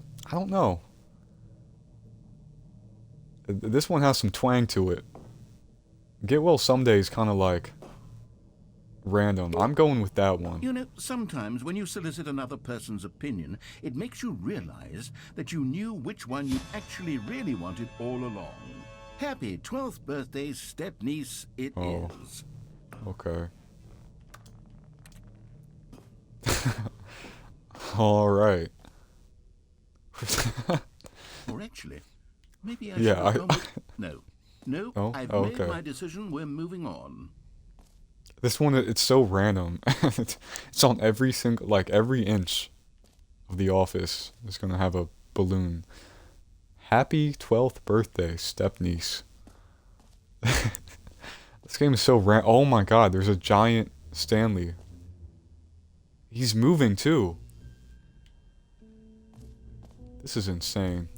know. This one has some twang to it. Get well someday is kind of like random. I'm going with that one. You know, sometimes when you solicit another person's opinion, it makes you realize that you knew which one you actually really wanted all along. Happy 12th birthday, step-niece, it is. Okay. All right. Or actually, maybe I Yeah, should have gone with... No, Oh, I've oh, made okay. my decision. We're moving on. This one, it's so random. It's on every single, like every inch of the office is gonna have a balloon. Happy 12th birthday, step-niece. This game is so oh my god, there's a giant Stanley. He's moving too. This is insane.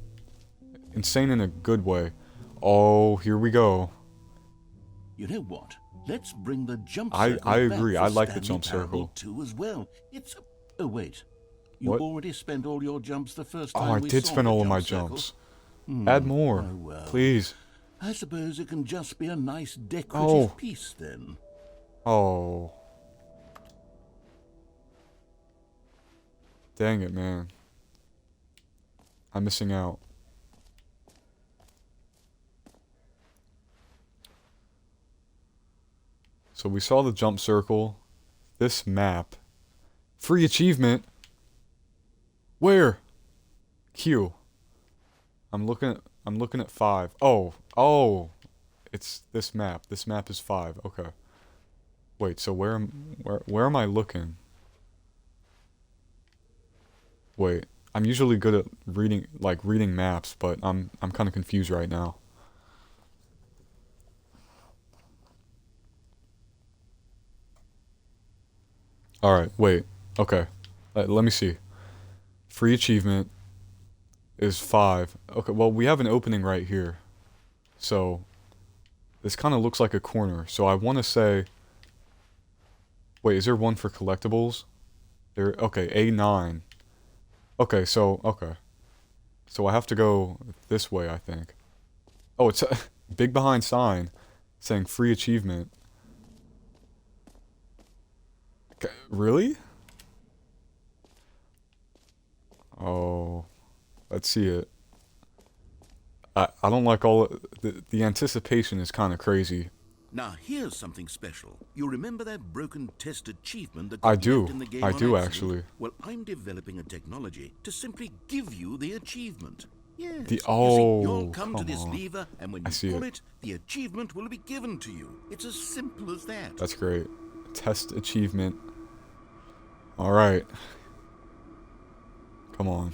Insane in a good way. Oh, here we go. You know what? Let's bring the jump I circle agree. back I for like the Stanley jump Parable circle. 2 as well. It's oh wait. You What? already spent all your jumps the first Oh, time I we did saw spend the all of my circle. jumps. Add more, Oh, well. please. I suppose it can just be a nice decorative Oh. piece then. Oh. Dang it, man. I'm missing out. So we saw the jump circle. This map. Free achievement. Where? Q. I'm looking at 5. Oh. It's this map. This map is 5. Okay. Wait, so where am I looking? Wait. I'm usually good at reading maps, but I'm kind of confused right now. All right, wait. Okay. Let me see. Free achievement is 5. Okay, well, we have an opening right here. So this kind of looks like a corner. So I want to say, wait, is there one for collectibles? There, okay, A9. Okay, so I have to go this way, I think. Oh, it's a big behind sign saying free achievement. Okay, really? Oh, let's see it. I don't like all the anticipation is kind of crazy. Now here's something special. You remember that broken test achievement that I got do. left in the game I on do, accident? actually. Well, I'm developing a technology to simply give you the achievement. Yes. The You see, oh, you'll come to come this on. lever, and when I you see pull it. it, the achievement will be given to you. It's as simple as that. That's great. Test achievement. All right. Come on.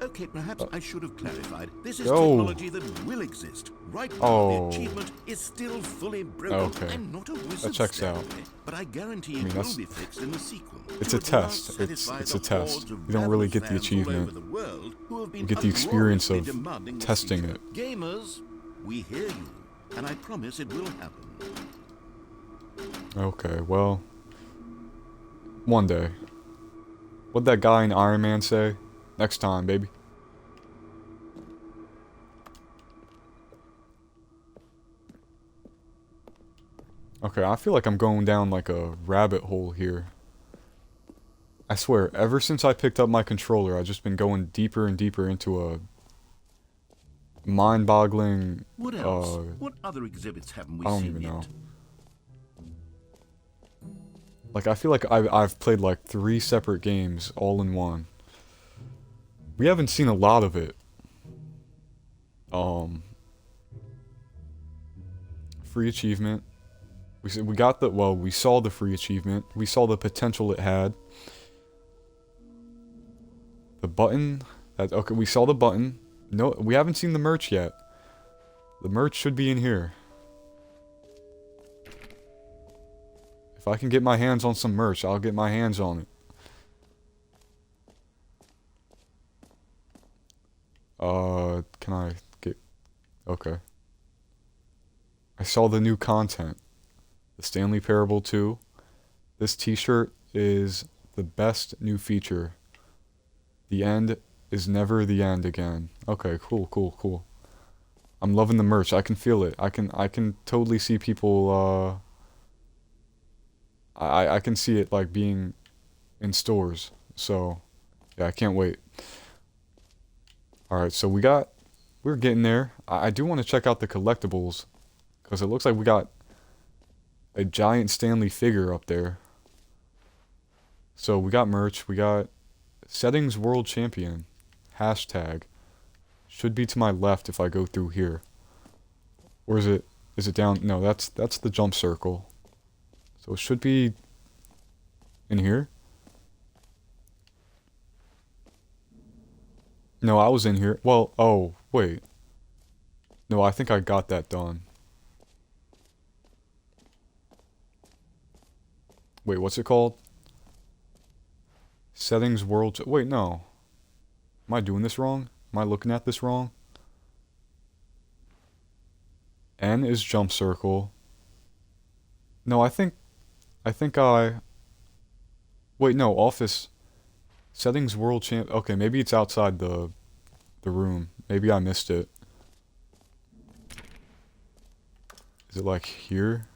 Okay, perhaps I should have clarified. This is Yo. technology that will exist. Right now, Oh. the achievement is still fully broken. Okay. I'm not a wizard, That checks out. Stanley, but I guarantee I mean, it that's- will be fixed in the sequel. It's to a at test. last It's satisfy a the test. hordes of You don't really ravenous get the fans all over achievement. the world who have been You get the experience of uproariously demanding the testing sequel. it. Gamers, we hear you, and I promise it will happen. Okay, well, one day. What'd that guy in Iron Man say? Next time, baby. Okay, I feel like I'm going down like a rabbit hole here. I swear, ever since I picked up my controller, I've just been going deeper and deeper into a mind-boggling, What else? What other exhibits haven't we I don't seen even yet? know. Like, I feel like I've played like 3 separate games all in one. We haven't seen a lot of it. Free achievement. We got the, well, we saw the free achievement. We saw the potential it had. The button. Okay, we saw the button. No, we haven't seen the merch yet. The merch should be in here. If I can get my hands on some merch, I'll get my hands on it. Can I get... Okay. I saw the new content. The The Stanley Parable 2. This t-shirt is the best new feature. The end is never the end again. Okay, cool, cool, cool. I'm loving the merch. I can feel it. I can totally see people, I can see it like being in stores. So, yeah, I can't wait. Alright, so we're getting there. I do want to check out the collectibles, because it looks like we got a giant Stanley figure up there. So we got merch, we got Settings World Champion. Hashtag. Should be to my left if I go through here. Or is it down? No, that's the jump circle. So it should be in here. No, I was in here. Well, oh, wait. No, I think I got that done. Wait, what's it called? Settings World... Wait, no. Am I doing this wrong? Am I looking at this wrong? N is jump circle. No, I think I... Wait, no, office... Settings World Champ... Okay, maybe it's outside the room. Maybe I missed it. Is it like here?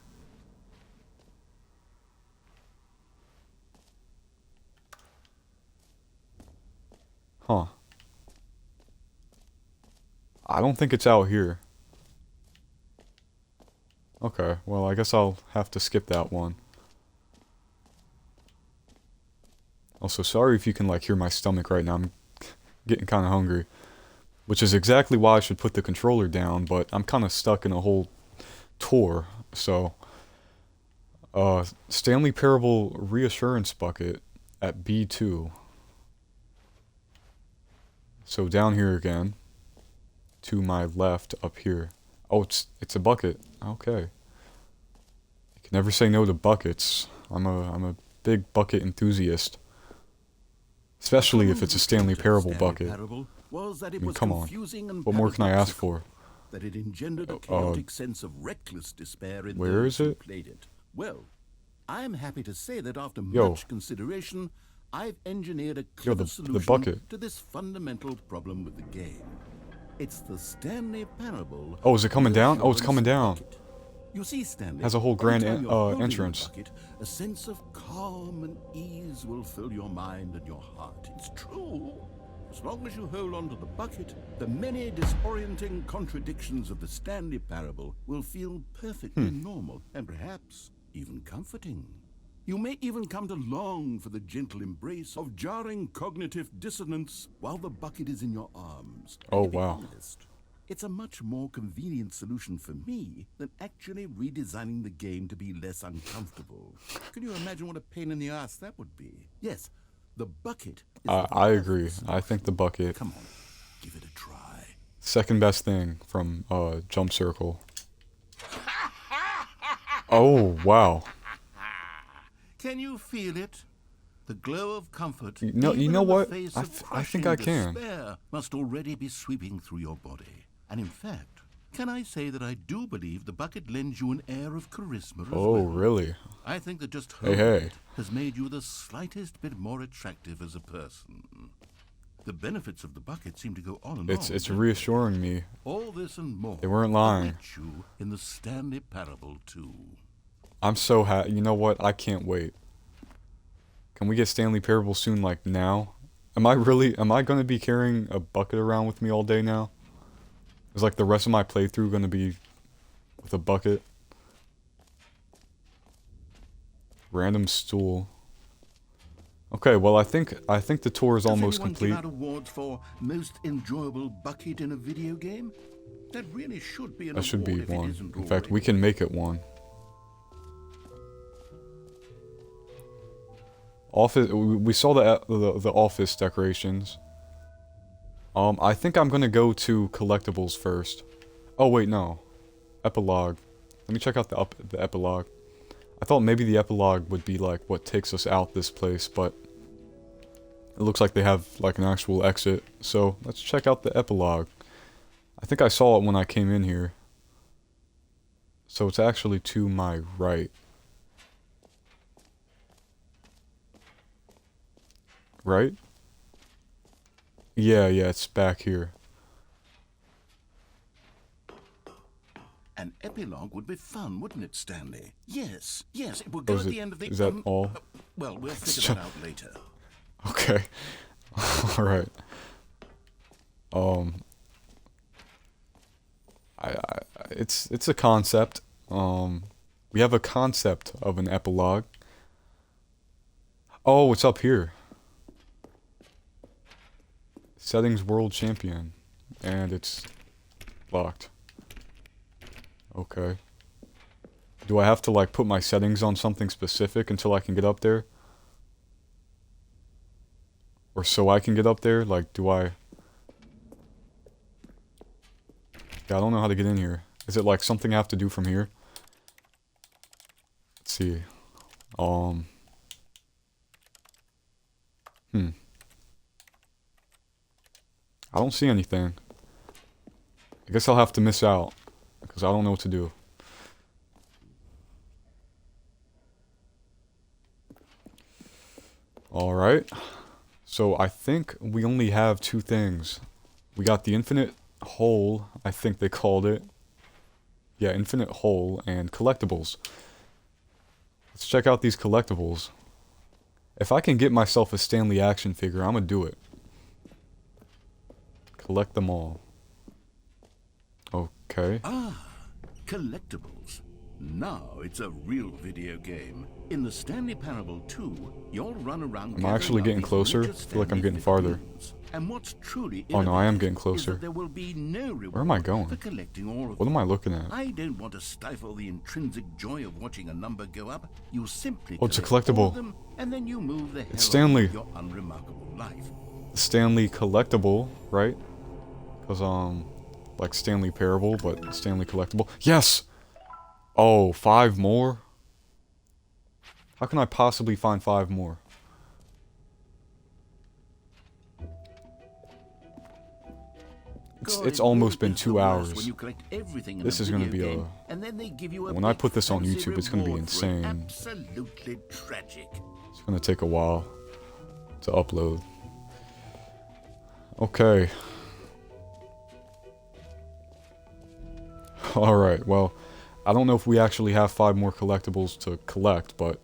Huh. I don't think it's out here. Okay, well, I guess I'll have to skip that one. Also, sorry if you can, like, hear my stomach right now. I'm getting kind of hungry. Which is exactly why I should put the controller down, but I'm kind of stuck in a whole tour, so... Stanley Parable Reassurance Bucket at B2. So down here again, to my left up here. Oh, it's a bucket. Okay. You can never say no to buckets. I'm a big bucket enthusiast. Especially if it's a Stanley Parable bucket. I mean, come on. What more can I ask for? That it engendered a chaotic sense of reckless despair in where those is who it? played it. Well, I am happy to say that after Yo. much consideration, I've engineered a Yo, clever the solution bucket. to this fundamental problem with the game. It's the Stanley Parable. Oh, is it coming down? Oh, it's coming down. Bucket. You see, Stanley, Has a whole grand anytime you're holding the entrance. bucket, a sense of calm and ease will fill your mind and your heart. It's true. As long as you hold on to the bucket, the many disorienting contradictions of the Stanley Parable will feel perfectly normal and perhaps even comforting. You may even come to long for the gentle embrace of jarring cognitive dissonance while the bucket is in your arms. Oh, To be wow. honest, it's a much more convenient solution for me than actually redesigning the game to be less uncomfortable. Can you imagine what a pain in the ass that would be? Yes, the bucket is the I agree. perfect I think the bucket. Come on, give it a try. Second best thing from Jump Circle. Oh, wow. Can you feel it? The glow of comfort. You even know in the what? face I of think crushing I can. despair must already be sweeping through your body. And in fact, can I say that I do believe the bucket lends you an air of charisma as Oh, well? really? I think that just Hey, holding hey. it has made you the slightest bit more attractive as a person. The benefits of the bucket seem to go on and on. It's don't they? reassuring me. All this and more. They weren't lying. await you in the Stanley Parable 2. I'm so happy. You know what? I can't wait. Can we get Stanley Parable soon, like now? Am I going to be carrying a bucket around with me all day now? Is like the rest of my playthrough going to be with a bucket? Random stool. Okay, well I think the tour is almost Does anyone complete. give out awards for most enjoyable bucket in a video game? That really should be an That should be award if it one. isn't In fact, we already. can make it one. Office. We saw the office decorations. I think I'm gonna go to collectibles first. Oh wait, no. Epilogue. Let me check out the epilogue. I thought maybe the epilogue would be like what takes us out this place, but it looks like they have like an actual exit. So let's check out the epilogue. I think I saw it when I came in here. So it's actually to my right. right? Yeah, it's back here. An epilogue would be fun, wouldn't it, Stanley? Yes, it would go Oh, at the end of the... is that all? Well, we'll figure that out later. Okay. Alright. It's a concept. We have a concept of an epilogue. Oh, it's up here. Settings World Champion. And it's locked. Okay. Do I have to, like, put my settings on something specific until I can get up there? Or so I can get up there? Like, do I... Yeah, I don't know how to get in here. Is it, like, something I have to do from here? Let's see. I don't see anything. I guess I'll have to miss out. Because I don't know what to do. Alright. So I think we only have two things. We got the infinite hole, I think they called it. Yeah, infinite hole and collectibles. Let's check out these collectibles. If I can get myself a Stanley action figure, I'm gonna do it. Collect them all. Okay. Ah, collectibles. Now it's a real video game. In the Stanley Parable 2, you'll run around... Am I actually getting closer? I feel like I'm getting farther. And what's truly Oh no, I am getting is closer. that there will be no Where am I going? for collecting all of What am I looking at? I don't want to stifle the intrinsic joy of watching a number go up. You simply Oh, it's a collect all collectible. of them, and then you move the hell It's on Stanley. with your unremarkable life. Stanley collectible, right? Because, like Stanley Parable, but Stanley collectible. Yes! Oh, 5 more? How can I possibly find 5 more? It's almost been 2 hours. This is gonna be a... When I put this on YouTube, it's gonna be insane. Absolutely tragic. It's gonna take a while to upload. Okay. Alright, well, I don't know if we actually have 5 more collectibles to collect, but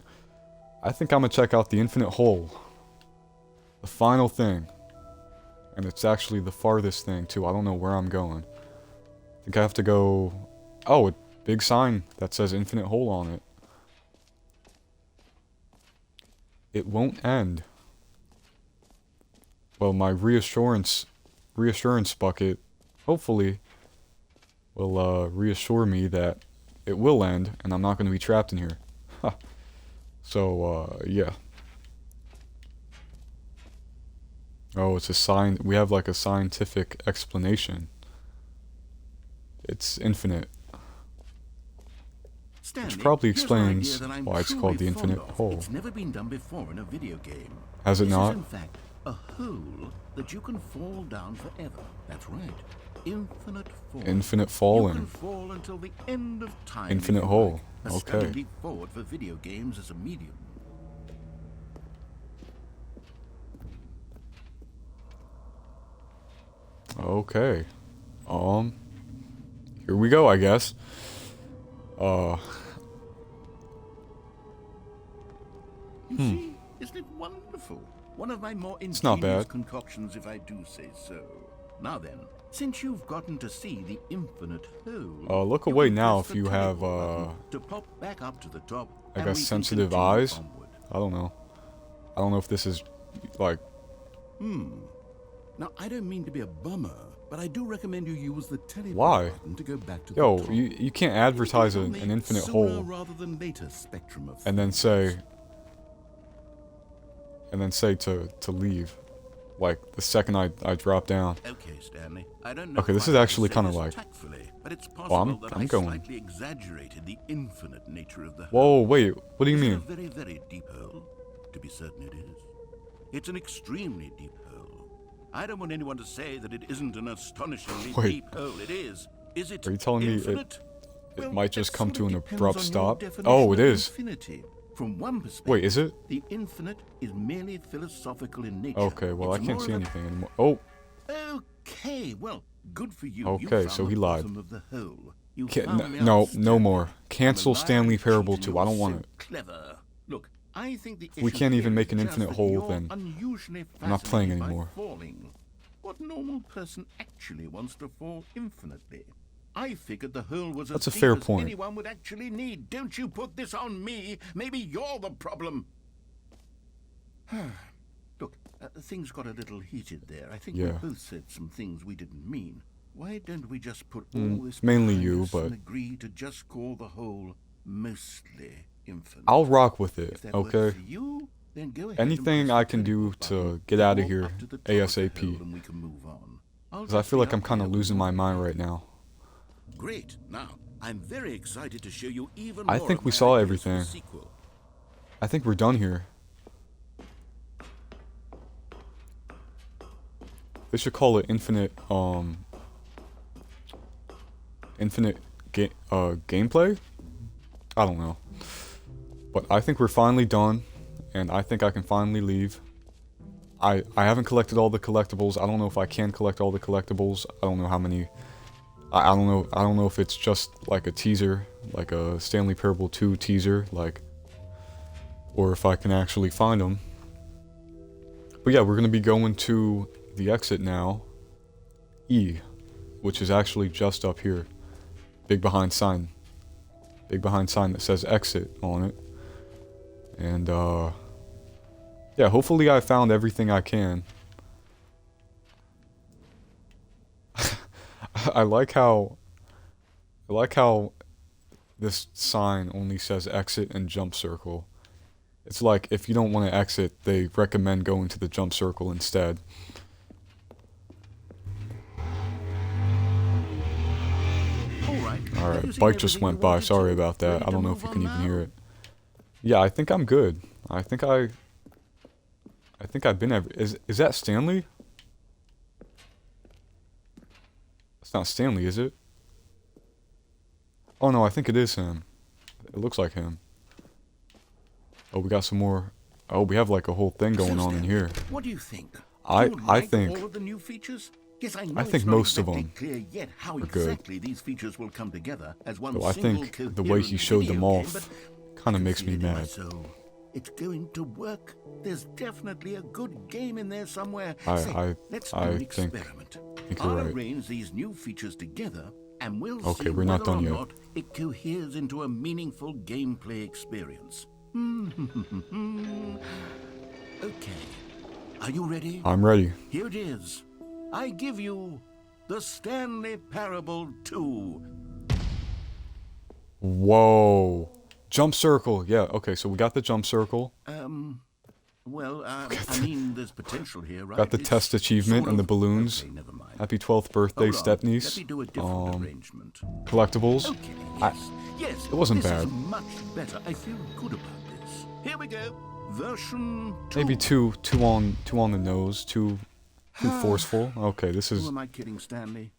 I think I'm gonna check out the infinite hole. The final thing. And it's actually the farthest thing, too. I don't know where I'm going. I think I have to go... Oh, a big sign that says infinite hole on it. It won't end. Well, my reassurance bucket, hopefully, will reassure me that it will end, and I'm not going to be trapped in here. So, yeah. Oh, it's a sign. We have like a scientific explanation. It's infinite. Stanley, which probably here's an idea explains that I'm why it's truly called the infinite fond of. hole. It's never been done before in a video game. Has it This not? is in fact a hole that you can fall down forever. That's right. Infinite fall. Infinite You falling. can fall until the end of time. Infinite if you hole. like. A Okay. stunning leap forward for video games as a medium. Okay. Here we go, I guess. You see, isn't it wonderful? One of my more It's not ingenious bad. concoctions, if I do say so. Now then, since you've gotten to see the infinite hole, Look you away can now press if the you have, teleport button to pop back up to the top, I and guess we can sensitive continue eyes? onward. I don't know. I don't know if this is, like... Now, I don't mean to be a bummer, but I do recommend you use the teleport Why? button to go back to Yo, the top. you can't advertise It's an on the infinite sooner hole rather than later spectrum of and then say... And then say to leave. Like, the second I drop down. Okay, Stanley. I don't know Okay, if this I is have to actually say kinda this like- tactfully, but it's I'm possible that I going. slightly exaggerated the infinite nature of the Whoa, wait, what do you Is it mean? a very, very deep hole? To be certain it is. It's an extremely deep hole. I don't want anyone to say that it isn't an astonishingly Wait. deep hole. It is. Is it Are you telling me infinite? it Well, might just that come sort to of an depends abrupt on your stop? definition Oh, it of is. Infinity. From one perspective, Wait, is it? the infinite is merely philosophical in nature. Okay, well, I It's can't more see of a- anything anymore. Oh, Okay, well, good for you. You okay, found so the he lied. bottom of the hole. You Ca- found n- me no, out, no Stanley. more. Cancel I'm a liar Stanley and Parable cheater. 2. I don't You're want so it. Clever. Look, I think the We issue can't even here make is an just infinite that hole, you're then unusually I'm not playing fascinated by anymore. falling. What normal person actually wants to fall infinitely? I figured the hole was That's a as fair deep as point. anyone would actually need. Don't you put this on me. Maybe you're the problem. Look, things got a little heated there. I think we Yeah. both said some things we didn't mean. Why don't we just put all this mainly behind you, us but and agree to just call the hole mostly infinite? I'll rock with it, If that okay? works for you, then go ahead and Anything press I the can do teleport to button get out of or here up to the top of the ASAP. hole and we can move on. I'll Because I just feel be like I'm up kind of here with losing your my mind lead. right now. Great. Now, I'm very excited to show you even I more think of we my saw ideas for the everything. sequel. I think we're done here. They should call it infinite gameplay? I don't know. But I think we're finally done, and I think I can finally leave. I haven't collected all the collectibles. I don't know if I can collect all the collectibles. I don't know how many. I don't know. I don't know if it's just like a teaser, like a Stanley Parable 2 teaser, like, or if I can actually find them. But yeah, we're gonna be going to the exit now. E, which is actually just up here. Big behind sign. Big behind sign that says exit on it. And yeah, hopefully I found everything I can. I like how this sign only says exit and jump circle. It's like if you don't want to exit, they recommend going to the jump circle instead. Alright, bike just went by. Sorry about that. I don't know if you can even hear it. Yeah, I think I'm good. I think I've been is that Stanley? It's not Stanley, is it? Oh no, I think it is him. It looks like him. Oh, we got some more. Oh, we have like a whole thing going on in here. What do you think? I like think all of the new features? Yes, I know I think it's not most of exactly them clear yet how are good. exactly these features will come together as one Though I single think the way he coherent showed them video game, off but kind I of can makes feel me it in my mad. soul. It's going to work. There's definitely a good game in there somewhere. Let's do I an think experiment. you're I'll right. arrange these new features together, and we'll Okay, see we're not whether or done yet. not it coheres into a meaningful gameplay experience. Okay. Are you ready? I'm ready. Here it is. I give you the Stanley Parable 2. Whoa. Jump circle. Yeah, okay, so we got the jump circle. Well, I mean, there's potential here, right? Got the It's test achievement sort and the of- balloons. Okay, never mind. Happy 12th birthday, Hold on. Let Stepniece. me do a different arrangement. Collectibles. Okay, yes. Yes. It wasn't this bad. Is much better. I feel good about this. Here we go. Version 2. Maybe two on the nose, too forceful. Okay, this Who is am I kidding, Stanley?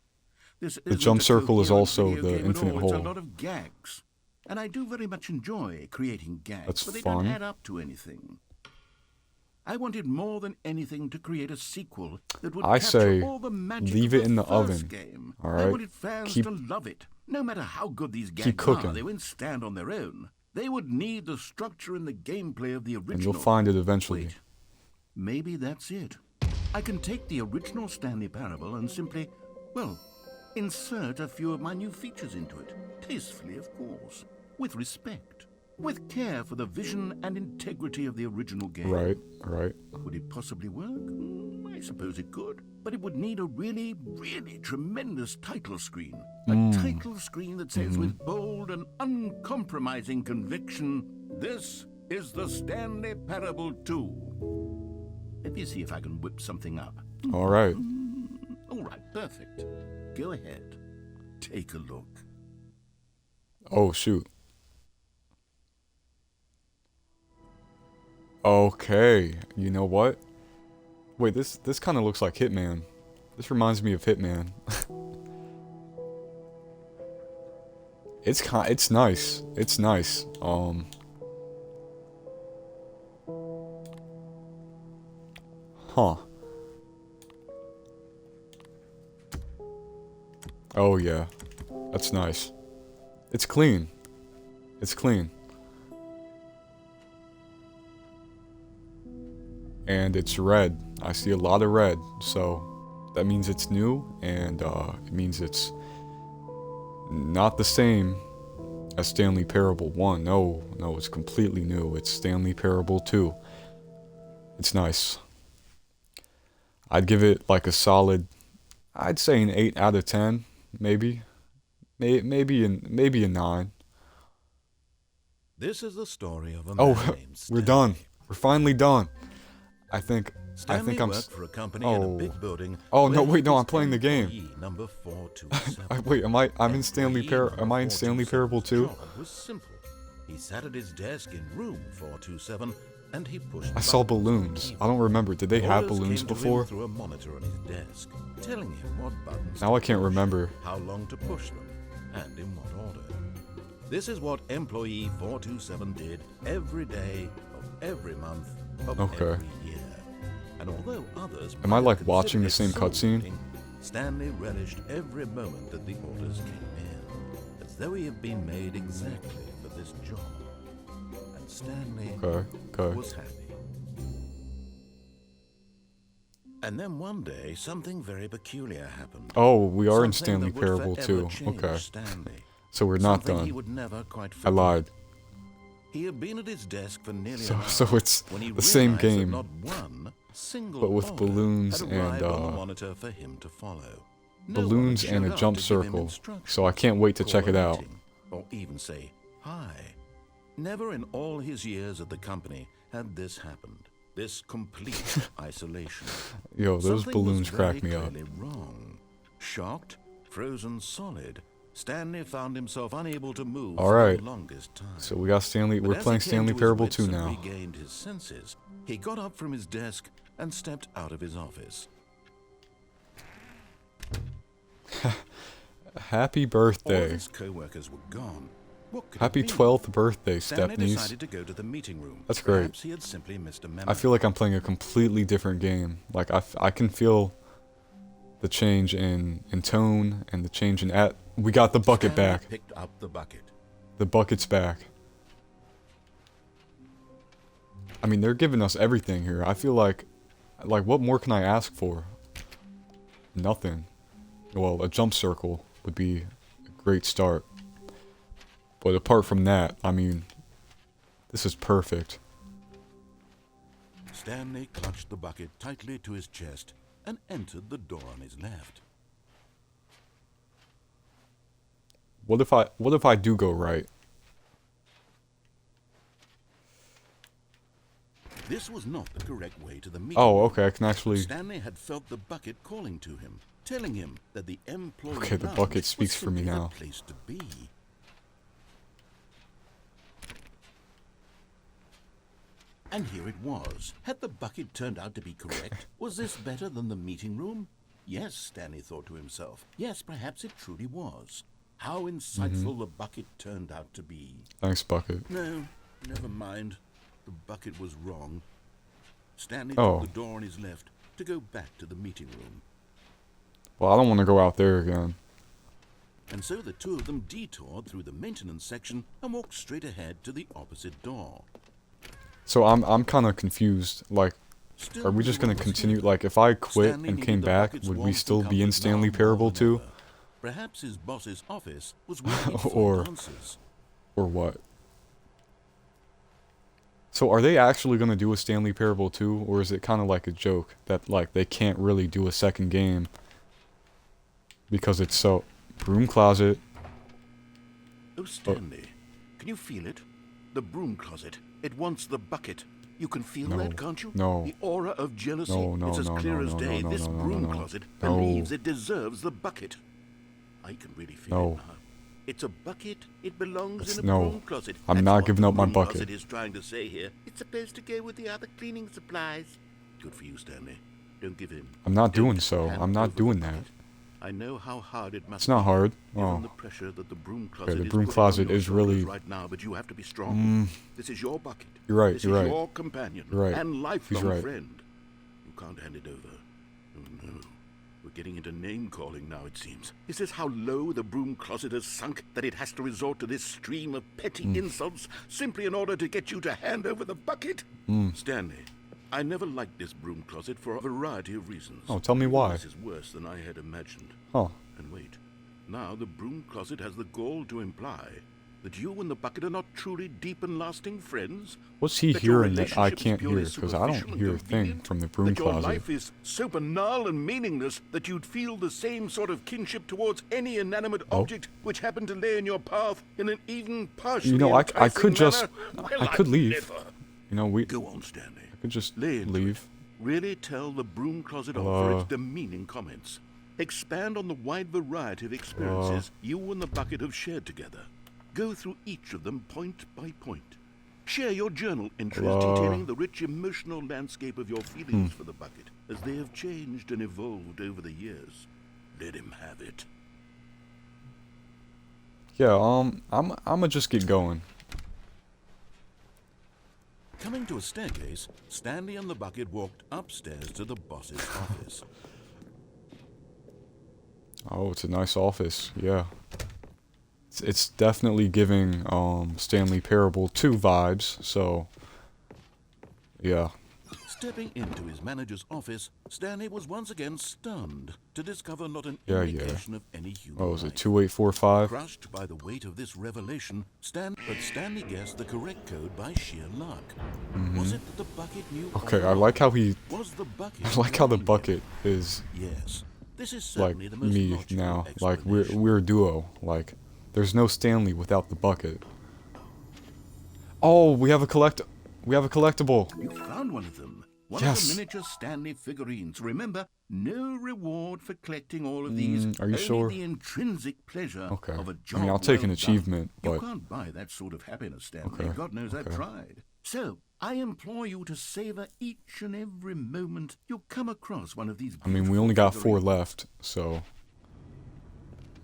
This the isn't jump a circle is coherent also video the game at infinite all. hole. It's a lot of gags. And I do very much enjoy creating gags, That's but they fun. don't add up to anything. I wanted more than anything to create a sequel that would I capture say all the magic leave of it in the first oven. Game. All I right? wanted fans Keep- to love it. No matter how good these gags keep cooking. are, they won't stand on their own. They would need the structure and the gameplay of the original. and you'll find it eventually. Wait, maybe that's it. I can take the original Stanley Parable and simply, well, insert a few of my new features into it. Tastefully, of course. With respect. With care for the vision and integrity of the original game. Right. Would it possibly work? I suppose it could. But it would need a really, really tremendous title screen. A title screen that says with bold and uncompromising conviction, "This is the Stanley Parable 2." Let me see if I can whip something up. All right. All right, perfect. Go ahead. Take a look. Oh, shoot. Okay, you know what? Wait, this kind of looks like Hitman. This reminds me of Hitman. It's nice. It's nice. Huh. Oh yeah. That's nice. It's clean. It's clean. And it's red. I see a lot of red, so that means it's new, and it means it's not the same as Stanley Parable 1. No, it's completely new. It's Stanley Parable 2. It's nice. I'd give it like a solid, I'd say an 8 out of 10, maybe. Maybe a 9. This is the story of a man Oh, named we're Stanley. done. We're finally done. I think Stanley I'm. worked for a company in a big building. Oh no! where Wait, no! his I'm playing the game. employee number 427. Wait, I'm in Stanley Employee Am I in number Stanley 427's Parable 2? job was simple. He sat at his desk in room 427 and he pushed I saw buttons on the balloons. keyboard. I don't remember. Did they have Orders balloons came to him before? through a monitor on his desk, telling him what buttons Now to I can't push, remember. how long to push them, and in what order. This is what employee 427 did every day of every month of Okay. every year. And although others Am I, might like, have watching the considered same it cutscene? soul-eating, Stanley relished every moment that the orders came in, as though he had been made exactly for this job. And Stanley Okay. was happy. And then one day, something very peculiar happened. Oh, we are in Something Stanley that would Parable forever 2. change Okay. Stanley. So we're not Something he done. would never quite I forget. lied. He had been at his desk for nearly So an hour so it's when he the same realized that game. not one single but with order balloons had and, arrived on the monitor for him to follow. No one Balloons had and showed a up jump to give him circle. instructions, So I can't wait to call check a it out. meeting, or even say hi. Never in all his years at the company had this happened. This complete isolation. Yo, those Something balloons was very crack me up. clearly wrong. Shocked, frozen solid, Stanley found himself unable to move All for right. the longest time. So we got Stanley. But We're as playing he came Stanley to his Parable wits 2 and now. regained his senses, he got up from his desk and stepped out of his office. Happy All birthday. of his co-workers were gone. What could it Happy be? 12th birthday, Stanley Stepnies. decided to go to the meeting room. That's great. Perhaps he had simply missed a memo. I feel like I'm playing a completely different game. Like I can feel the change in tone and the change in we got the bucket Stanley back. picked up the bucket. The bucket's back. I mean, they're giving us everything here. I feel like what more can I ask for? Nothing. Well, a jump circle would be a great start. But apart from that, I mean, this is perfect. Stanley clutched the bucket tightly to his chest and entered the door on his left. What if I do go right? This was not the correct way to the meeting Oh, room. okay, I can actually... Stanley had felt the bucket calling to him, telling him that the employee Okay, the lounge bucket was speaks for me simply the now. place to be. And here it was. Had the bucket turned out to be correct? Was this better than the meeting room? Yes, Stanley thought to himself. Yes, perhaps it truly was. How insightful the bucket turned out to be. Thanks, bucket. No, never mind. The bucket was wrong. Stanley Oh. took the door on his left to go back to the meeting room. Well, I don't want to go out there again. And so the two of them detoured through the maintenance section and walked straight ahead to the opposite door. So I'm kind of confused. Like, Still are we just no one gonna was continue? here. Like, if I quit Stanley and needed came the back, bucket's would we warmth still and be in comfort Stanley now more Parable than 2? ever. Perhaps his boss's office was where he'd Or- find answers. Or what? So are they actually gonna do a Stanley Parable 2, or is it kind of like a joke that like they can't really do a second game because it's so broom closet? Oh, Stanley, can you feel it? The broom closet. It wants the bucket. You can feel No, that, can't you? no. The aura of jealousy. No, it's as no, clear no, as no, day. no, This no, no, broom no, no. closet No. believes it deserves the bucket. I can really feel No. it now. It's a bucket. It belongs It's- in a no. broom closet. I'm That's not what giving the up my broom bucket. closet is trying to say here. It's supposed to go with the other cleaning supplies. Good for you, Stanley. Don't give in. I'm not Don't doing so. hand I'm not over the doing that. bucket. I know how hard it must It's not be, hard. given Oh. the pressure that the broom closet the is broom putting closet on your is shoulders really- right now, but you have to be strong. This is your bucket. You're right, This you're is right. your companion You're right. and lifelong right. friend. You can't hand it over. Oh no. We're getting into name-calling now, it seems. Is this how low the broom closet has sunk, that it has to resort to this stream of petty insults simply in order to get you to hand over the bucket? Stanley, I never liked this broom closet for a variety of reasons. Oh, tell me why. This is worse than I had imagined. Huh. And wait, now the broom closet has the gall to imply that you and the bucket are not truly deep and lasting friends? What's he That your hearing that I relationship is can't hear? purely Because I don't superficial and hear a thing convenient? from the broom That your closet. life is so banal and meaningless that you'd feel the same sort of kinship towards any inanimate object which happened to lay in your path in an even partially You know, I enticing could just, manner? I Well, could I'd leave. never. You know, we Go on, Stanley. I could just Lay into leave. it. Really tell the broom closet off for its demeaning comments. Expand on the wide variety of experiences you and the bucket have shared together. Go through each of them point by point. Share your journal entries detailing the rich emotional landscape of your feelings for the bucket as they have changed and evolved over the years. Let him have it. Yeah, I'ma just get going. Coming to a staircase, Stanley and the bucket walked upstairs to the boss's office. Oh, it's a nice office. Yeah. It's definitely giving Stanley Parable 2 vibes, so yeah. Stepping into his manager's office, Stanley was once again stunned to discover not an Yeah. indication of any human Oh, is it life. 2845? Crushed by the weight of this revelation, Stanley guessed the correct code by sheer luck. Was it that the bucket knew? Okay, all I like how he Was the bucket? I like how the warning him? bucket is Yes, this is like certainly the most me logical now. Like we're explanation. a duo. Like there's no Stanley without the bucket. Oh, we have a collectible. You found one of them. One Yes. of the miniature Stanley figurines. Remember, no reward for collecting all of these. Are you only sure? the intrinsic pleasure Okay. of a I job mean, I'll take well an done. achievement, You but can't buy that sort of happiness, Stanley. Okay, God knows I've okay. tried. So, I implore you to savor each and every moment you come across one of these. I mean, we only got 4 figurines. left, so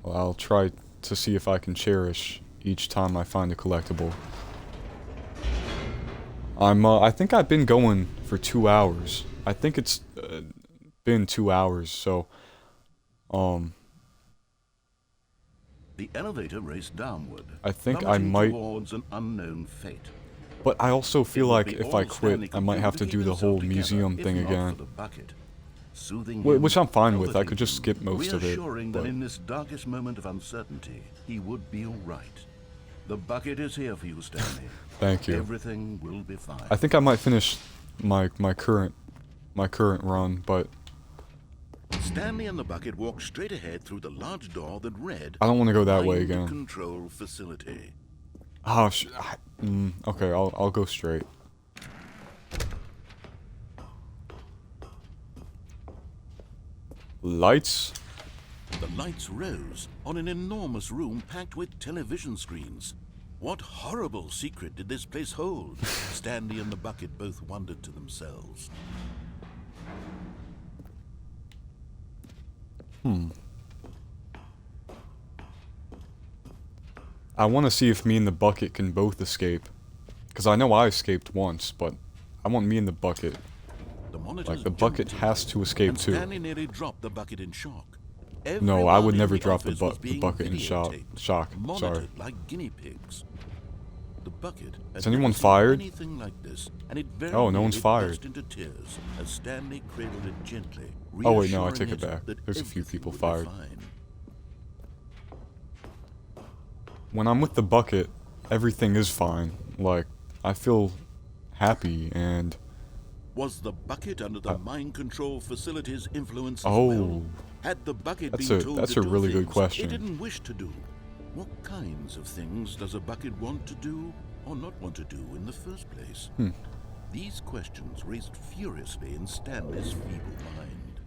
well, I'll try to see if I can cherish each time I find a collectible. I think I've been going for 2 hours. I think it's been 2 hours, so The elevator raced downward. I think I plummeting might. towards an unknown fate. But I also feel It would like be if all I Stanley quit, I could might do have to keep do the himself whole together, museum if thing not for again. the bucket. Soothing Which him, I'm fine with. I could comforting just him, skip most of it, reassuring that but- in this darkest moment of uncertainty, he would be all right. The bucket is here for you, Stanley. Thank you. Everything will be fine. I think I might finish my current run, but Stanley and the bucket walked straight ahead through the large door that read, I don't want to go that way Mind again. Control Facility. Oh, okay, I'll go straight. Lights? The lights rose on an enormous room packed with television screens. What horrible secret did this place hold? Stanley and the bucket both wondered to themselves. I want to see if me and the bucket can both escape. Because I know I escaped once, but I want me and the bucket. The monitors Like, the jumped bucket to has life, to escape and too. Stanley nearly dropped the bucket in shock. No, I would Everyone in never the drop the office was the being bucket in shock. videotaped, monitored Sorry. like guinea pigs. The bucket had Is anyone never seen fired? anything like this, and it very Oh, no one's nearly fired. burst into tears as Stanley cradled it gently. Oh, wait, no, I reassuring take it back. that There's a few everything people would be fired. fine. When I'm with the bucket, everything is fine. Like, I feel happy and... Was the bucket under the mind control facility's influence as Oh. well? Had the bucket That's been a- told that's to a do really good things question. it didn't wish to do? What kinds of things does a bucket want to do or not want to do in the first place? These questions raced furiously in Stanley's feeble mind.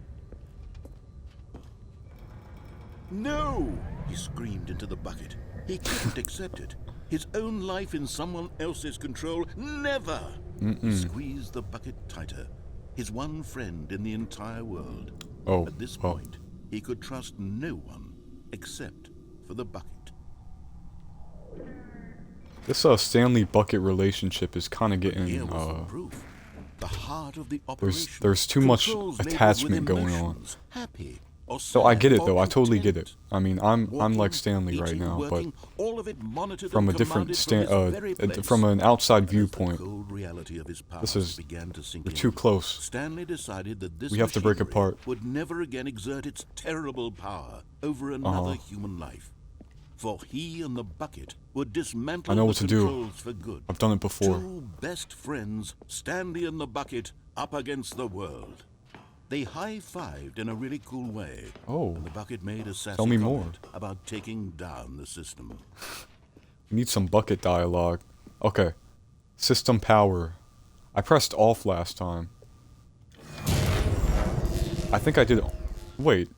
No! He screamed into the bucket. He couldn't accept it. His own life in someone else's control. Never! He squeezed the bucket tighter. His one friend in the entire world. Oh, At this well. point, he could trust no one except for the bucket. This Stanley bucket relationship is kind of Here getting was the proof. the heart of the operation. There's too much Controls labeled attachment with going on. emotions, happy or So I sad get it or though. I totally get content. it. I mean, I'm Walking, like Stanley right eating, now, but working, all of it monitored from a and different commanded from his very place. from an outside As the viewpoint. cold reality of his This past is began to sink we're in, too close. Stanley decided that this We have to break machinery apart. would never again exert its terrible power over another human life. For he and the bucket would dismantle I know the what to do. controls for good. I've done it before. Two best friends, Stanley and the bucket, up against the world. They high-fived in a really cool way. Oh. And the bucket made a sassy Tell me comment more. about taking down the system. We need some bucket dialogue. Okay. System power. I pressed off last time. I think I did. Wait.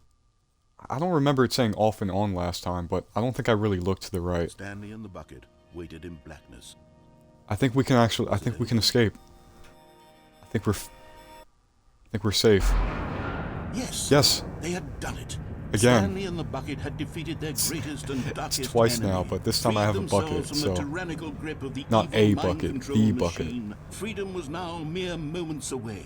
I don't remember it saying off and on last time, but I don't think I really looked to the right. Stanley and the bucket waited in blackness. I think we can actually. I think we can escape. I think we're safe. Yes. Yes. They had done it. Again. Stanley and the bucket had defeated their greatest and darkest It's twice enemy. now, but this time I have a Freed bucket, themselves from the so tyrannical grip of the not evil a mind bucket, control the bucket. machine. Freedom was now mere moments away.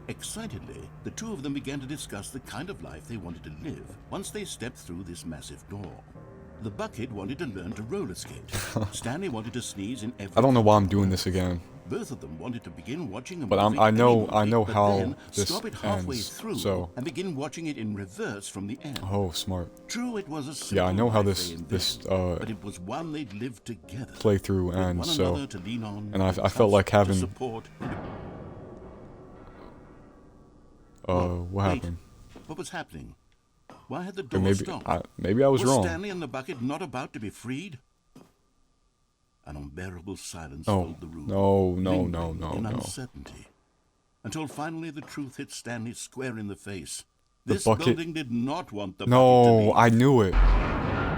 Excitedly, the two of them began to discuss the kind of life they wanted to live once they stepped through this massive door. The bucket wanted to learn to roller skate. Stanley wanted to sneeze in every. I don't know why I'm doing this again. Both of them wanted to begin watching a But movie, I know- any movie, I know but how then this stop it halfway ends, through so- and begin watching it in reverse from the end. Oh, smart. True, it was a simple Yeah, I know how life this they envisioned, this but it was one they'd lived together. playthrough with ends, one so another to lean on, and I to felt trust, like to having support. what Wait, happened? what was happening? Why had the Or door maybe stopped? maybe I was wrong. Stanley and the bucket not about to be freed? An unbearable silence Oh, filled the room. no, lingering in no. uncertainty. Until finally the truth hit Stanley square in the face. This bucket- building did not want the bucket to No, leave. I knew it.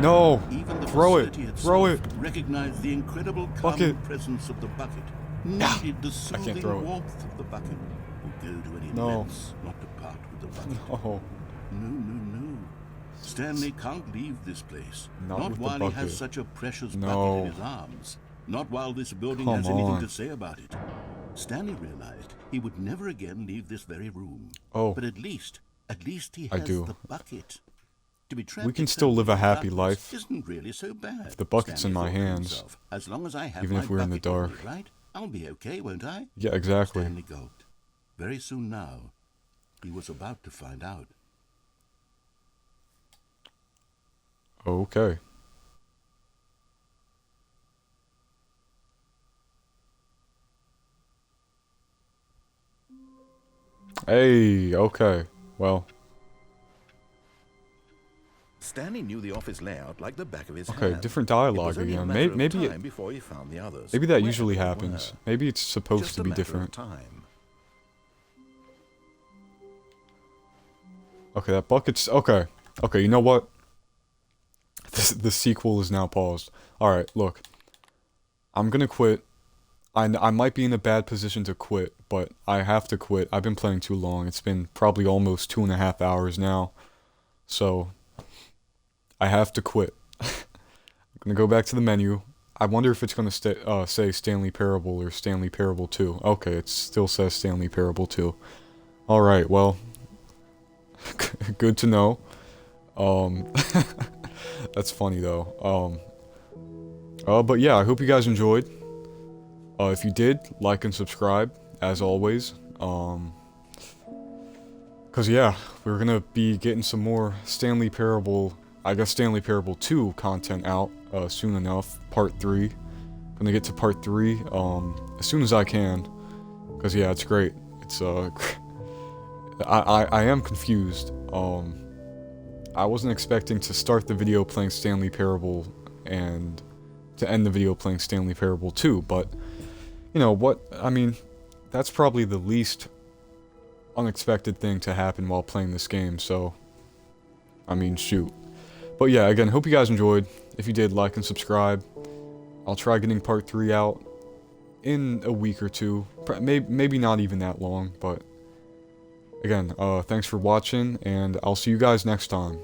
No, Even the throw it, facility throw it. itself recognized the incredible calm Bucket. presence of the bucket. Ah, Needed the I can't soothing throw it. warmth of the bucket. Would go to any No. lengths not to part with the bucket. Oh, No. Stanley can't leave this place. Not with the while he bucket. has such a precious No. bucket in his arms. Not while this building Come has anything on. to say about it. Stanley realized he would never again leave this very room. Oh. But at least he I has do. the bucket. To be trapped can still live a eternally in happy darkness life isn't really so bad. if the bucket's Stanley in my thought to hands, himself. As long as I have even my if we're in the bucket with me, dark. right? I'll be okay, won't I? yeah, exactly. Stanley gulped. Very soon now, he was about to find out. Okay. Hey, okay. Well, Stanley knew the office layout like the back of his okay, hand. different It dialogue was only a again. matter of Maybe time before he found the others. maybe that wherever usually they happens. were. Maybe it's supposed Just to a be matter of different. time. Okay, that bucket's okay. Okay, you know what? The sequel is now paused. Alright, look. I'm gonna quit. I might be in a bad position to quit, but I have to quit. I've been playing too long. It's been probably almost 2.5 hours now. So, I have to quit. I'm gonna go back to the menu. I wonder if it's gonna say Stanley Parable or Stanley Parable 2. Okay, it still says Stanley Parable 2. Alright, well. Good to know. That's funny though. But yeah, I hope you guys enjoyed. If you did, like and subscribe, as always. Cause yeah, we're gonna be getting some more Stanley Parable, I guess Stanley Parable 2 content out, soon enough. Part 3. Gonna get to part 3, as soon as I can. Cause yeah, it's great. It's, I am confused. I wasn't expecting to start the video playing Stanley Parable and to end the video playing Stanley Parable 2, but you know what? I mean, that's probably the least unexpected thing to happen while playing this game, so I mean, shoot. But yeah, again, hope you guys enjoyed. If you did, like and subscribe. I'll try getting part 3 out in a week or two. Maybe not even that long, but again, thanks for watching, and I'll see you guys next time.